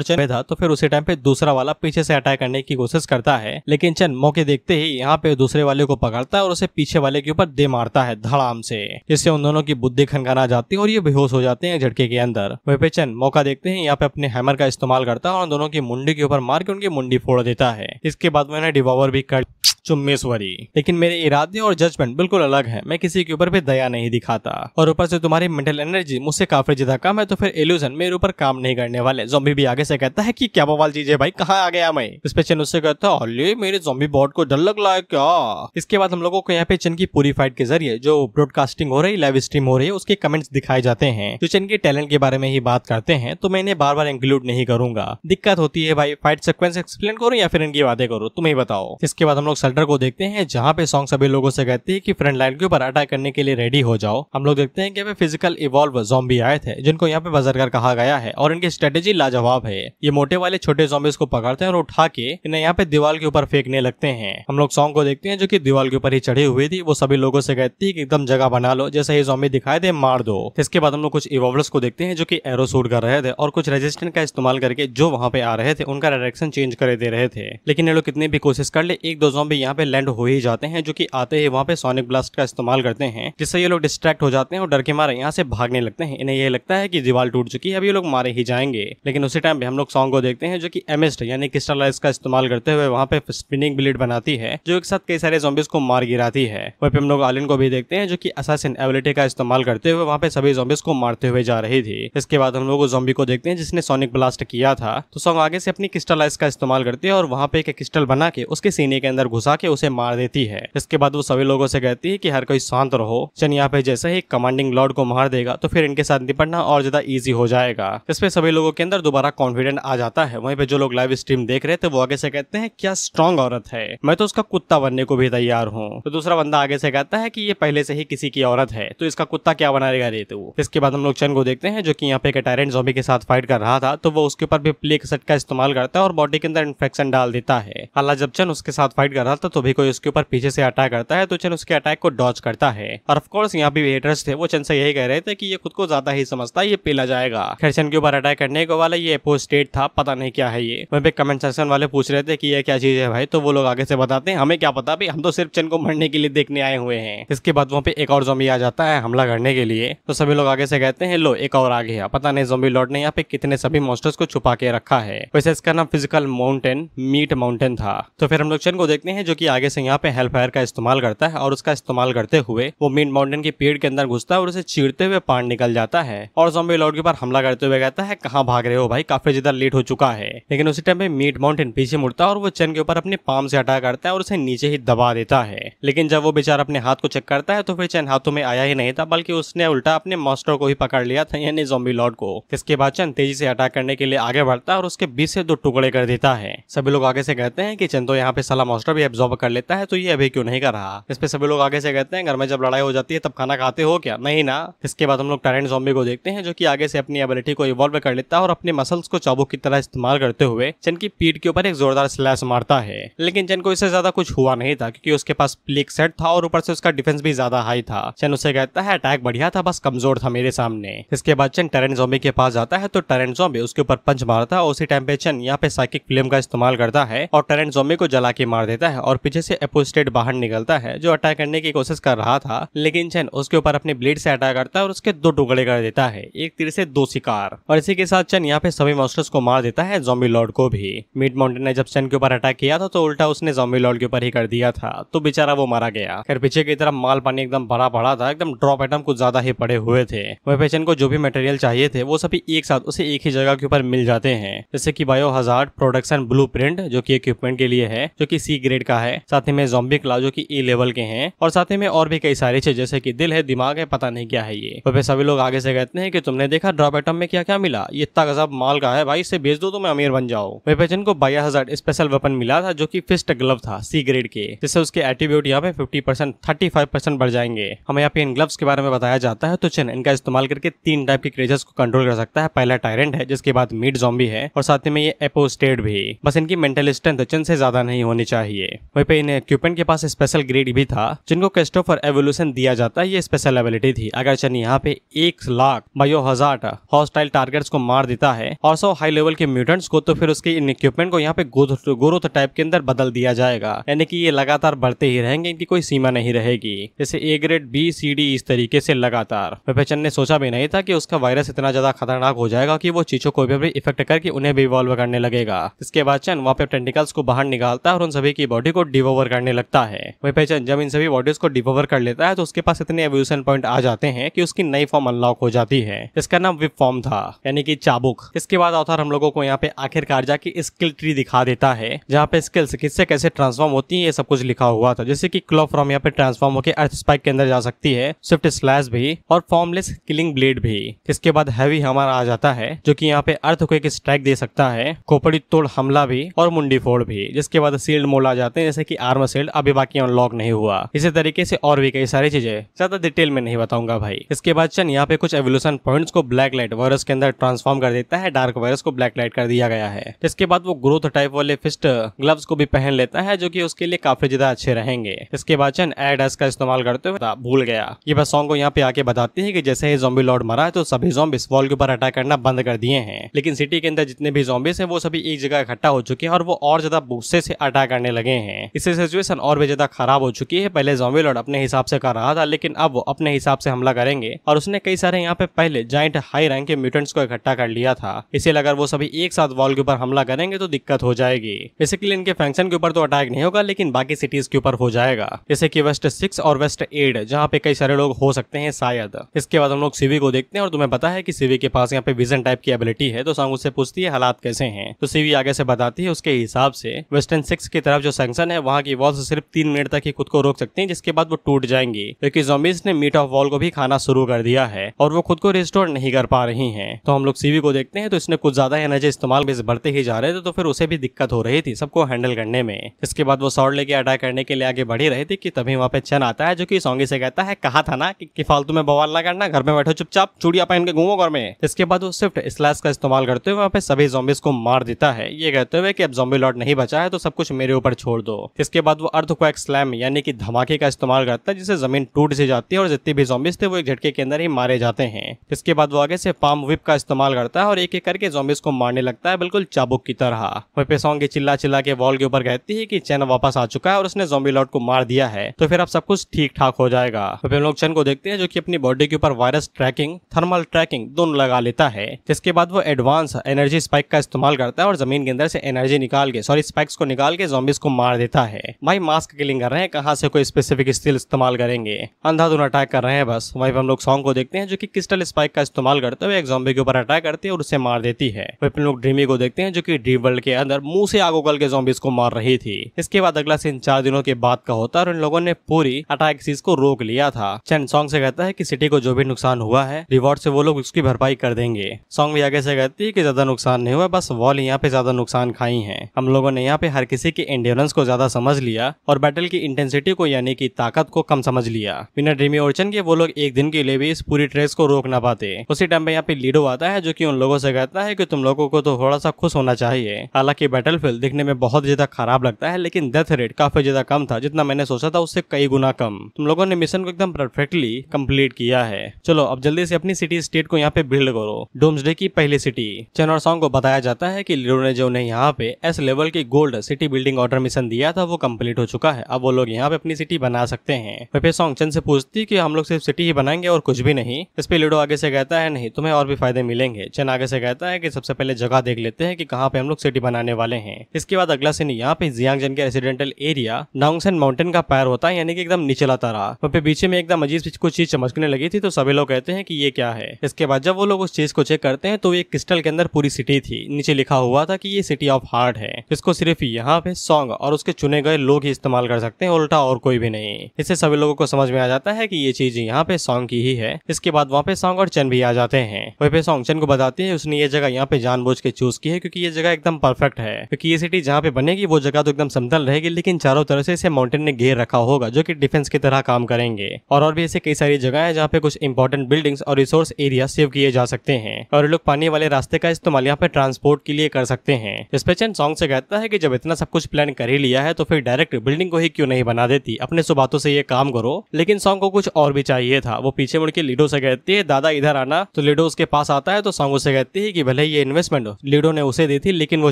चन में था तो फिर उसी टाइम पे दूसरा वाला पीछे से अटैक करने की कोशिश करता है लेकिन चन मौके देखते ही यहाँ पे दूसरे वाले को पकड़ता है और उसे पीछे वाले के ऊपर दे मारता है धड़ाम से, जिससे उन दोनों की बुद्धि खनखना जाती है और ये बेहोश हो जाते हैं झटके के अंदर। वहीं पे चन मौका देखते हैं यहाँ पे अपने हैमर का इस्तेमाल करता है और उन दोनों की मुंडी के ऊपर मार के उनकी मुंडी फोड़ देता है। इसके बाद मैंने डिवॉर भी कर चुम्मेश्वरी। लेकिन मेरे इरादे और जजमेंट बिल्कुल अलग है, मैं किसी के ऊपर भी दया नहीं दिखाता, और ऊपर से तुम्हारी मेंटल एनर्जी मुझसे काफी ज्यादा कम है, तो फिर इल्यूजन मेरे ऊपर काम नहीं करने वाले। ज़ॉम्बी भी आगे से कहता है कि क्या बवाल चीज है भाई, कहाँ आ गया मैं। इस पे चन उससे कहता है अरे मेरे ज़ॉम्बी बॉट को डर लग रहा है क्या। इसके बाद हम लोगों को यहाँ पे चन की पूरी फाइट के जरिए जो ब्रॉडकास्टिंग हो रही, लाइव स्ट्रीम हो रही है, उसके कमेंट्स दिखाए जाते हैं जो चन के टैलेंट के बारे में ही बात करते हैं। तो मैं इन्हें बार बार इंक्लूड नहीं करूंगा, दिक्कत होती है भाई। फाइट सीक्वेंस एक्सप्लेन करूं या फिर इनकी बातें करूं, तुम ही बताओ। इसके बाद हम लोग शेल्टर को देखते हैं जहाँ पे सॉन्ग सभी लोगों से कहती है कि फ्रंट लाइन के ऊपर अटैक करने के लिए रेडी हो जाओ। हम लोग देखते हैं कि फिजिकल इवॉल्व ज़ॉम्बी आए थे जिनको यहाँ पे बजरगर कहा गया है, और इनकी स्ट्रेटेजी लाजवाब है। ये मोटे वाले छोटे ज़ॉम्बीज को पकड़ते हैं और उठा के इन्हें यहाँ पे दीवार के ऊपर फेंकने लगते हैं। हम लोग सॉन्ग को देखते हैं जो कि दीवार के ऊपर ही चढ़ी हुई थी। वो सभी लोगों से कहती है कि एकदम जगह बना लो, जैसे ही ज़ॉम्बी दिखाई दे मार दो। इसके बाद हम लोग कुछ इवॉल्वर्स को देखते हैं जो कि एरो शूट कर रहे थे और कुछ रेजिस्टेंट का इस्तेमाल करके जो वहां पे आ रहे थे उनका डायरेक्शन चेंज कर दे रहे थे। लेकिन ये लोग कितनी भी कोशिश कर ले, एक दो ज़ॉम्बी यहाँ पे लैंड हो ही जाते हैं, जो कि आते ही वहाँ पे सोनिक ब्लास्ट का इस्तेमाल करते हैं, जिससे ये लोग डिस्ट्रैक्ट हो जाते हैं और डर के मारे यहाँ से भागने लगते हैं। इन्हें ये लगता है कि दीवार टूट चुकी है, अब ये लोग मारे ही जाएंगे। लेकिन उसी टाइम पे हम लोग सॉन्ग को देखते हैं जो कि एमिस्ट यानी क्रिस्टलाइज का इस्तेमाल करते हुए वहाँ पे स्पिनिंग ब्लेड बनाती है, जो एक साथ कई सारे ज़ॉम्बीज को मार गिराती है। वहीं पे हम लोग आलिन को भी देखते हैं जो कि असैसिन एबिलिटी का इस्तेमाल करते हुए वहाँ पे सभी ज़ॉम्बीज को मारते हुए जा रही थी। इसके बाद हम लोग ज़ॉम्बी को देखते हैं जिसने सोनिक ब्लास्ट किया था। तो सॉन्ग आगे से अपनी क्रिस्टलाइज का इस्तेमाल करती है और वहाँ पे एक क्रिस्टल बना के उसके सीने के अंदर घुसा के उसे मार देती है। इसके बाद वो सभी लोगों से कहती है कि हर कोई शांत रहो, चन यहाँ पे जैसे ही कमांडिंग लॉर्ड को मार देगा तो फिर इनके साथ निपटना और ज्यादा इजी हो जाएगा। इस पे सभी लोगों के अंदर दोबारा कॉन्फिडेंट आ जाता है। वहीं पे जो लोग लाइव स्ट्रीम देख रहे थे वो आगे से कहते हैं क्या स्ट्रॉन्ग औरत है, मैं तो उसका कुत्ता बनने को भी तैयार हूँ। तो दूसरा बंदा आगे से कहता है कि ये पहले से ही किसी की औरत है, तो इसका कुत्ता क्या बनाएगा रे तू। इसके बाद हम लोग चन को देखते हैं जो कि यहाँ पे एक टायरेंट ज़ॉम्बी के साथ फाइट कर रहा था, तो वो उसके ऊपर भी प्लेग सेट का इस्तेमाल करता है और बॉडी के अंदर इन्फेक्शन डाल देता है। हालांकि जब चन उसके साथ फाइट कर रहा था तो भी कोई उसके ऊपर पीछे से अटैक करता है, तो चन उसके अटैक को डॉज करता है। और ऑफ कोर्स यहाँ भी हेटर्स थे, वो चन से यही कह रहे थे कि ये खुद को ज्यादा ही समझता है, ये पेला जाएगा। खैर चन के ऊपर अटैक करने को वाला ये एपो स्टेट था, पता नहीं क्या है ये। वहीं पे कमेंट सेक्शन वाले पूछ रहे थे कि ये क्या चीज है भाई, तो वो लोग आगे से बताते हैं हमें क्या पता भाई, हम तो सिर्फ चन को मरने के लिए देखने आए हुए हैं। इसके बाद वहाँ पे एक और ज़ॉम्बी आ जाता है हमला करने के लिए, तो सभी लोग आगे से कहते हैं लो एक और आ गया। पता नहीं ज़ॉम्बी लॉर्ड ने यहाँ पे कितने सभी मॉन्स्टर्स को छुपा के रखा है। वैसे इसका नाम फिजिकल माउंटेन मीट माउंटेन था। तो फिर हम लोग चन को देखते हैं जो कि आगे से यहाँ पे हेल्प फायर का इस्तेमाल करता है और उसका इस्तेमाल करते हुए वो मीट माउंटेन के पेड़ के अंदर घुसता है और उसे चीरते हुए पार निकल जाता है और ज़ॉम्बी लॉर्ड के ऊपर हमला करते हुए कहता है कहाँ भाग रहे हो भाई, काफी ज्यादा लेट हो चुका है। लेकिन उसी टाइम पे मीट माउंटेन पीछे मुड़ता है और वो चन के ऊपर अपने पाम से अटैक करता है और उसे नीचे ही दबा देता है। लेकिन जब वो बेचारा अपने हाथ को चेक करता है तो फिर चन हाथों में आया ही नहीं था, बल्कि उसने उल्टा अपने मास्टर को ही पकड़ लिया था, यानी ज़ॉम्बी लॉर्ड को। इसके बाद चन तेजी से अटैक करने के लिए आगे बढ़ता है और उसके बीच से दो टुकड़े कर देता है। सभी लोग आगे से कहते हैं कि चन तो यहाँ पे साला मास्टर भी एब्जॉर्ब कर लेता है, तो ये अभी क्यों नहीं कर रहा। इस पे सभी लोग आगे से कहते हैं घर में जब लड़ाई हो जाती है तब खाना खाते हो क्या, नहीं ना। इसके बाद हम लोग टायरेंट ज़ॉम्बी को देखते हैं जो कि आगे से अपनी एबिलिटी को इवॉल्व कर लेता है और अपने मसल्स को चाबुक की तरह इस्तेमाल करते हुए चन की पीठ के ऊपर एक जोरदार स्लैश मारता है। लेकिन चन को इससे ज्यादा कुछ हुआ नहीं था क्योंकि उसके पास प्लेग सेट था और ऊपर से उसका डिफेंस भी ज्यादा हाई था। चन उसे कहता है अटैक बढ़िया था, बस कमजोर था मेरे सामने। इसके बाद चन टायरेंट ज़ॉम्बी के पास जाता है तो टायरेंट ज़ॉम्बी उसके ऊपर पंच मारता है और उसी टाइम पे चन यहाँ पे साइकिक फ्लेम का इस्तेमाल करता है और टायरेंट ज़ॉम्बी को जला के मार देता है और पीछे से एपोस्टेट बाहर निकलता है जो अटैक करने की कोशिश कर रहा था। लेकिन चन उसके ऊपर अपने ब्लेड से अटैक करता है और उसके दो टुकड़े कर देता है, एक तीर से दो शिकार। और इसी के साथ चन यहाँ पे सभी मॉन्स्टर्स को मार देता है, ज़ॉम्बी लॉर्ड को भी। मीट माउंटेन ने जब चन के ऊपर अटैक किया था तो उल्टा उसने ज़ॉम्बी लॉर्ड के ऊपर ही कर दिया था, तो बेचारा वो मारा गया। खैर पीछे की तरफ माल पानी एकदम भरा पड़ा था, एकदम ड्रॉप आइटम कुछ ज्यादा ही पड़े हुए थे। वहीं पे चन को जो भी मटेरियल चाहिए थे वो सभी एक साथ उसे एक ही जगह के ऊपर मिल जाते हैं, जैसे कि बायो हजार्ड प्रोडक्शन ब्लूप्रिंट जो कि इक्विपमेंट के लिए है, जो कि सी ग्रेड का है, साथ ही में ज़ॉम्बी क्लाव जो कि ई लेवल के हैं, और साथ ही में और भी कई सारी चीज जैसे कि दिल है, दिमाग है, पता नहीं क्या है ये। वहीं पे सभी लोग आगे से कहते हैं कि तुमने देखा ड्रॉप आइटम में क्या क्या मिला, ये इतना गजब माल का है भाई, इसे बेच दो तो मैं अमीर बन जाओ। वहीं पे चन को बायो हजार्ड स्पेशल वेपन मिला था जो कि फिस्ट ग्लव था सी ग्रेड के, जिससे उसके एट्रीब्यूट यहाँ पे 50% 35% बढ़ जाएंगे। हमें यहाँ पे इन ग्लव्स के बारे में बताया जाता है, तो चन इनका इस्तेमाल करके 3 टाइप के क्रेचर्स को कंट्रोल कर सकता है। पहला टायरेंट है, जिसके बाद मीट ज़ॉम्बी है, और साथ ही में ये एपोस्टेट भी। बस इनकी मेंटल स्ट्रेंथ चन से ज्यादा नहीं होनी चाहिए। वहीं पे इन इक्विपमेंट के पास स्पेशल ग्रेड भी था जिनको क्रिस्टोफर एवोल्यूशन दिया जाता है, ये स्पेशल एबिलिटी थी। अगर चन यहाँ पे 1 lakh bio hazard hostile targets को मार देता है और 100 हाई लेवल के म्यूटेंट्स को, तो फिर उसके इन इक्विपमेंट को यहाँ पे ग्रोथ टाइप के अंदर बदल दिया जाएगा, यानी कि ये लगातार बढ़ते ही रहेंगे, इनकी कोई सीमा नहीं रहेगी, जैसे A grade B C D इस तरीके से लगातार। चन ने सोचा भी नहीं था कि उसका वायरस इतना ज्यादा खतरनाक हो जाएगा कि वो चीजों को भी इफेक्ट करके उन्हें भी इवॉल्व करने लगेगा। इसके बाद चन वहाँ पे टेंटिकल्स को बाहर निकालता है और उन सभी की बॉडी को डिवोवर करने लगता है। वहीं पे चन जब इन सभी बॉडीज को डिवोवर कर लेता है तो उसके पास इतने एवोल्यूशन पॉइंट आ जाते हैं कि उसकी नई फॉर्म अनलॉक हो जाती है। इसका नाम विप फॉर्म था, यानी कि चाबुक। इसके बाद ऑथर हम लोगों को यहाँ पे आखिरकार जाके स्किल ट्री दिखा देता है, जहाँ पे स्किल्स किससे कैसे ट्रांसफॉर्म होती है ये सब कुछ लिखा हुआ था। जैसे कि क्लॉ फ्रॉम यहाँ पे ट्रांसफॉर्म होकर अर्थ स्पाइक के अंदर जा सकती है, स्विफ्ट स्लैश भी और फॉर्मलेस किलिंग ब्लेड भी। इसके बाद हैवी हमर आ जाता है जो कि यहाँ पे अर्थक्वेक स्ट्राइक दे सकता है, खोपड़ी तोड़ हमला भी और मुंडी फोड़ भी। जिसके बाद शील्ड मोड आ जाते हैं, जैसे कि आर्मर शील्ड अभी बाकी अनलॉक नहीं हुआ। इसी तरीके से और भी कई सारी चीजें ज्यादा डिटेल में नहीं बताऊंगा भाई। इसके बाद चन यहाँ पे कुछ एवोल्यूशन पॉइंट्स को ब्लैक लाइट वायरस के अंदर ट्रांसफॉर्म कर देता है, डार्क वायरस को ब्लैक लाइट कर दिया गया है। इसके बाद वो ग्रोथ टाइप वाले फिस्ट ग्लव्स को भी पहन लेता है, जो कि उसके लिए काफी ज्यादा अच्छे रहेंगे। इसके बाद चन एडस का इस्तेमाल करते हुए भूल गया। ये बस सॉन्ग को यहाँ पे आके बताती है कि जैसे ही ज़ॉम्बी लॉर्ड मरा है तो सभी ज़ॉम्बीज वॉल के ऊपर अटैक करना बंद कर दिए हैं, लेकिन सिटी के अंदर जितने भी ज़ॉम्बीज हैं वो सभी एक जगह इकट्ठा हो चुके हैं और वो और ज्यादा गुस्से से अटैक करने लगे हैं। इससे सिचुएशन और भी ज्यादा खराब हो चुकी है। पहले ज़ॉम्बी लॉर्ड अपने हिसाब से कर रहा था, लेकिन अब वो अपने हिसाब से हमला करेंगे और उसने कई सारे यहाँ पे पहले जाइंट हाई रैंक के म्यूटेंट्स को इकट्ठा कर लिया था। इसलिए अगर वो सभी एक साथ वॉल के ऊपर हमला करेंगे तो दिक्कत हो जाएगी। बेसिकली इनके फंक्शन के ऊपर तो अटैक नहीं होगा, लेकिन बाकी सिटीज के ऊपर हो जाएगा, जैसे कि वेस्ट 6 और वेस्ट 8, जहाँ पे कई सारे लोग हो सकते हैं शायद। इसके बाद हम लोग सीवी को देखते हैं और तुम्हें पता है कि सीवी के पास यहाँ पे विजन टाइप की एबिलिटी है, तो सॉन्ग उससे पूछती है हालात कैसे हैं, तो सीवी आगे से बताती है उसके हिसाब से वेस्टर्न 6 की तरफ जो सेक्शन है वहाँ की वॉल्स सिर्फ 3 मिनट तक ही खुद को रोक सकती हैं, जिसके बाद वो टूट जाएंगी, क्योंकि ज़ॉम्बीज ने मीट ऑफ वॉल को भी खाना शुरू कर दिया है और वो खुद को रिस्टोर नहीं कर पा रही हैं। तो हम लोग सीवी को देखते हैं तो इसने कुछ ज्यादा एनर्जी इस्तेमाल बढ़ते ही जा रहे थे, तो फिर उसे भी दिक्कत हो रही थी सबको हैंडल करने में। इसके बाद वो सॉर्ड लेके अटैक करने के लिए आगे बढ़ी रही थी कि तभी वहाँ पे चन आता है, जो कि सॉन्गी से कहता है कहा था ना कि फालतू में बवाल ना करना, घर में बैठो चुपचाप, चूड़ियां पहन के घूमो घर में। इसके बाद वो स्विफ्ट स्लैश का इस्तेमाल करते हुए वहाँ पे सभी ज़ॉम्बीज को मार देता है, ये कहते हुए कि अब ज़ॉम्बी लॉर्ड नहीं बचा है तो सब कुछ मेरे ऊपर छोड़ दो। इसके बाद वो अर्थक्वेक स्लैम यानी कि धमाके का इस्तेमाल करता है, जिससे जमीन टूट सी जाती है और जितने भी ज़ॉम्बीज थे वो एक झटके के अंदर ही मारे जाते हैं। इसके बाद वो आगे से पाम विप का इस्तेमाल करता है और एक एक करके ज़ॉम्बीज को मारने लगता है, बिल्कुल चाबुक की तरह। वहीं पे सॉन्ग चिल्ला चिल्ला के वॉल के ऊपर कहती है कि चैन वापस आ चुका है और उसने ज़ॉम्बी लॉर्ड को मार दिया है, तो फिर अब सब कुछ ठीक ठाक हो जाएगा। तो फिर हम लोग चैन को देखते हैं जो कि अपनी बॉडी के ऊपर वायरस ट्रैकिंग, थर्मल ट्रैकिंग दोनों लगा लेता है। जिसके बाद वो एडवांस एनर्जी स्पाइक का इस्तेमाल करता है और जमीन के अंदर से एनर्जी निकाल के स्पाइक्स को निकाल के ज़ॉम्बीज को मार देता है। भाई मास्क किलिंग कर रहे हैं, कहाँ से कोई स्पेसिफिक स्किल इस्तेमाल करेंगे, अंधाधुन अटैक कर रहे हैं बस। वहीं हम लोग सॉन्ग को देखते हैं जो कि क्रिस्टल स्पाइक का इस्तेमाल करते हुए एक ज़ॉम्बी के ऊपर अटैक करती है और उसे मार देती है। वहीं हम लोग ड्रीमी को देखते हैं जो कि ड्रीम वर्ल्ड के अंदर मुंह से आग उगल के ज़ॉम्बीज को मार रही थी। इसके बाद अगला सीन 4 दिनों के बाद का होता है और इन लोगों ने पूरी अटैक सीज को रोक लिया था। चैन सॉन्ग से कहता है कि सिटी को जो भी नुकसान हुआ है रिवॉर्ड से वो लोग उसकी भरपाई कर देंगे। सॉन्ग भी आगे से कहती है कि ज्यादा नुकसान नहीं हुआ, बस वॉल यहाँ पे ज्यादा नुकसान खाई है। हम लोगों ने यहाँ पे हर किसी की एंड्योरेंस को ज्यादा समझ लिया और बैटल की इंटेंसिटी को यानी कि ताकत को कम समझ लिया। बिना ड्रीमी और चैन के वो लोग एक दिन के लिए भी इस पूरी ट्रेस को रोक ना पाते। उसी टाइम पे यहाँ पे लीडो आता है जो कि उन लोगों से कहता है कि तुम लोगों को तो थोड़ा सा खुश होना चाहिए। हालांकि बैटलफील्ड दिखने में बहुत ज्यादा खराब लगता है, लेकिन डेथ रेट काफी ज्यादा कम था, जितना मैंने सोचा था उससे कई गुना कम। तुम लोगों ने मिशन को एकदम परफेक्टली कंप्लीट किया है। चलो अब जल्दी से अपनी सिटी स्टेट को यहाँ पे बिल्ड करो। डोम्सडे की पहली सिटी। चैन और सॉन्ग को बताया जाता है कि लीडो ने जो उन्हें यहाँ पे एस लेवल की gold city building order mission दिया था वो कंप्लीट हो चुका है। अब वो लोग यहाँ पे अपनी सिटी बना सकते हैं। फिर सॉन्ग चैन से पूछती कि हम लोग सिर्फ सिटी ही बनाएंगे और कुछ भी नहीं। इस पे लीडो आगे से कहता है नहीं, तुम्हें और भी फायदे मिलेंगे। चैन आगे से कहता है कि सबसे पहले जगह देख लेते हैं कि कहाँ पे हम लोग सिटी बनाने वाले हैं। इसके बाद अगला सीन यहाँ पे जियांगजन के रेसिडेंटल एरिया नाउंगसेन माउंटेन का पैर होता है, यानी कि एकदम नीचे तरह। वहाँ पे बीच में एकदम अजीब कुछ चीज चमकने लगी थी, तो सभी लोग कहते हैं कि ये क्या है। इसके बाद जब वो लोग उस चीज को चेक करते हैं तो ये क्रिस्टल के अंदर पूरी सिटी थी। नीचे लिखा हुआ था कि ये सिटी ऑफ हार्ट है। इसको सिर्फ यहाँ पे सॉन्ग और उसके चुने गए लोग ही इस्तेमाल कर सकते हैं, उल्टा और कोई भी नहीं। इससे सभी लोगों को समझ में आ जाता है कि ये चीज यहाँ पे सॉन्ग की ही है। इसके बाद वहाँ पे सॉन्ग और चैन भी आ जाते हैं। वहीं पे सॉन्ग चैन को बताती है उसने ये जगह यहाँ पे जानबूझ के चूज की है क्योंकि ये जगह एकदम परफेक्ट है, क्योंकि ये सिटी जहाँ पे बनेगी वो जगह तो एकदम समतल रहेगी, लेकिन चारों तरफ से इसे माउंटेन ने घेर रखा होगा जो कि डिफेंस की तरह काम करेंगे। और भी ऐसे कई सारी जगह है जहाँ पे कुछ इंपॉर्टेंट बिल्डिंग्स और रिसोर्स एरिया सेव किए जा सकते हैं और लोग पानी वाले रास्ते का इस्तेमाल यहाँ पे ट्रांसपोर्ट के लिए कर सकते हैं। इस पे चैन सॉन्ग से कहता है कि जब इतना सब कुछ प्लान कर ही लिया है तो फिर डायरेक्ट बिल्डिंग को ही क्यों नहीं बना देती, अपने सुबातों से ये काम करो। लेकिन सॉन्ग को कुछ और भी चाहिए था। वो पीछे मुड़ के लीडो से कहती है दादा इधर आना, तो लीडो उसके पास आता है तो सॉन्ग उसे कहती है कि भले ये इन्वेस्टमेंट लीडो ने उसे दी थी, लेकिन वो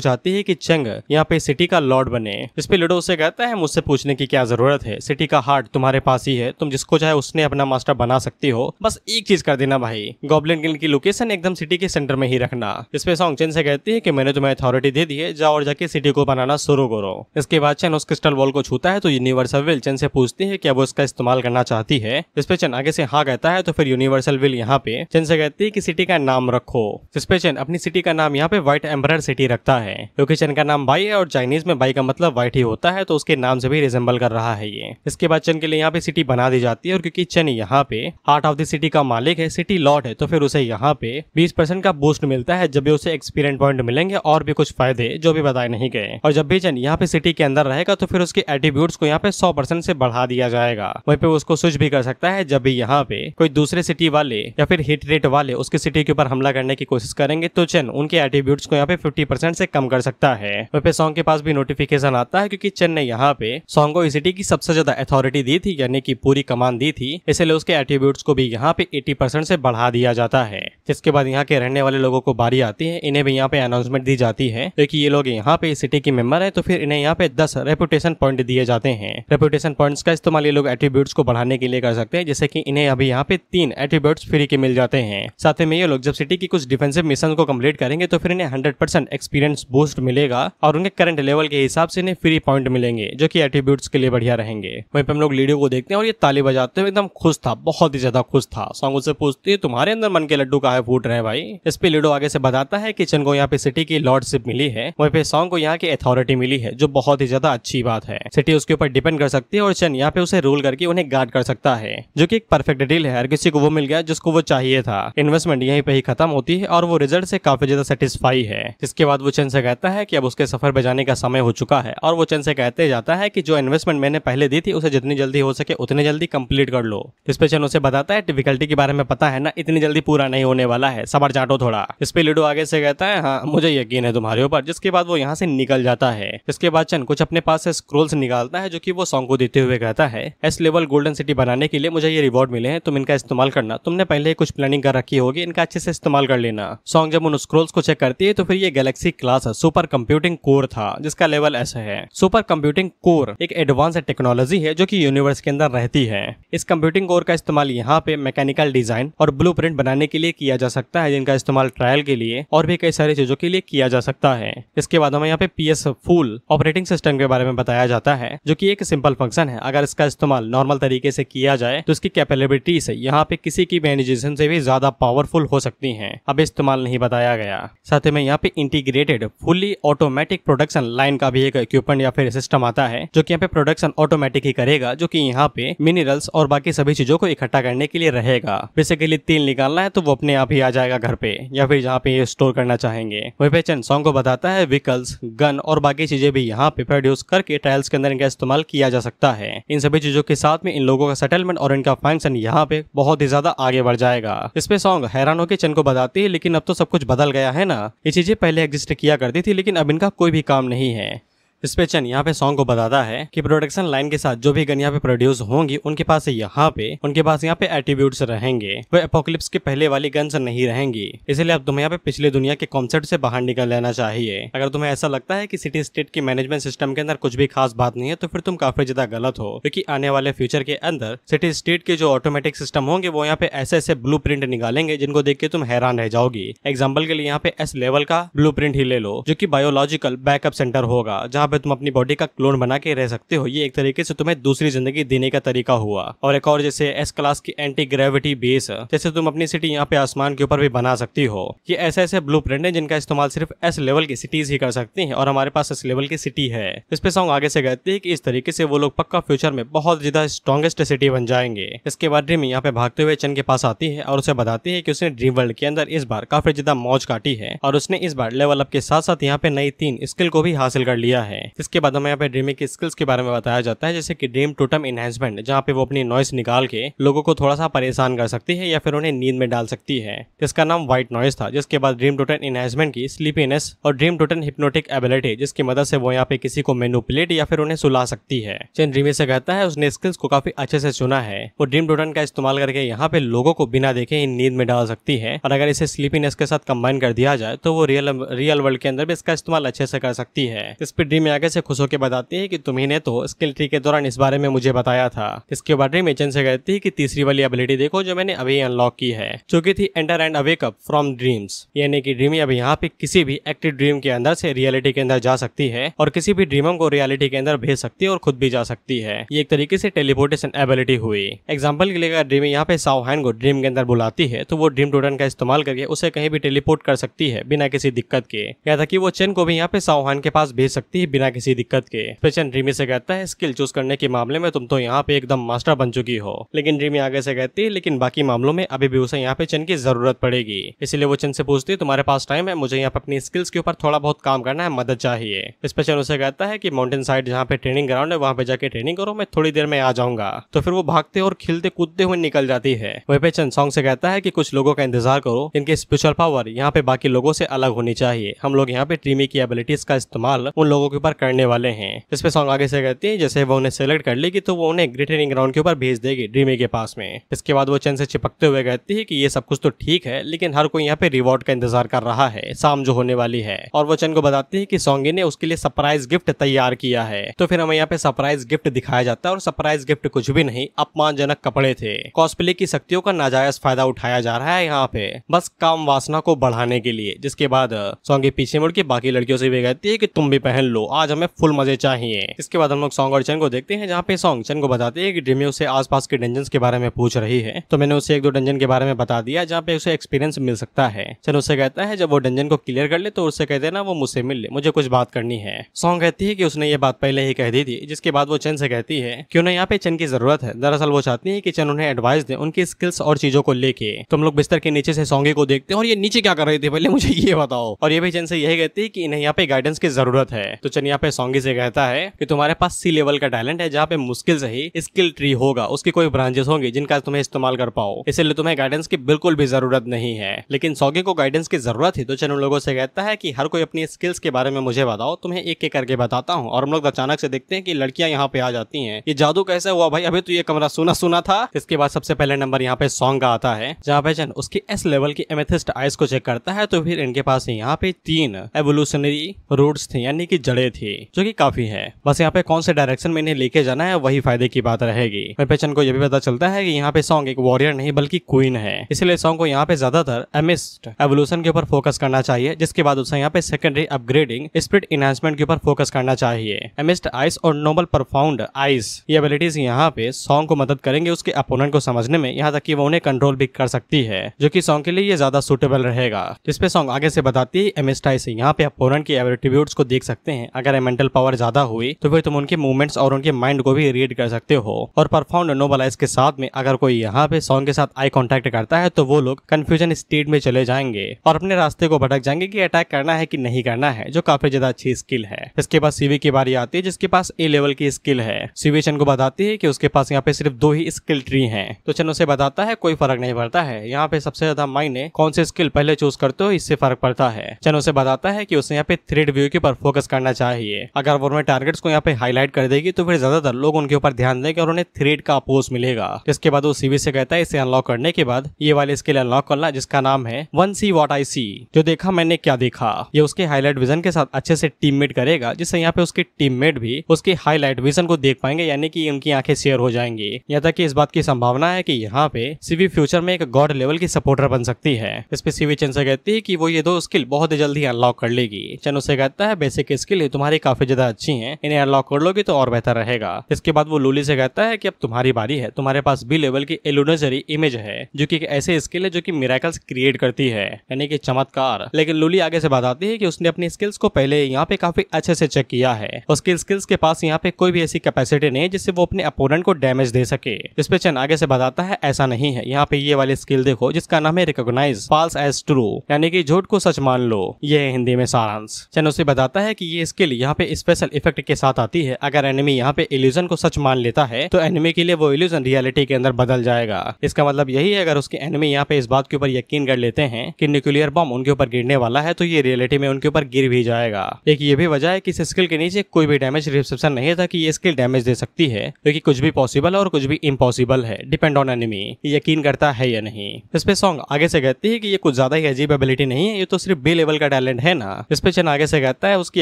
चाहती है कि चंग यहाँ पे सिटी का लॉर्ड बने। इस पे लीडो उसे कहता है मुझसे पूछने की क्या जरूरत है, सिटी का हार्ट तुम्हारे पास ही है, तुम जिसको चाहे उसने अपना मास्टर बना सकती हो, बस एक चीज कर देना भाई, गॉब्लिन गिल्ड की लोकेशन एकदम सिटी के सेंटर में ही रखना। इस पे सॉन्ग चैन से कहती है कि मैंने तुम्हें अथॉरिटी दे दी है, जाओ और जाके सिटी को बनाना शुरू करो। इसके बाद बाद चेन उस क्रिस्टल बॉल को छूता है तो यूनिवर्सल विल चेन से पूछती है कि अब वो इसका इस्तेमाल करना चाहती है। इस पे चेन आगे से हाँ कहता है तो फिर यूनिवर्सल विल यहाँ पे चेन से कहती है कि सिटी का नाम रखो। जिस पे चेन अपनी सिटी का नाम यहाँ पे व्हाइट एम्बरर सिटी रखता है, क्योंकि चेन का नाम बाई है और चाइनीज में बाई का मतलब व्हाइट ही होता है, तो उसके नाम से भी रिजेंबल कर रहा है ये। इसके बाद चेन के लिए यहाँ पे सिटी बना दी जाती है और क्योंकि चेन यहाँ पे हार्ट ऑफ द सिटी का मालिक है, सिटी लॉर्ड है, तो फिर उसे यहाँ पे 20% का बूस्ट मिलता है जब भी उसे एक्सपीरियंस पॉइंट मिलेंगे और भी कुछ फायदे जो भी बताए नहीं गए। और जब भी चेन यहाँ पे सिटी के अंदर रहेगा तो फिर उसके एट्रीब्यूट्स को यहाँ पे 100% से बढ़ा दिया जाएगा। वहीं पे उसको स्विच भी कर सकता है जब भी यहाँ पे कोई दूसरे सिटी वाले या फिर हिट रेट वाले उसके सिटी के ऊपर हमला करने की कोशिश करेंगे तो चेन उनके एट्रीब्यूट्स को यहाँ पे 50% से कम कर सकता है। वहीं पे सॉन्ग के पास भी नोटिफिकेशन आता है क्योंकि चेन ने यहाँ पे सॉन्ग को इस सिटी की सबसे ज्यादा अथॉरिटी दी थी, यानी कि पूरी कमान दी थी, इसलिए उसके एट्रीब्यूट्स को भी यहाँ पे 80% से बढ़ा दिया जाता है। जिसके बाद यहाँ के रहने वाले लोगों को बारी आती है, इन्हें भी यहाँ पे अनाउंसमेंट दी जाती है क्योंकि ये लोग यहाँ पे सिटी के मेंबर है, तो फिर इन्हें यहाँ पे 10 रेपुटेशन पॉइंट दिए जाते हैं। रेपुटेशन पॉइंट्स का इस्तेमाल ये लोग एट्रीब्यूट्स को बढ़ाने के लिए कर सकते हैं, जैसे कि इन्हें अभी यहाँ पे 3 एट्रीब्यूट्स फ्री के मिल जाते हैं। साथ में ये लोग जब सिटी की कुछ डिफेंसिव मिशन को कंप्लीट करेंगे तो फिर इन्हें 100% एक्सपीरियंस बूस्ट मिलेगा और उनके करंट लेवल के हिसाब से इन्हें फ्री पॉइंट मिलेंगे जो कि एट्रीब्यूट्स के लिए बढ़िया रहेंगे। वहीं पे हम लोग लीडियो को देखते हैं और ये ताली बजाते हुए एकदम खुश था, बहुत ही ज्यादा खुश था। सॉन्ग उससे पूछती है तुम्हारे अंदर मन के लड्डू काहे फूट रहे हैं भाई। इस पे लीडो आगे से बताता है कि चेन को यहाँ पे सिटी की लॉर्डशिप मिली है, वहीं पे सॉन्ग को यहाँ की अथॉरिटी मिली है, जो बहुत ही ज्यादा अच्छी बात है। सिटी उसके ऊपर डिपेंड कर सकती है और चेन यहाँ पे उसे रूल करके उन्हें गार्ड कर सकता है, जो कि एक परफेक्ट डील है। हर किसी को वो मिल गया जिसको वो चाहिए था। इन्वेस्टमेंट यहीं पे ही खत्म होती है और वो रिजल्ट से काफी ज्यादा सेटिस्फाई है। जिसके बाद वो चेन से कहता है कि अब उसके सफर पे जाने का समय हो चुका है और वो चेन से कहते जाता है कि जो इन्वेस्टमेंट मैंने पहले दी थी उसे जितनी जल्दी हो सके उतनी जल्दी कंप्लीट कर लो। इस पे चेन उसे बताता है डिफिकल्टी के बारे में पता है ना, इतनी जल्दी पूरा नहीं होने वाला है, सबर चाटो थोड़ा। इस पे लीडो आगे से कहता है हाँ मुझे यकीन है तुम्हारे ऊपर। जिसके बाद वो यहाँ से निकल जाता है। इसके बाद चेन कुछ अपने पास से स्क्रोल्स निकालता है जो कि वो सॉन्ग को देते हुए कहता है एस लेवल गोल्डन सिटी बनाने के लिए मुझे ये रिवॉर्ड मिले हैं, तुम इनका इस्तेमाल करना। तुमने पहले ही कुछ प्लानिंग कर रखी होगी, इनका अच्छे से इस्तेमाल कर लेना। सॉन्ग जब उन स्क्रोल्स को चेक करती है तो फिर ये Galaxy class super computing core था जिसका लेवल ऐसा है। सुपर कंप्यूटिंग कोर एक एडवांस टेक्नोलॉजी है जो कि यूनिवर्स के अंदर रहती है। इस कंप्यूटिंग कोर का इस्तेमाल यहाँ पे मैकेनिकल डिजाइन और ब्लूप्रिंट बनाने के लिए किया जा सकता है, जिनका इस्तेमाल ट्रायल के लिए और भी कई सारी चीजों के लिए किया जा सकता है। इसके बाद हमें यहाँ पे PS फुल ऑपरेटिंग सिस्टम के बारे में बताया जाता है, जो कि एक सिंपल फंक्शन है। अगर इसका इस्तेमाल नॉर्मल तरीके से किया जाए तो इसकी कैपेबिलिटीज यहाँ पे किसी की भी एनिमेशन से भी ज्यादा पावरफुल हो सकती हैं। अब इस्तेमाल नहीं बताया गया। साथ में यहाँ पे integrated fully automatic production line का भी एक इक्विपमेंट या फिर सिस्टम आता है जो कि यहाँ पे प्रोडक्शन ऑटोमेटिक ही करेगा, जो कि यहाँ पे मिनरल्स और बाकी सभी चीजों को इकट्ठा करने के लिए रहेगा। बेसिकली तेल निकालना है तो वो अपने आप ही आ जाएगा घर पे या फिर जहाँ पे ये स्टोर करना चाहेंगे। वहीं पे चेन सॉन्ग को बताता है व्हीकल्स, गन और बाकी चीजें भी यहाँ पे प्रोड्यूस करके ट्रायल्स के अंदर इनका इस्तेमाल किया जा सकता है। इन सभी चीजों के साथ में इन लोगों का सेटलमेंट और इनका फंक्शन यहाँ पे बहुत ही ज्यादा आगे बढ़ जाएगा। इस पे सॉन्ग हैरान होकर चेन को बताती है लेकिन अब तो सब कुछ बदल गया है ना, ये चीजें पहले एग्जिस्ट किया करती थी लेकिन अब इनका कोई भी काम नहीं है। इस पे चेन यहाँ पे सॉन्ग को बताता है कि प्रोडक्शन लाइन के साथ जो भी गन यहाँ पे प्रोड्यूस होंगी उनके पास यहाँ पे एट्रीब्यूट्स रहेंगे, वो एपोकलिप्स के पहले वाली गन्स नहीं रहेंगी। इसलिए अब तुम्हें यहाँ पे पिछले दुनिया के कॉन्सेप्ट से बाहर निकल लेना चाहिए। अगर तुम्हें ऐसा लगता है कि सिटी स्टेट की मैनेजमेंट सिस्टम के अंदर कुछ भी खास बात नहीं है तो फिर तुम काफी ज्यादा गलत हो, क्योंकि आने वाले फ्यूचर के अंदर सिटी स्टेट के जो ऑटोमेटिक सिस्टम होंगे वो यहाँ पे ऐसे ऐसे ब्लू प्रिंट निकालेंगे जिनको देख के तुम हैरान रह जाओगी। एग्जाम्पल के लिए यहाँ पे S लेवल का ब्लू प्रिंट ही ले लो, जो की बायोलॉजिकल बैकअप सेंटर होगा, जहाँ पे तुम अपनी बॉडी का क्लोन बना के रह सकते हो। ये एक तरीके से तुम्हें दूसरी जिंदगी देने का तरीका हुआ। और एक और जैसे S क्लास की एंटी ग्रेविटी बेस, जैसे तुम अपनी सिटी यहाँ पे आसमान के ऊपर भी बना सकती हो। ये ऐसे ऐसे ब्लूप्रिंट है जिनका इस्तेमाल सिर्फ S लेवल की सिटीज ही कर सकती हैं और हमारे पास S लेवल की सिटी है। इस पे सॉन्ग आगे से कहते हैं कि इस तरीके से वो लोग पक्का फ्यूचर में बहुत ज्यादा स्ट्रॉन्गेस्ट सिटी बन जाएंगे। इसके बाद ड्रीम यहाँ पे भागते हुए चेन के पास आती है और उसे बताती है कि उसने ड्रीम वर्ल्ड के अंदर इस बार काफी ज्यादा मौज काटी है और उसने इस बार लेवल अप के साथ साथ यहाँ पे नई 3 स्किल को भी हासिल कर लिया है। इसके बाद हमें यहाँ पे ड्रीम की स्किल्स के बारे में बताया जाता है, जैसे कि ड्रीम टोटम इनहेंसमेंट, जहाँ पे वो अपनी नॉइस निकाल के लोगों को थोड़ा सा परेशान कर सकती है या फिर उन्हें नींद में डाल सकती है, जिसका नाम व्हाइट नॉइस था। जिसके बाद ड्रीम टोटम इनहेंसमेंट की स्लीपीनेस और ड्रीम टोटम हिप्नोटिक एबिलिटी, जिसकी मदद से वो यहाँ पे किसी को मैनिपुलेट या फिर उन्हें सुला सकती है। चेन ड्रीम से कहता है उसने स्किल्स को काफी अच्छे से चुना है। वो ड्रीम टोटम का इस्तेमाल करके यहाँ पे लोगों को बिना देखे ही नींद में डाल सकती है और अगर इसे स्लीपीनेस के साथ कंबाइन कर दिया जाए तो वो रियल वर्ल्ड के अंदर भी इसका इस्तेमाल अच्छे से कर सकती है। इस पे ड्रीम रिमी आगे से खुश होकर बताती है कि तुम्ही ने तो स्किल ट्री के दौरान इस बारे में मुझे बताया था। इसके बाद रिमी चन से कहती है कि तीसरी वाली एबिलिटी देखो जो मैंने अभी अनलॉक की है, जो कि थी enter and awake up from dreams. यानी कि रिमी अब यहाँ पे किसी भी एक्टिव ड्रीम के अंदर से रियलिटी के अंदर जा सकती है और किसी भी ड्रीमर को रियलिटी के अंदर भेज सकती है और खुद भी जा सकती है। ये एक तरीके से टेलीपोर्टेशन एबिलिटी हुई। एग्जांपल के लिए अगर रिमी यहाँ पे साओ हैन को ड्रीम के अंदर बुलाती है तो वो ड्रीम टोटन का इस्तेमाल करके उसे कहीं भी टेलीपोर्ट कर सकती है बिना किसी दिक्कत के। या था कि वो चेन को भी यहाँ पे साओ हैन के पास भेज सकती है बिना किसी दिक्कत के। चेन रिमी से कहता है स्किल चूज करने के मामले में तुम तो यहाँ पे एकदम मास्टर बन चुकी हो। लेकिन रिमी आगे से कहती है लेकिन बाकी मामलों में अभी भी उसे यहाँ पे चेन की जरूरत पड़ेगी। इसलिए वो चेन से पूछती है तुम्हारे पास टाइम है, मुझे यहाँ पे अपनी स्किल्स के ऊपर थोड़ा बहुत काम करना है, मदद चाहिए। इस पे चेन उसे कहता है कि माउंटेन साइड जहाँ पे ट्रेनिंग ग्राउंड है वहाँ पे जाके ट्रेनिंग करो, मैं थोड़ी देर में आ जाऊंगा। तो फिर वो भागते और खिलते कूदते हुए निकल जाती है। वहीं पे चेन सॉन्ग से कहता है कि कुछ लोगों का इंतजार करो, इनके स्पिरिचुअल पावर यहाँ पे बाकी लोगों से अलग होनी चाहिए। हम लोग यहाँ पे रिमी की एबिलिटीज का इस्तेमाल उन लोगों के ऊपर करने वाले हैं। इस पे सॉन्ग आगे से कहती है जैसे वो उन्हें सेलेक्ट कर लेगी तो वो उन्हें ग्रेट ट्रेनिंग ग्राउंड के ऊपर भेज देगी रिमी के पास में। इसके बाद वो चेन से चिपकते हुए कहती है कि ये सब कुछ तो ठीक है लेकिन हर कोई यहाँ पे रिवॉर्ड का इंतजार कर रहा है, शाम जो होने वाली है। और वो चेन को बताती है कि सॉन्गी ने उसके लिए सरप्राइज गिफ्ट तैयार किया है। तो फिर हमें यहाँ पे सरप्राइज गिफ्ट दिखाया जाता है और सरप्राइज गिफ्ट कुछ भी नहीं, अपमानजनक कपड़े थे। कॉस्प्ले की शक्तियों का नाजायज फायदा उठाया जा रहा है यहाँ पे बस काम वासना को बढ़ाने के लिए। जिसके बाद सॉन्गी पीछे मुड़ के बाकी लड़कियों से भी कहती है कि तुम भी पहन लो, आज हमें फुल मजे चाहिए। इसके बाद हम लोग सॉन्ग और चेन को देखते हैं जहाँ पे सॉन्ग चेन को बताती है कि रिमी उसे आसपास के डंजन के बारे में पूछ रही है। तो मैंने उसे एक दो डंजन के बारे में बता दिया जहाँ पे उसे एक्सपीरियंस मिल सकता है। चेन उससे कहता है जब वो डंजन को क्लियर कर ले तो उससे कहते ना वो मुझसे मिल ले, मुझे कुछ बात करनी है। सॉन्ग कहती है कि उसने ये बात पहले ही कह दी थी। जिसके बाद वो चेन से कहती है कि उन्हें यहाँ पे चेन की जरूरत है। दरअसल वो चाहती है कि चेन उन्हें एडवाइस दे उनकी स्किल्स और चीजों को लेके। तुम लोग बिस्तर के नीचे से सॉन्गी को देखते हैं और ये नीचे क्या कर रहे थे पहले मुझे ये बताओ। और ये भी चेन से यही कहती है कि इन्हें यहाँ पे गाइडेंस की जरूरत है। तो चेन यहाँ पे सॉन्गी से कहता है कि तुम्हारे पास सी लेवल का टैलेंट है जहाँ पे मुश्किल से ही स्किल ट्री होगा, उसकी कोई ब्रांचेस होंगी जिनका तुम्हें इस्तेमाल कर पाओ, इसलिए तुम्हें गाइडेंस की बिल्कुल भी जरूरत नहीं है। लेकिन सॉन्गी को गाइडेंस की जरूरत थी तो चेन उन लोगों से कहता है कि हर कोई अपनी स्किल्स के बारे में मुझे बताओ, तुम्हें एक एक करके बताता हूँ। और हम लोग अचानक से देखते हैं कि लड़कियां यहाँ पे आ जाती हैं। ये जादू कैसे हुआ भाई, अभी तो ये कमरा सुना सुना था। इसके बाद सबसे पहले नंबर यहाँ पे सॉन्ग का आता है जहाँ पे चेन उसकी एस लेवल की एमेथिस्ट आइस को चेक करता है। तो फिर इनके पास यहाँ पे 3 एवोल्यूशनरी रूट्स थे यानी कि जड़ें थी, जो कि काफी है। बस यहाँ पे कौन से डायरेक्शन में इन्हें लेके जाना है वही फायदे की बात रहेगी। वहीं चेन को यह भी पता चलता है कि यहाँ पे सॉन्ग एक वॉरियर नहीं बल्कि क्वीन है, इसलिए सॉन्ग को यहाँ पे ज्यादातर एमिस्ट एवोल्यूशन के ऊपर फोकस करना चाहिए। जिसके बाद उसे यहाँ पे सेकेंडरी अपग्रेडिंग स्पिरिट इनहांसमेंट के ऊपर फोकस करना चाहिए। एमिस्ट आइस और नोबल परफाउंड आइस ये एबिलिटीज यहाँ पे सॉन्ग को मदद करेंगे उसके अपोनेंट को समझने में, यहाँ तक कि वो उन्हें कंट्रोल भी कर सकती है, जो कि सॉन्ग के लिए ये ज्यादा सुटेबल रहेगा। जिसपे सॉन्ग आगे से बताती है एमिस्ट आइस यहाँ पे अपोनेंट के एट्रीब्यूट्स को देख सकते हैं। अगर मेंटल पावर ज्यादा हुई तो फिर तुम उनके मूवमेंट्स और उनके माइंड को भी रीड कर सकते हो। और परफाउंड नोबल आइस के साथ में अगर कोई यहाँ पे सॉन्ग के साथ आई कॉन्टेक्ट करता है तो वो लोग कंफ्यूजन स्टेट में चले जाएंगे और अपने रास्ते को भटक जाएंगे कि अटैक करना है कि नहीं करना है, जो काफी ज्यादा अच्छी स्किल है। इसके बाद सीवी की बारी आती है जिसके पास ए लेवल की स्किल है। सीवी चेन को बताती है कि उसके पास यहाँ पे सिर्फ 2 ही स्किल ट्री हैं। तो चेन उसे बताता है कोई फर्क नहीं पड़ता है, यहाँ पे सबसे ज्यादा मायने कौन से स्किल पहले चूज करते हो इससे फर्क पड़ता है। चेन उसे बताता है कि उसे यहाँ पे थ्रेड व्यू के ऊपर फोकस करना चाहिए। अगर वो उन्हें टारगेट्स को यहाँ पे हाईलाइट कर देगी तो फिर ज्यादातर लोग उनके ऊपर ध्यान देंगे और उन्हें थ्रेड का अपोज मिलेगा। जिसके बाद वो सीवी से कहता है इसे अनलॉक करने के बाद ये वाली स्किल अनलॉक करना जिसका नाम है 1 See What I See, जो देखा मैंने क्या देखा। ये उसके हाईलाइट विजन के साथ अच्छे से टीममेट करेगा, जिससे यहाँ पे उसके टीममेट भी उसके हाईलाइट विजन को देख पाएंगे, यानी कि उनकी आंखें शेयर हो जाएंगी। यहाँ तक कि इस बात की संभावना है कि यहाँ पे सीवी फ्यूचर में एक गॉड लेवल की सपोर्टर बन सकती है। इस पे सीवी चेन से कहती है कि वो ये 2 स्किल बहुत ही जल्दी अनलॉक कर लेगी। चेन उससे कहता है बेसिक स्किल तुम्हारी काफी ज्यादा अच्छी है, इन्हें अनलॉक कर लोगी तो और बेहतर रहेगा। इसके बाद वो लूली से कहता है कि अब तुम्हारी बारी है, तुम्हारे पास बी लेवल की इल्यूजरी इमेज है, जो कि एक ऐसे स्किल है जो कि मिरेकल्स क्रिएट करती है, यानी कि चमत्कार। लेकिन लूली आगे से बताती है कि उसने अपनी स्किल्स को पहले यहाँ पे काफी अच्छे से चेक किया है। उसकी स्किल्स के पास यहाँ पे कोई भी ऐसी कैपेसिटी नहीं है जिससे वो अपने अपोनेंट को डैमेज दे सके। इस पे चेन आगे से बताता है ऐसा नहीं है, यहाँ पे ये वाली स्किल देखो जिसका नाम है रिकॉग्नाइज फॉल्स एज ट्रू, यानी कि झूठ को सच मान लो। ये है हिंदी में सारांश। चेन उसे बताता है कि ये स्किल यहाँ पे स्पेशल इफेक्ट के साथ आती है। अगर एनिमी यहाँ पे इल्यूजन को सच मान लेता है तो एनिमी के लिए वो इल्यूजन रियलिटी के अंदर बदल जाएगा। इसका मतलब यही है अगर उसके एनिमी यहाँ पे इस बात के ऊपर यकीन कर लेते हैं कि न्यूक्लियर बम उनके ऊपर गिरने वाला है तो ये रियलिटी में उनके ऊपर गिर भी जाएगा। एक ये भी वजह है कि इस स्किल के नीचे कोई भी डैमेज रिसेप्शन नहीं था कि ये स्किल डैमेज दे सकती है, क्योंकि कुछ भी पॉसिबल है और कुछ भी इम्पॉसिबल है, डिपेंड ऑन एनिमी यकीन करता है या नहीं। इस पे सॉन्ग आगे से कहती है कि ये कुछ ज्यादा ही अजीब एबिलिटी नहीं है, ये तो सिर्फ बी लेवल का टैलेंट है ना। इस पे चेन आगे से कहता है उसकी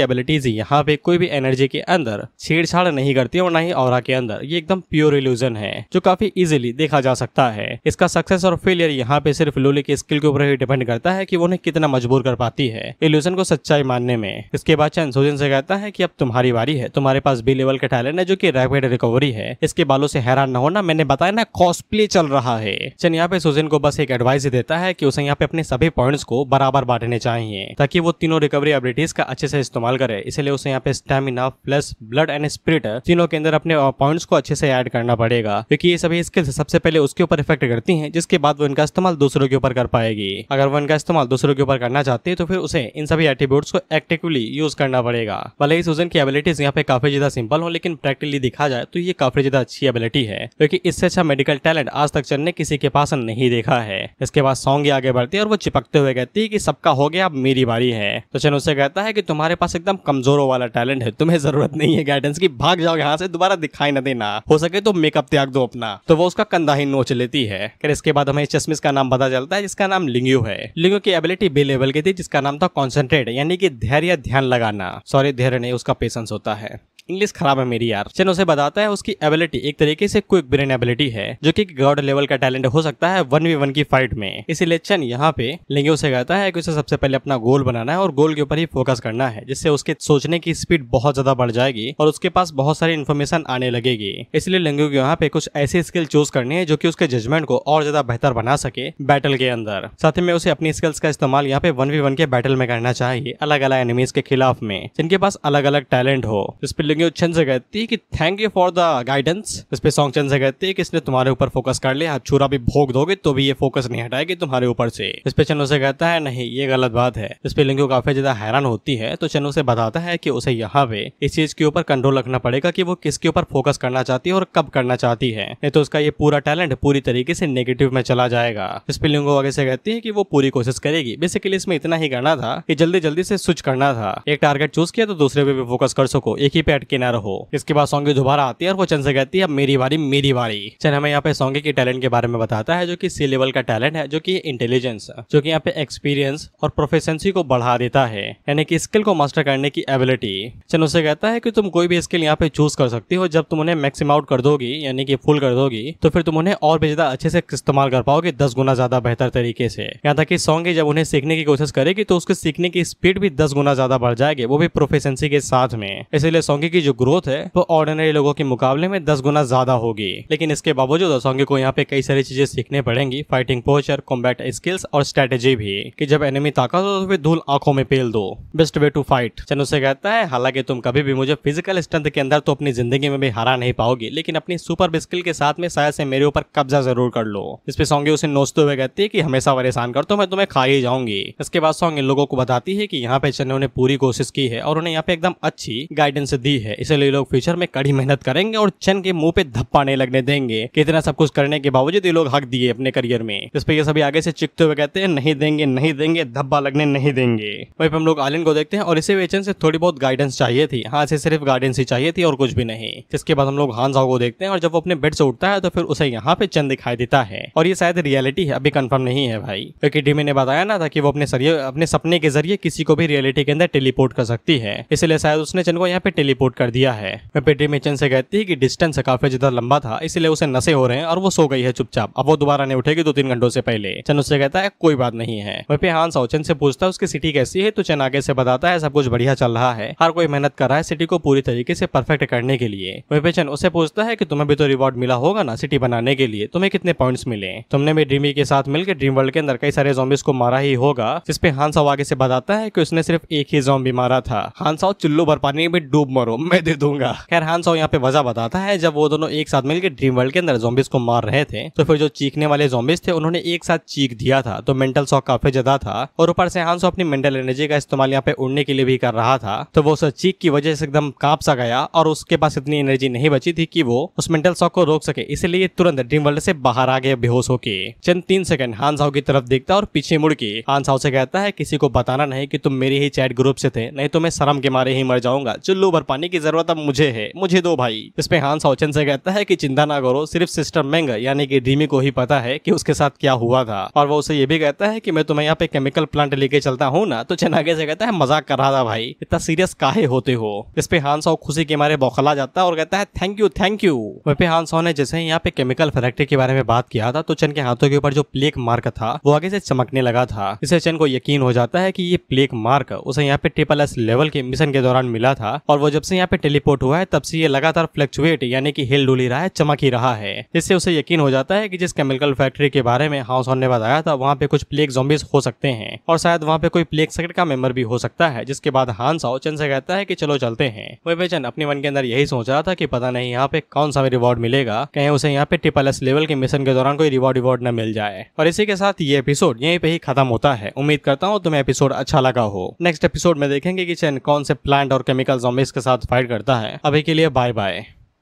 एबिलिटीज यहाँ पे कोई भी एनर्जी के अंदर छेड़छाड़ नहीं करती और ना ही ऑरा के अंदर। ये एकदम प्योर इल्यूजन है जो काफी इजीली देखा जा सकता है। इसका सक्सेस और फेलियर यहाँ पे सिर्फ लोली की स्किल के ऊपर ही डिपेंड करता है कि वो उन्हें कितना मजबूर कर पाती है इल्यूजन को सच्चाई मानने में। इसके बाद चन सोजिन से कहता है कि अब तुम्हारी बारी है, तुम्हारे पास बी लेवल का टैलेंट है जो कि रैपिड रिकवरी है। इसके बालों से हैरान न होना, मैंने बताया ना कॉस्प्ले चल रहा है। चन यहाँ पे सोजिन को बस एक एडवाइस देता है कि उसे यहाँ पे अपने सभी पॉइंट्स को बराबर बांटने चाहिए ताकि वो तीनों रिकवरी एबिलिटीज का अच्छे से इस्तेमाल करे। इसलिए उसे यहाँ पे stamina, flash, blood and spirit तीनों के अंदर अपने पॉइंट्स को अच्छे से ऐड करना पड़ेगा क्योंकि ये सभी स्किल्स सबसे पहले उसके ऊपर इफेक्ट करती हैं जिसके बाद वो इनका इस्तेमाल दूसरों के ऊपर कर पाएगी। अगर वो इनका इस्तेमाल दूसरों के ऊपर करना चाहती है तो फिर उसे इन सभी एट्रीब्यूट्स को एक्टिवली यूज करना पड़ेगा। भले ही सुजन की एबिलिटीज यहाँ पे काफी ज्यादा सिंपल हो लेकिन प्रैक्टिकली देखा जाए तो ये काफी ज्यादा अच्छी एबिलिटी है क्योंकि इससे अच्छा मेडिकल टैलेंट आज तक चन ने किसी के पास नहीं देखा है। इसके बाद सॉन्ग आगे बढ़ती है और वो चिपकते हुए कहती है कि सबका हो गया, अब मेरी बारी है। तो चन उससे कहता है कि तुम्हारे पास एकदम कमजोरों वाला टैलेंट है, तुम्हें जरूरत नहीं है गाइडेंस की, भाग जाओ यहाँ से, दोबारा दिखाई न देना, हो सके तो मेकअप त्याग दो अपना। तो वो उसका कंधा ही नोच लेती है। फिर इसके बाद हमें चश्मिश का नाम पता चलता है जिसका नाम लिंग्यू है। लिंग्यू की एबिलिटी बी लेवल की थी जिसका नाम था कॉन्सेंट्रेट यानी कि धैर्य, ध्यान लगाना। सॉरी, धैर्य नहीं, उसका पेशेंस होता है। इंग्लिश खराब है मेरी यार। चन उसे बताता है उसकी एबिलिटी एक तरीके से क्विक ब्रेन एबिलिटी है जो कि गॉड लेवल का टैलेंट हो सकता है 1v1 की फाइट में। इसीलिए चन यहाँ पे लिंग्यू से कहता है कि उसे सबसे पहले अपना गोल बनाना है और गोल के ऊपर ही फोकस करना है जिससे उसके सोचने की स्पीड बहुत ज्यादा बढ़ जाएगी और उसके पास बहुत सारी इन्फॉर्मेशन आने लगेगी। इसलिए लिंग्यू को यहाँ पे कुछ ऐसी स्किल चूज करनी है जो कि उसके जजमेंट को और ज्यादा बेहतर बना सके बैटल के अंदर। साथ ही में उसे अपनी स्किल्स का इस्तेमाल यहाँ पे 1v1 के बैटल में करना चाहिए अलग अलग एनिमीज के खिलाफ में जिनके पास अलग अलग टैलेंट हो। इस पे लिंग्यू चन से कहती है कि thank you for the guidance. इस पे सॉन्ग चन से कहती है कि इसने तुम्हारे ऊपर फोकस कर लिया, छुरा भी भोग दोगे तो भी ये फोकस नहीं हटाएगी तुम्हारे ऊपर से। इस पे चन्नू से कहता है नहीं, ये गलत बात है। इस पे लिंग्यू काफी ज्यादा हैरान होती है तो चन्नू से बताता है कि उसे यहाँ पे इस चीज के ऊपर कंट्रोल रखना पड़ेगा कि वो किसके ऊपर फोकस करना चाहती है और कब करना चाहती है, नहीं तो उसका ये पूरा टैलेंट पूरी तरीके से नेगेटिव में चला जाएगा। इस पे लिंग्यू आगे से कहती है कि वो पूरी कोशिश करेगी। बेसिकली इसमें इतना ही करना था कि जल्दी जल्दी से स्विच करना था, एक टारगेट चूज किया तो दूसरे पे भी फोकस कर सको, एक ही पे अटके ना रहो। इसके बाद सॉन्गी दोबारा आती है और वो चन से कहती है अब मेरी बारी, मेरी बारी। चन हमें यहाँ पे सॉन्गी के टैलेंट के बारे में बताता है जो कि सी लेवल का टैलेंट है जो कि इंटेलिजेंस, जो कि यहाँ पे एक्सपीरियंस और प्रोफिशिएंसी को बढ़ा देता है यानी कि स्किल को मास्टर करने की एबिलिटी। चन उससे कहता है कि तुम कोई भी स्किल यहाँ पे चूज कर सकती हो, जब तुम उन्हें मैक्सिम आउट कर दोगी यानी कि फुल कर दोगी तो फिर तुम उन्हें और भी ज्यादा अच्छे से इस्तेमाल कर पाओगे 10 गुना ज्यादा बेहतर तरीके से। यहाँ तक कि सॉन्गी जब उन्हें सीखने की कोशिश करेगी तो उसके सीखने की स्पीड भी 10 गुना ज्यादा बढ़ जाएगी, वो भी प्रोफिशिएंसी के साथ में। इसलिए सॉन्गी की जो ग्रोथ है वो ऑर्डिनरी लोगों के मुकाबले में 10 गुना ज्यादा होगी। लेकिन इसके बावजूद सॉन्गी को यहाँ पे कई सारी चीजें सीखने पड़ेंगी, फाइटिंग पोस्चर, कॉम्बैट स्किल्स और स्ट्रेटेजी भी, कि जब एनिमी ताकत हो तो फिर धूल आंखों में पेल दो, best way to fight. Channu से कहता है हालांकि तुम कभी भी मुझे फिजिकल स्ट्रेंथ के अंदर तो अपनी जिंदगी में भी हरा नहीं पाओगी, लेकिन अपनी सुपर स्किल के साथ में शायद से मेरे ऊपर कब्जा जरूर कर लो। इस पे सॉन्गी उसे नोचते हुए कहती है कि हमेशा परेशान कर तो मैं तुम्हें खा ही जाऊंगी। इसके बाद सॉन्ग इन लोगों को बताती है कि यहाँ पे चन्नू ने पूरी कोशिश की है और उन्हें यहाँ पे एकदम अच्छी गाइडेंस दी है, इसलिए लोग फ्यूचर में कड़ी मेहनत करेंगे और चन के मुंह पे धप्पा नहीं लगने देंगे कि इतना सब कुछ करने के बावजूद ये लोग हक दिए अपने करियर में। इस पे ये सभी आगे से चिकते हुए कहते हैं नहीं देंगे, नहीं देंगे, धब्बा लगने नहीं देंगे। वहीं पे हम लोग आलिन को देखते हैं और इसे वेचन से थोड़ी बहुत गाइडेंस चाहिए थी, हाँ इसे सिर्फ गाइडेंस ही चाहिए थी और कुछ भी नहीं। जिसके बाद हम लोग हान झाओ को देखते हैं और जब वो अपने बेड से उठता है तो फिर उसे यहाँ पे चंद दिखाई देता है और ये शायद रियलिटी है, अभी कंफर्म नहीं है भाई, क्योंकि डीमी ने बताया ना था कि वो अपने सपने के जरिए किसी को भी रियलिटी के अंदर टेलीपोर्ट कर सकती है, इसलिए शायद उसने चन को यहाँ पे टेलीपोर्ट कर दिया है। डीमी चन से कहती है कि डिस्टेंस काफी ज्यादा लंबा था इसलिए उसे नशे हो रहे हैं और वो सो गई है चुपचाप, अब वो दोबारा नहीं उठेगी 2-3 घंटों से पहले। चन उससे कहता है कोई बात नहीं है। वहीं पे हान साओ चन से पूछता है उसकी सिटी कैसी है तो चन आगे से बताता है सब कुछ बढ़िया चल रहा है, हर कोई मेहनत कर रहा है सिटी को पूरी तरीके से परफेक्ट करने के लिए। वहीं पे चन उसे पूछता है कि तुम्हें भी तो रिवॉर्ड मिला होगा ना सिटी बनाने के लिए, तुम्हें कितने पॉइंट्स मिले, तुमने भी ड्रीमी के साथ मिलकर ड्रीम वर्ल्ड के अंदर कई सारे ज़ॉम्बीज को मारा ही होगा। जिस पे हान साओ आगे से बताता है कि उसने सिर्फ एक ही ज़ॉम्बी मारा था। हान साओ चुल्लू भर पानी में डूब मरो, मैं दे दूंगा। खैर हान साओ यहाँ पे वजह बताता है जब वो दोनों एक साथ मिलकर ड्रीम वर्ल्ड के अंदर ज़ॉम्बीज को मार रहे थे तो फिर जो चीखने वाले ज़ॉम्बीज थे उन्होंने एक साथ चीख दिया था तो मेंटल शॉक काफी ज्यादा था और ऊपर से हान साओ अपनी मेंटल एनर्जी का इस्तेमाल यहाँ पे उड़ने के लिए भी कर रहा था, तो वो उस चीख की वजह से एकदम कांप सा गया और उसके पास इतनी एनर्जी नहीं बची थी कि वो उस मेंटल शॉक को रोक सके, इसलिए तुरंत ड्रीम वर्ल्ड से बाहर आ गया बेहोश होके। चंद 3 सेकंड हान साओ की तरफ देखता और पीछे मुड़ के हान साओ से कहता है किसी को बताना नहीं कि तुम मेरे ही चैट ग्रुप से थे, नहीं तो मैं शर्म के मारे ही मर जाऊंगा, चुल्लू भर पानी की जरूरत अब मुझे है, मुझे दो भाई। इस पे हान साओचन से कहता है कि चिंता ना करो, सिर्फ सिस्टर मेंग यानी कि रीमी को ही पता है कि उसके साथ क्या हुआ था। और वो उसे ये भी कहता है कि मैं तुम्हें यहाँ पे केमिकल प्लांट लेके चलता हूँ ना। तो चन आगे से कहता है मजाक कर रहा था भाई, इतना सीरियस काहे होते हो। इस पे हान साओ खुशी के मारे बौखला जाता है और कहता है थैंक यू थैंक यू। वहीं पे हान साओ ने जैसे ही यहाँ पे केमिकल फैक्ट्री के बारे में बात किया था तो चन के हाथों के ऊपर जो प्लेग मार्क था वो आगे से चमकने लगा था। इससे चन को यकीन हो जाता है कि ये प्लेग मार्क उसे यहाँ पे SSS लेवल के मिशन के दौरान मिला था और वो जब से यहाँ पे टेलीपोर्ट हुआ है तब से ये लगातार फ्लक्चुएट यानी कि हिल डुल रहा है, चमक ही रहा है। इससे उसे यकीन हो जाता है कि जिस केमिकल फैक्ट्री के बारे में हान साओ ने बताया था वहाँ पे कुछ प्लेग ज़ॉम्बीज हो सकते हैं और शायद वहाँ पे कोई प्लेग सेक्ट का मेंबर भी हो सकता है। जिसके बाद हान साओ चन से कहता है कि चलो चलते हैं। वही पे चन अपने मन के अंदर यही सोच रहा था कि पता नहीं यहाँ पे कौन सा रिवॉर्ड मिलेगा, कहीं उसे यहाँ पे SSS लेवल के मिशन के दौरान कोई रिवॉर्ड न मिल जाए। और इसी के साथ ये एपिसोड यहीं पे ही खत्म होता है। उम्मीद करता हूँ तुम्हें एपिसोड अच्छा लगा हो। नेक्स्ट एपिसोड में देखेंगे कि चन कौन से प्लांट और केमिकल ज़ॉम्बीज के साथ फाइट करता है। अभी के लिए बाय बाय।